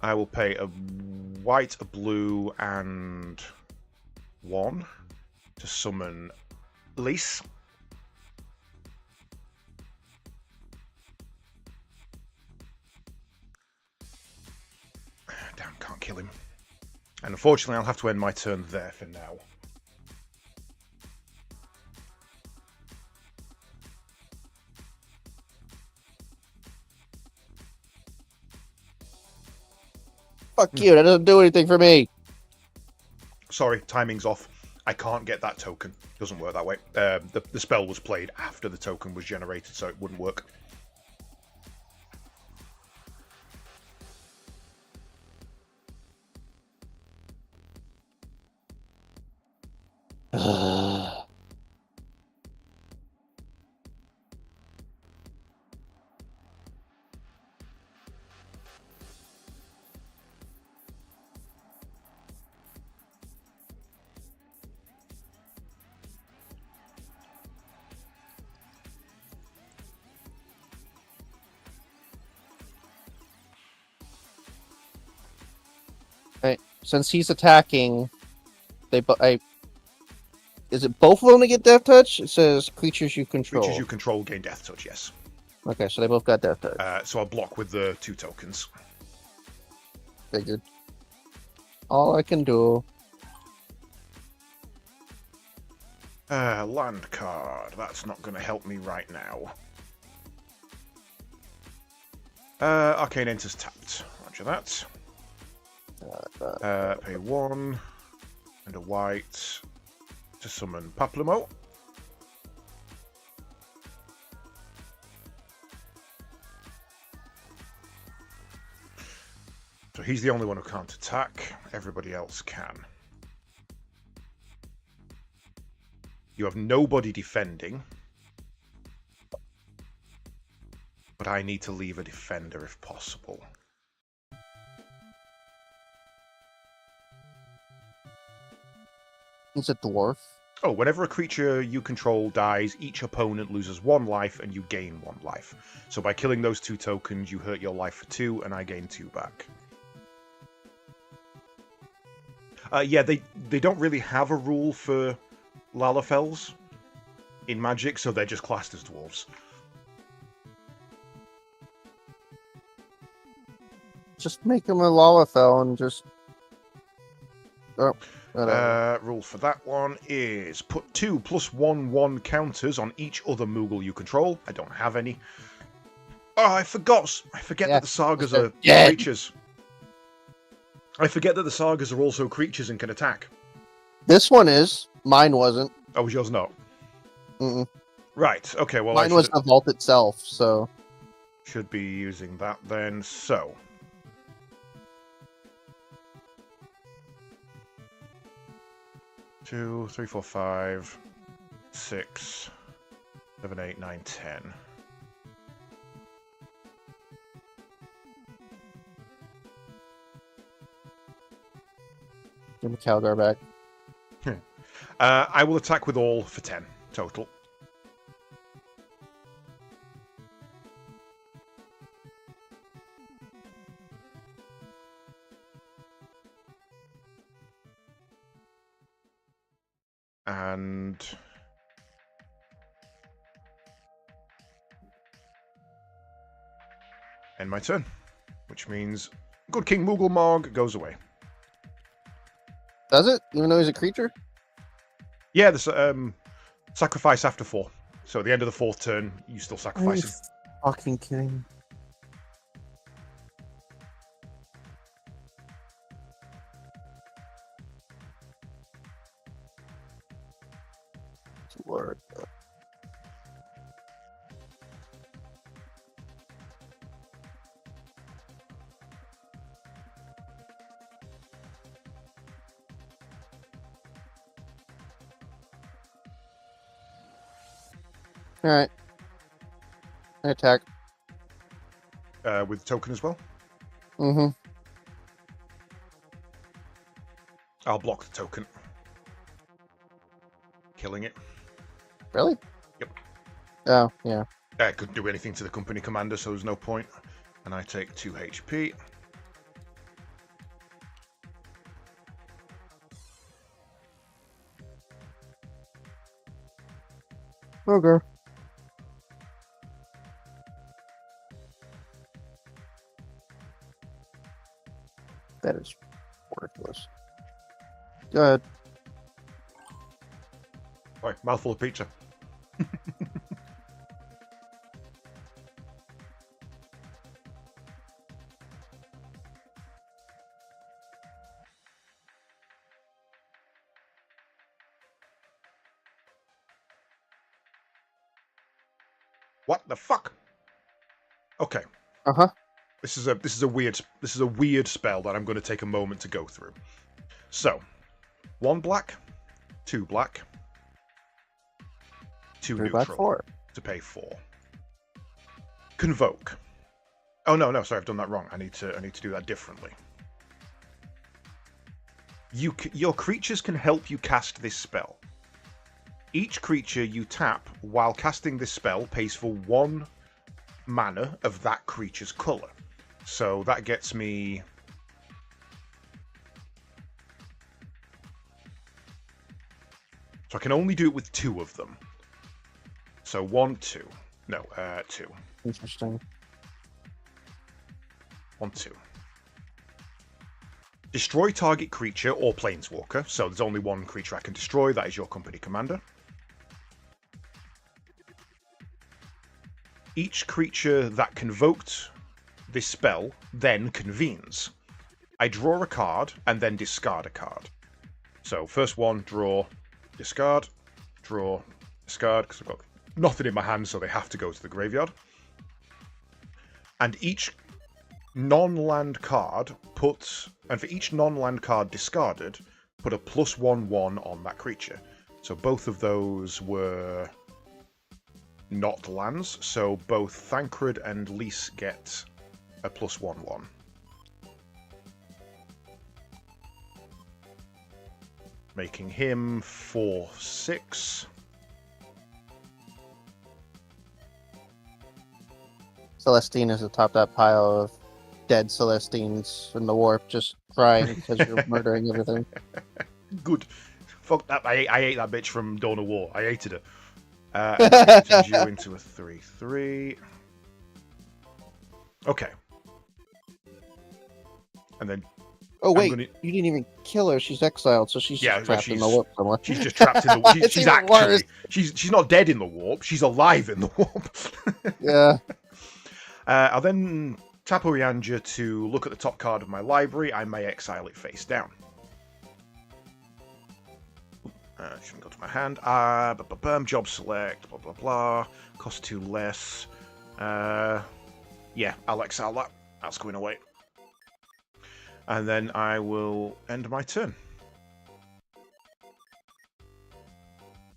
I will pay a white, a blue, and 1. to summon Lise. Damn, can't kill him. And unfortunately, I'll have to end my turn there for now. Fuck you, that doesn't do anything for me. Sorry, timing's off. I can't get that token. Doesn't work that way. The spell was played after the token was generated, so it wouldn't work. Right. Since he's attacking, is it both of them to get Death Touch? It says creatures you control. Creatures you control gain Death Touch, yes. Okay, so they both got Death Touch. So I'll block with the 2 tokens. Figured. All I can do. Land card. That's not going to help me right now. Arcane Enters tapped. Roger that. Pay 1 and a white to summon Paplamo. So he's the only one who can't attack. Everybody else can. You have nobody defending. But I need to leave a defender if possible. He's a dwarf. Oh, whenever a creature you control dies, each opponent loses 1 life and you gain 1 life. So by killing those 2 tokens, you hurt your life for 2 and I gain 2 back. Yeah, they don't really have a rule for Lalafels in Magic, so they're just classed as dwarves. Just make him a Lalafell and just... Oh, rule for that one is put 2 +1/1 counters on each other Moogle you control. I don't have any. Oh, I forget that the Sagas are creatures. I forget that the Sagas are also creatures and can attack. This one is. Mine wasn't. Oh, was yours not? Mm-mm. Right, okay, well Mine was the vault itself, so... Should be using that then, so... 2, 3, 4, 5, 6, 7, 8, 9, 10. Give me Calgar back. I will attack with all for 10 total. And end my turn, which means Good King Moogle Morg goes away. Does it? Even though he's a creature? Yeah, this sacrifice after 4. So at the end of the 4th turn, you still sacrifice him. Fucking kidding. Lord. Alright. I attack. With token as well? Mm-hmm. I'll block the token. Killing it. Really? Yep. Oh, yeah. I couldn't do anything to the company commander, so there's no point. And I take 2 HP. Okay. That is worthless. Go ahead. Right, mouthful of pizza. What the fuck? Okay. Uh-huh. This is a weird spell that I'm going to take a moment to go through. So, 1 black, 2 black, 2 3 black, neutral 4. to pay 4. Convoke. Oh no, sorry, I've done that wrong. I need to do that differently. Your creatures can help you cast this spell. Each creature you tap while casting this spell pays for 1 mana of that creature's color. So that gets me... So I can only do it with 2 of them. So 1, 2. No, 2. Interesting. 1, 2. Destroy target creature or planeswalker. So there's only 1 creature I can destroy. That is your company commander. Each creature that convoked this spell then convenes. I draw a card and then discard a card. So first one, draw, discard, because I've got nothing in my hand, so they have to go to the graveyard. And each non-land card and for each non-land card discarded, put a +1/1 on that creature. So both of those were not lands, so both Thancred and Lys get a +1/1. Making him 4/6. Celestine is atop that pile of dead Celestines in the warp, just crying because you're murdering everything. Good. Fuck that. I ate that bitch from Dawn of War. I hated her. And turns you into a 3/3. Okay. And then... Oh wait, you didn't even kill her. She's exiled, so she's just trapped in the warp somewhere. She's just trapped in the warp. She's actually... Worse. She's not dead in the warp. She's alive in the warp. Yeah. I'll then tap Orianja to look at the top card of my library. I may exile it face down. Shouldn't go to my hand. Job select, blah, blah, blah. Cost 2 less. Yeah, I'll exile that. That's going away. And then I will end my turn.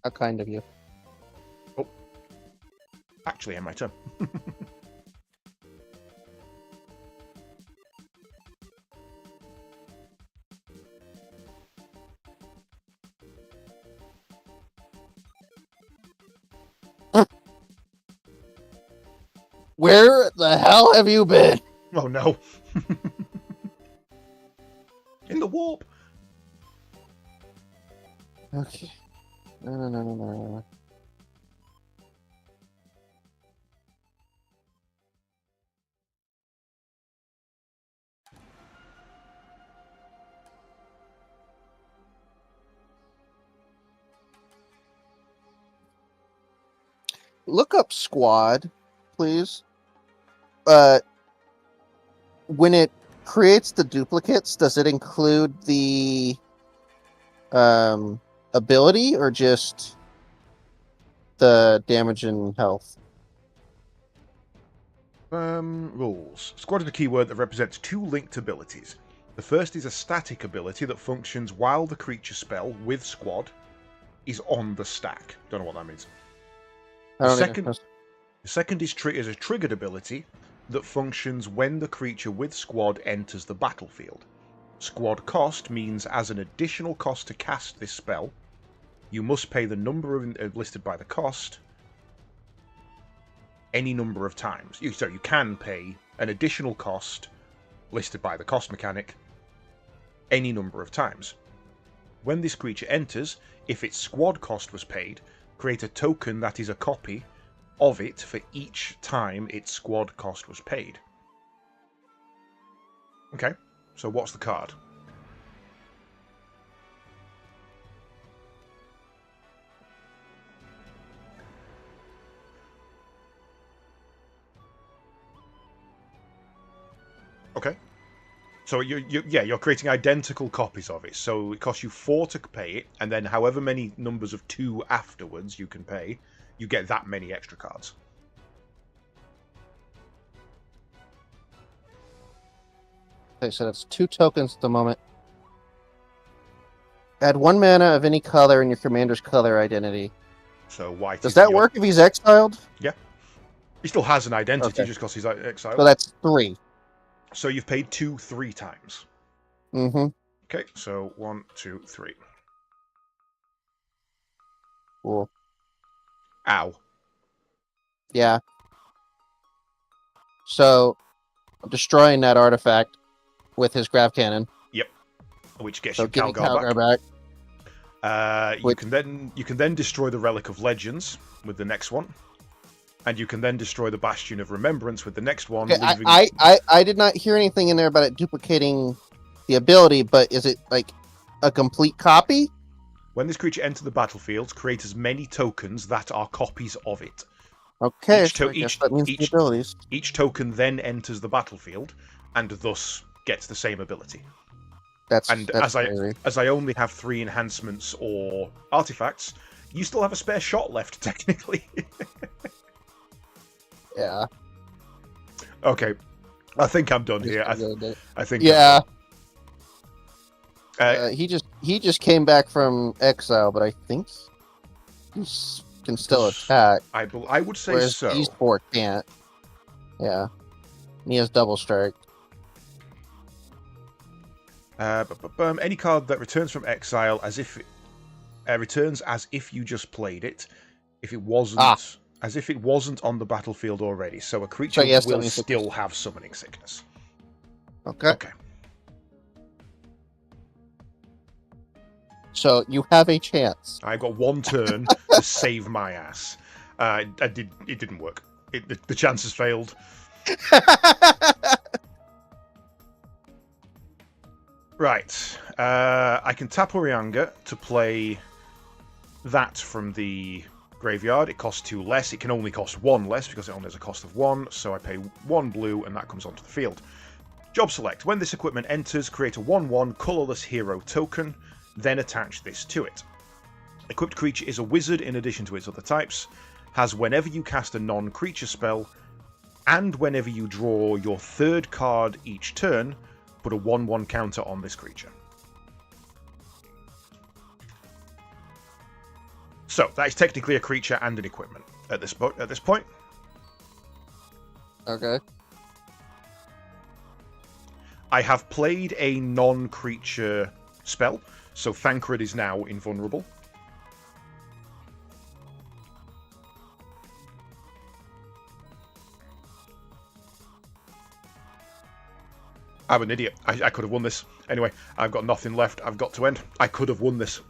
How kind of you. Oh. Actually end my turn. Where the hell have you been? Oh no. In the warp. Okay. No. Look up squad, please. When it creates the duplicates, does it include the ability or just the damage and health? Rules. Squad is a keyword that represents 2 linked abilities. The first is a static ability that functions while the creature spell with squad is on the stack. Don't know what that means. The second is a triggered ability that functions when the creature with squad enters the battlefield. Squad cost means as an additional cost to cast this spell, you must pay the number listed by the cost any number of times. So you can pay an additional cost listed by the cost mechanic any number of times. When this creature enters, if its squad cost was paid, create a token that is a copy of it for each time its squad cost was paid. Okay, so what's the card? Okay. So you're creating identical copies of it. So it costs you 4 to pay it, and then however many numbers of 2 afterwards you can pay, you get that many extra cards. Okay, so that's 2 tokens at the moment. Add 1 mana of any color in your commander's color identity. So white. Does that work if he's exiled? Yeah. He still has an identity Okay. just because he's exiled. So that's 3. So you've paid 2 3 times. Mm-hmm. Okay, so 1, 2, 3. Cool. Ow. Yeah. So, destroying that artifact with his grav cannon. Yep. Which gets So you getting Calgar Calgar back. back. You can then destroy the Relic of Legends with the next one. And you can then destroy the Bastion of Remembrance with the next one. Okay, leaving... I did not hear anything in there about it duplicating the ability, but is it like a complete copy? When this creature enters the battlefield, create as many tokens that are copies of it. Okay, so I guess that means the abilities. Each token then enters the battlefield, and thus gets the same ability. That's crazy. As I only have 3 enhancements or artifacts, you still have a spare shot left, technically. Yeah. Okay, I think I'm done here. I think. Yeah. He just came back from exile, but I think he can still attack. I would say whereas so. These 4 can't. Yeah. He has double strike. Any card that returns from exile returns as if you just played it. If it wasn't. As if it wasn't on the battlefield already, so a creature will still have summoning sickness. Okay. So you have a chance. I got 1 turn to save my ass. It didn't work. The chances failed. Right. I can tap Orianga to play that from the graveyard. It costs 2 less. It can only cost 1 less because it only has a cost of 1, so I pay 1 blue and that comes onto the field. Job select. When this equipment enters, create a 1/1 colorless hero token, then attach this to it. Equipped creature is a wizard in addition to its other types, has whenever you cast a non-creature spell, and whenever you draw your 3rd card each turn, put a 1/1 counter on this creature. So, that is technically a creature and an equipment at this point. Okay. I have played a non-creature spell, so Thancred is now invulnerable. I'm an idiot. I could have won this. Anyway, I've got nothing left. I've got to end. I could have won this.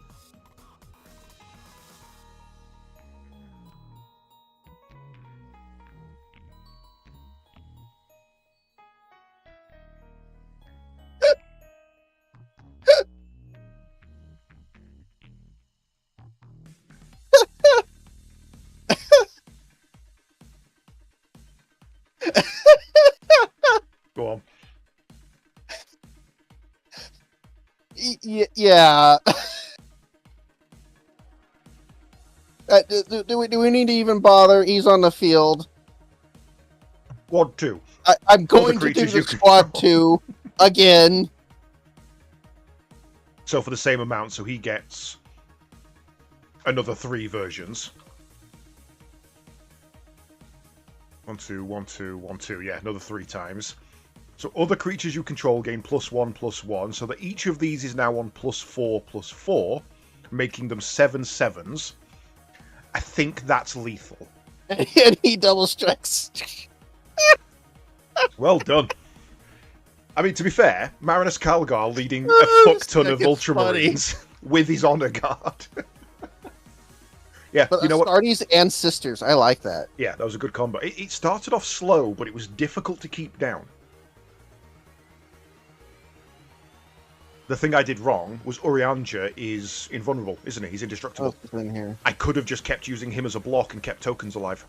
Go on. Yeah. Do we need to even bother? He's on the field. Squad 2. I'm going to do the squad 2 again. So for the same amount, so he gets another 3 versions. 1, 2, 1, 2, 1, 2. Yeah, another 3 times. So other creatures you control gain +1/+1, so that each of these is now on +4/+4, making them 7 7s. I think that's lethal. And he double strikes. Well done. I mean, to be fair, Marinus Calgar leading a fuck ton of Ultramarines with his honor guard. Yeah, But you know what? Astartes and Sisters, I like that. Yeah, that was a good combo. It started off slow, but it was difficult to keep down. The thing I did wrong was Urianger is invulnerable, isn't he? He's indestructible. Oh, in here. I could have just kept using him as a block and kept tokens alive.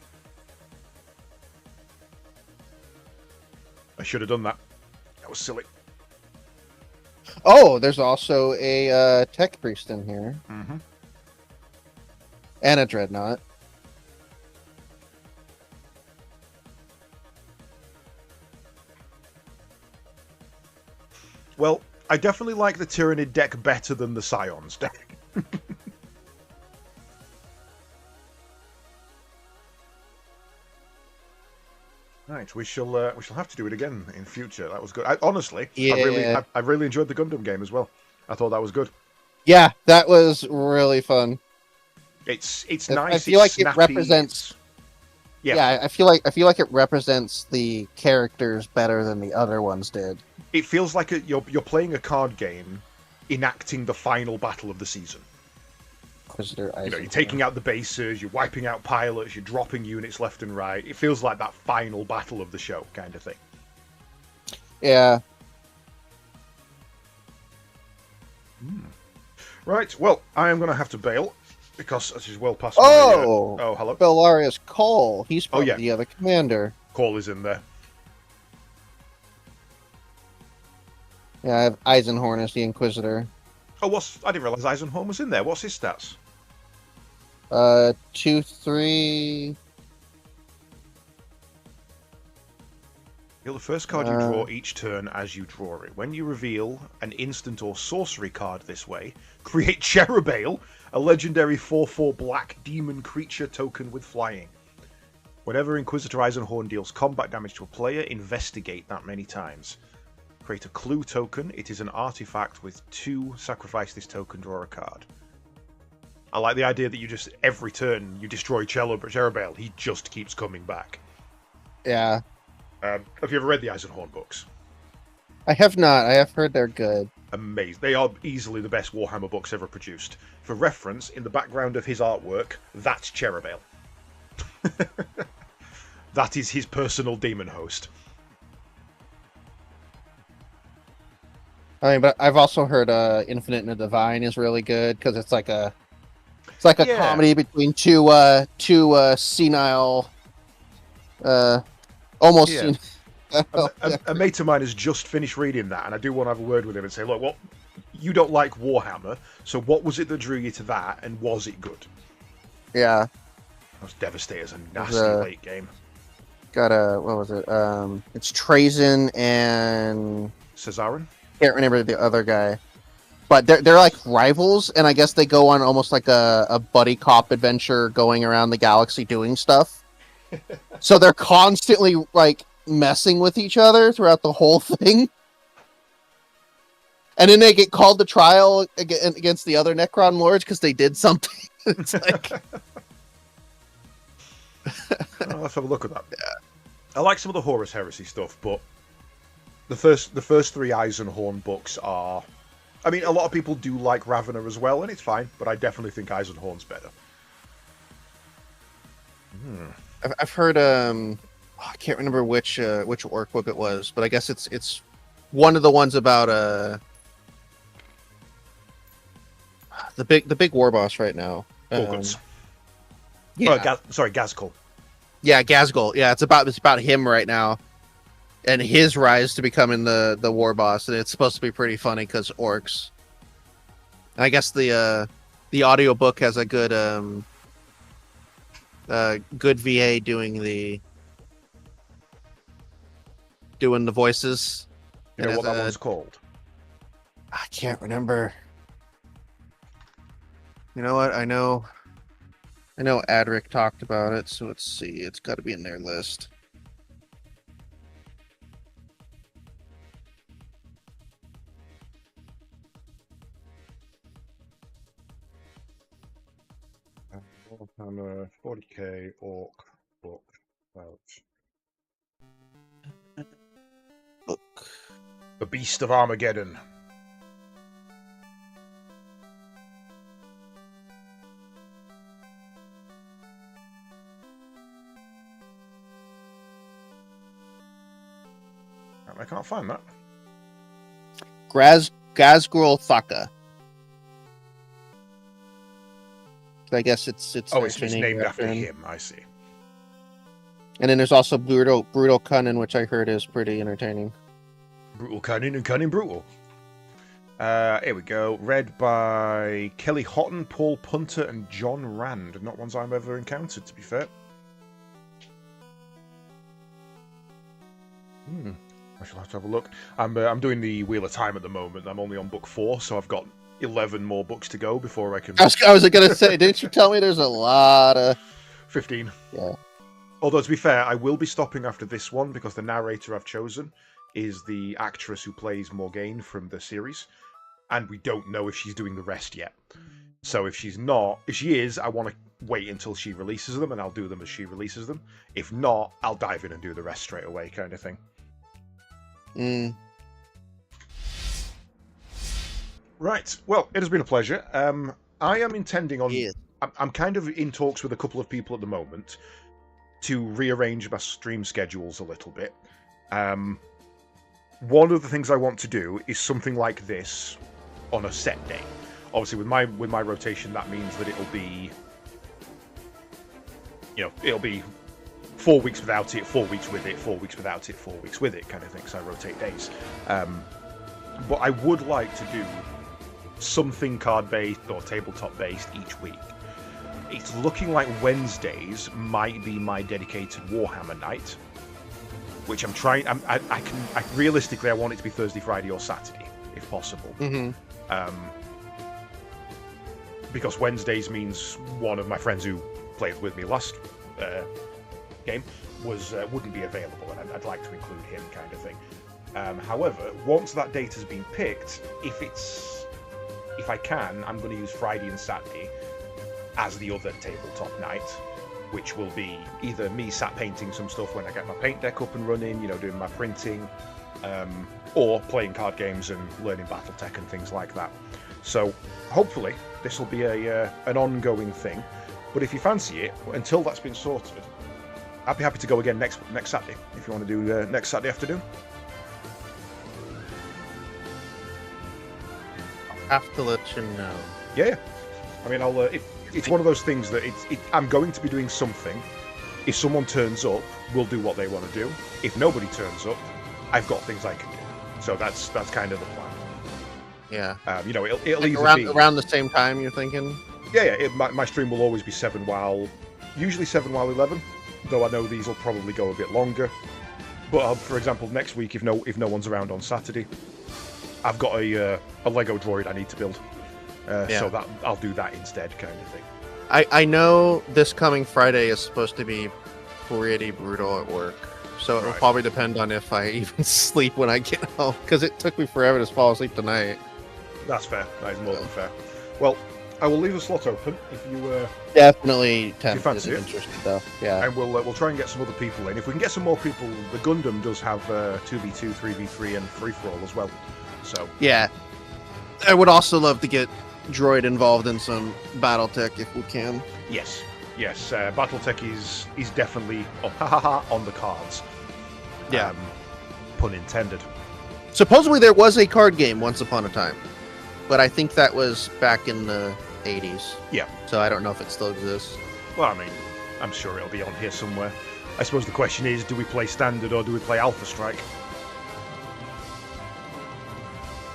I should have done that. That was silly. Oh, there's also a tech priest in here. Mm-hmm. And a dreadnought. Well, I definitely like the Tyrannid deck better than the Scions deck. Right, we shall have to do it again in future. That was good. Honestly, Yeah. I really enjoyed the Gundam game as well. I thought that was good. Yeah, that was really fun. It's I nice. feel like snappy, it represents. Yeah, I feel like it represents the characters better than the other ones did. It feels like you're playing a card game, enacting the final battle of the season. Inquisitor You know, you're taking out the bases, you're wiping out pilots, you're dropping units left and right. It feels like that final battle of the show kind of thing. Yeah. Right, well, I am going to have to bail because this is well past Oh! my... oh, hello. Belarius Cole. He's probably yeah. the other commander. Call is in there. Yeah, I have Eisenhorn as the Inquisitor. Oh, I didn't realise Eisenhorn was in there. What's his stats? 2-3. You're the first card you draw each turn as you draw it. When you reveal an instant or sorcery card this way, create Cherubale, a legendary 4/4 black demon creature token with flying. Whenever Inquisitor Eisenhorn deals combat damage to a player, investigate that many times. Create a clue token. It is an artifact with 2. Sacrifice this token, draw a card. I like the idea that you just, every turn, you destroy Cherubale. He just keeps coming back. Yeah. Have you ever read the Eisenhorn books? I have not. I have heard they're good. Amazing. They are easily the best Warhammer books ever produced. For reference, in the background of his artwork, that's Cherubale. That is his personal demon host. I mean, but I've also heard Infinite and the Divine is really good because it's like a Yeah. comedy between two senile, almost Yeah. senile. A mate of mine has just finished reading that, and I do want to have a word with him and say, look, well, you don't like Warhammer, so what was it that drew you to that, and was it good? Yeah. I was devastated. It's a nasty late game. Got what was it? It's Trazen and Cesarin? can't remember the other guy. But they're like rivals, and I guess they go on almost like a buddy cop adventure going around the galaxy doing stuff. So they're constantly like messing with each other throughout the whole thing. And then they get called to trial against the other Necron Lords because they did something. It's like... Let's have a look at that. Yeah. I like some of the Horus Heresy stuff, but the first 3 Eisenhorn books are... I mean, a lot of people do like Ravener as well, and it's fine, but I definitely think Eisenhorn's better. I've heard I can't remember which orc book it was, but I guess it's one of the ones about the big war boss right now. Gorguts. Yeah. Gazkul. Yeah, Gazgul. Yeah, it's about him right now, and his rise to becoming the war boss, and it's supposed to be pretty funny because orcs. And I guess the audiobook has a good good VA doing the voices. You know what that one's called? I can't remember. You know what? I know Adric talked about it, so let's see. It's got to be in their list. Warhammer 40k orc book about Book. the Beast of Armageddon. I can't find that. Gazgrul Thaka. I guess it's named after him. I see. And then there's also Brutal Cunning, which I heard is pretty entertaining. Brutal Cunning and Cunning Brutal. Here we go. Read by Kelly Houghton, Paul Punter, and John Rand. Not ones I've ever encountered, to be fair. I shall have to have a look. I'm doing the Wheel of Time at the moment. I'm only on book 4, so I've got 11 more books to go before I can... I was going to say, didn't you tell me there's a lot of... 15. Yeah. Although, to be fair, I will be stopping after this one, because the narrator I've chosen is the actress who plays Morgane from the series, and we don't know if she's doing the rest yet. So if she's not... If she is, I want to wait until she releases them, and I'll do them as she releases them. If not, I'll dive in and do the rest straight away, kind of thing. Right. Well, it has been a pleasure. I am intending on... Yeah. I'm kind of in talks with a couple of people at the moment to rearrange my stream schedules a little bit. One of the things I want to do is something like this on a set day. Obviously, with my rotation, that means that it'll be... it'll be 4 weeks without it, 4 weeks with it, 4 weeks without it, 4 weeks with it, kind of thing, because I rotate days. But I would like to do something card-based or tabletop-based each week. It's looking like Wednesdays might be my dedicated Warhammer night, which I'm trying... realistically, I want it to be Thursday, Friday, or Saturday, if possible. Because Wednesdays means one of my friends who played with me last game wouldn't be available, and I'd like to include him, kind of thing. However, once that date has been picked, if I can, I'm going to use Friday and Saturday as the other tabletop night, which will be either me sat painting some stuff when I get my paint deck up and running, doing my printing, or playing card games and learning BattleTech and things like that. So hopefully this will be an ongoing thing. But if you fancy it, until that's been sorted, I'd be happy to go again next Saturday, if you want to do next Saturday afternoon. I'll have to let you know. Yeah. I mean, it's one of those things that I'm going to be doing something. If someone turns up, we'll do what they want to do. If nobody turns up, I've got things I can do. So that's kind of the plan. Yeah. It'll Like either be around the same time, you're thinking? Yeah. My stream will always be usually 7 while 11. Though I know these will probably go a bit longer. But for example, next week, if no one's around on Saturday, I've got a Lego droid I need to build. So that I'll do that instead, kind of thing. I know this coming Friday is supposed to be pretty brutal at work. So it will probably depend on if I even sleep when I get home. Because it took me forever to fall asleep tonight. That's fair. That is more than fair. Well, I will leave the slot open if you... Definitely fancy it. interested, though. Yeah. And we'll try and get some other people in. If we can get some more people, the Gundam does have 2v2, 3v3, and free-for-all as well. So yeah. I would also love to get Droid involved in some BattleTech if we can. Yes. BattleTech is definitely on the cards. Yeah. Pun intended. Supposedly there was a card game once upon a time, but I think that was back in the 80s. Yeah. So I don't know if it still exists. Well, I mean, I'm sure it'll be on here somewhere. I suppose the question is, do we play Standard or do we play Alpha Strike?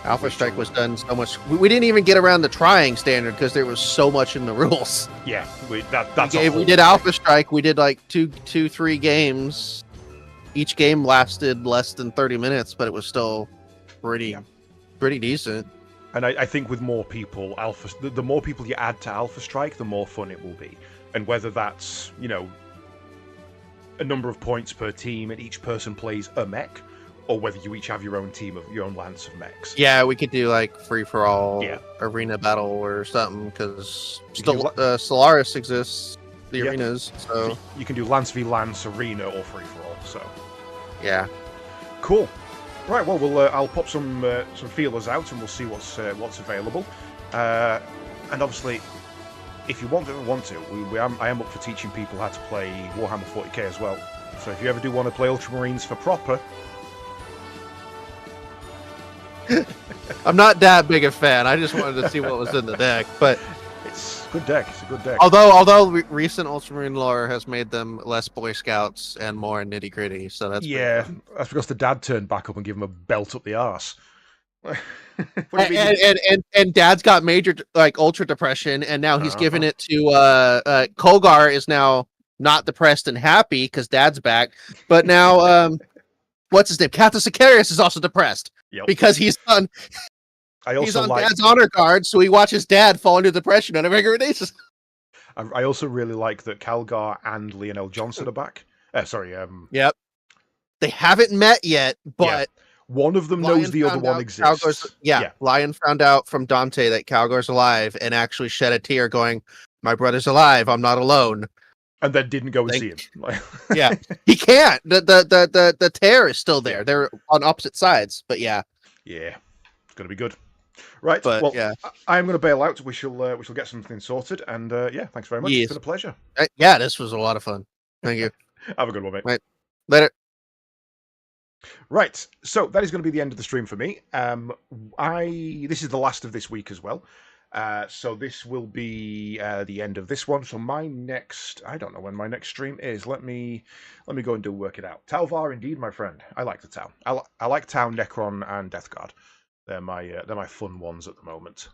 Alpha Strike was done so much. We didn't even get around to trying Standard because there was so much in the rules. Yeah, we did Alpha Strike. We did like 3 games. Each game lasted less than 30 minutes, but it was still pretty decent. And I think with more people, the more people you add to Alpha Strike, the more fun it will be. And whether that's, a number of points per team and each person plays a mech, or whether you each have your own team of your own lance of mechs. Yeah, we could do like free-for-all arena battle or something, because Stellaris exists, the arenas, so... You can do Lance v Lance, arena, or free-for-all, so... Yeah. Cool. Right, well, I'll pop some feelers out and we'll see what's available. And obviously, if you want to, I am up for teaching people how to play Warhammer 40k as well. So if you ever do want to play Ultramarines for proper, I'm not that big a fan. I just wanted to see what was in the deck. But It's a good deck. It's a good deck. although recent Ultramarine lore has made them less Boy Scouts and more nitty gritty, so that's pretty Yeah, fun. that's because the dad turned back up and gave him a belt up the arse. What do you mean? And Dad's got major like ultra depression, and now he's given Uh-huh. it to Kogar is now not depressed and happy because Dad's back, but now what's his name? Captain Sicarius is also depressed Yep. because he's on I also like. Dad's honor guard, so he watches Dad fall into depression on a regular basis. I also really like that Calgar and Lionel Johnson are back. Sorry. Yep. They haven't met yet, but One of them Lion knows the other found one out exists. Lion found out from Dante that Calgar's alive and actually shed a tear going, "My brother's alive, I'm not alone." And then didn't go and see him. Yeah. He can't. The tear is still there. They're on opposite sides, but yeah. Yeah. It's gonna be good. Right, But well, yeah. I'm going to bail out. We shall get something sorted. And yeah, thanks very much. Yes. It's been a pleasure. Yeah, this was a lot of fun. Thank you. Have a good one, mate. Right. Later. Right, so that is going to be the end of the stream for me. This is the last of this week as well. So this will be the end of this one. So my next, I don't know when my next stream is. Let me go and work it out. Talvar, indeed, my friend. I like the Tau. I like Tau, Necron, and Death Guard. They're my fun ones at the moment.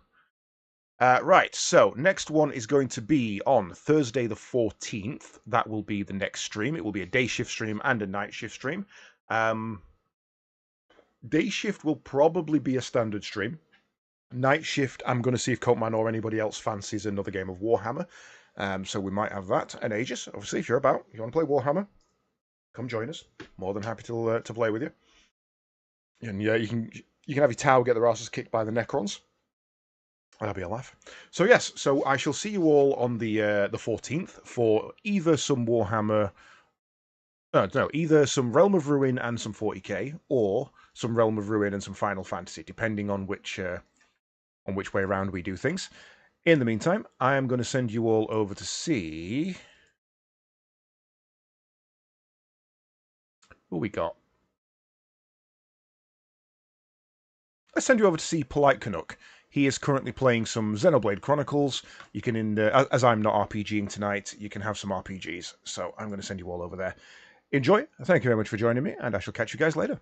Right, so next one is going to be on Thursday the 14th. That will be the next stream. It will be a day shift stream and a night shift stream. Day shift will probably be a standard stream. Night shift, I'm going to see if Coatman or anybody else fancies another game of Warhammer. So we might have that. And Aegis, obviously, if you're about, if you want to play Warhammer, come join us. More than happy to play with you. And yeah, you can have your Tau get their asses kicked by the Necrons. That'll be a laugh. So yes, so I shall see you all on the 14th for either some Warhammer. No, either some Realm of Ruin and some 40k, or some Realm of Ruin and some Final Fantasy, depending on which way around we do things. In the meantime, I am going to send you all over to see who we got. Let's send you over to see Polite Canuck. He is currently playing some Xenoblade Chronicles. You can, as I'm not RPGing tonight, you can have some RPGs. So I'm going to send you all over there. Enjoy. Thank you very much for joining me, and I shall catch you guys later.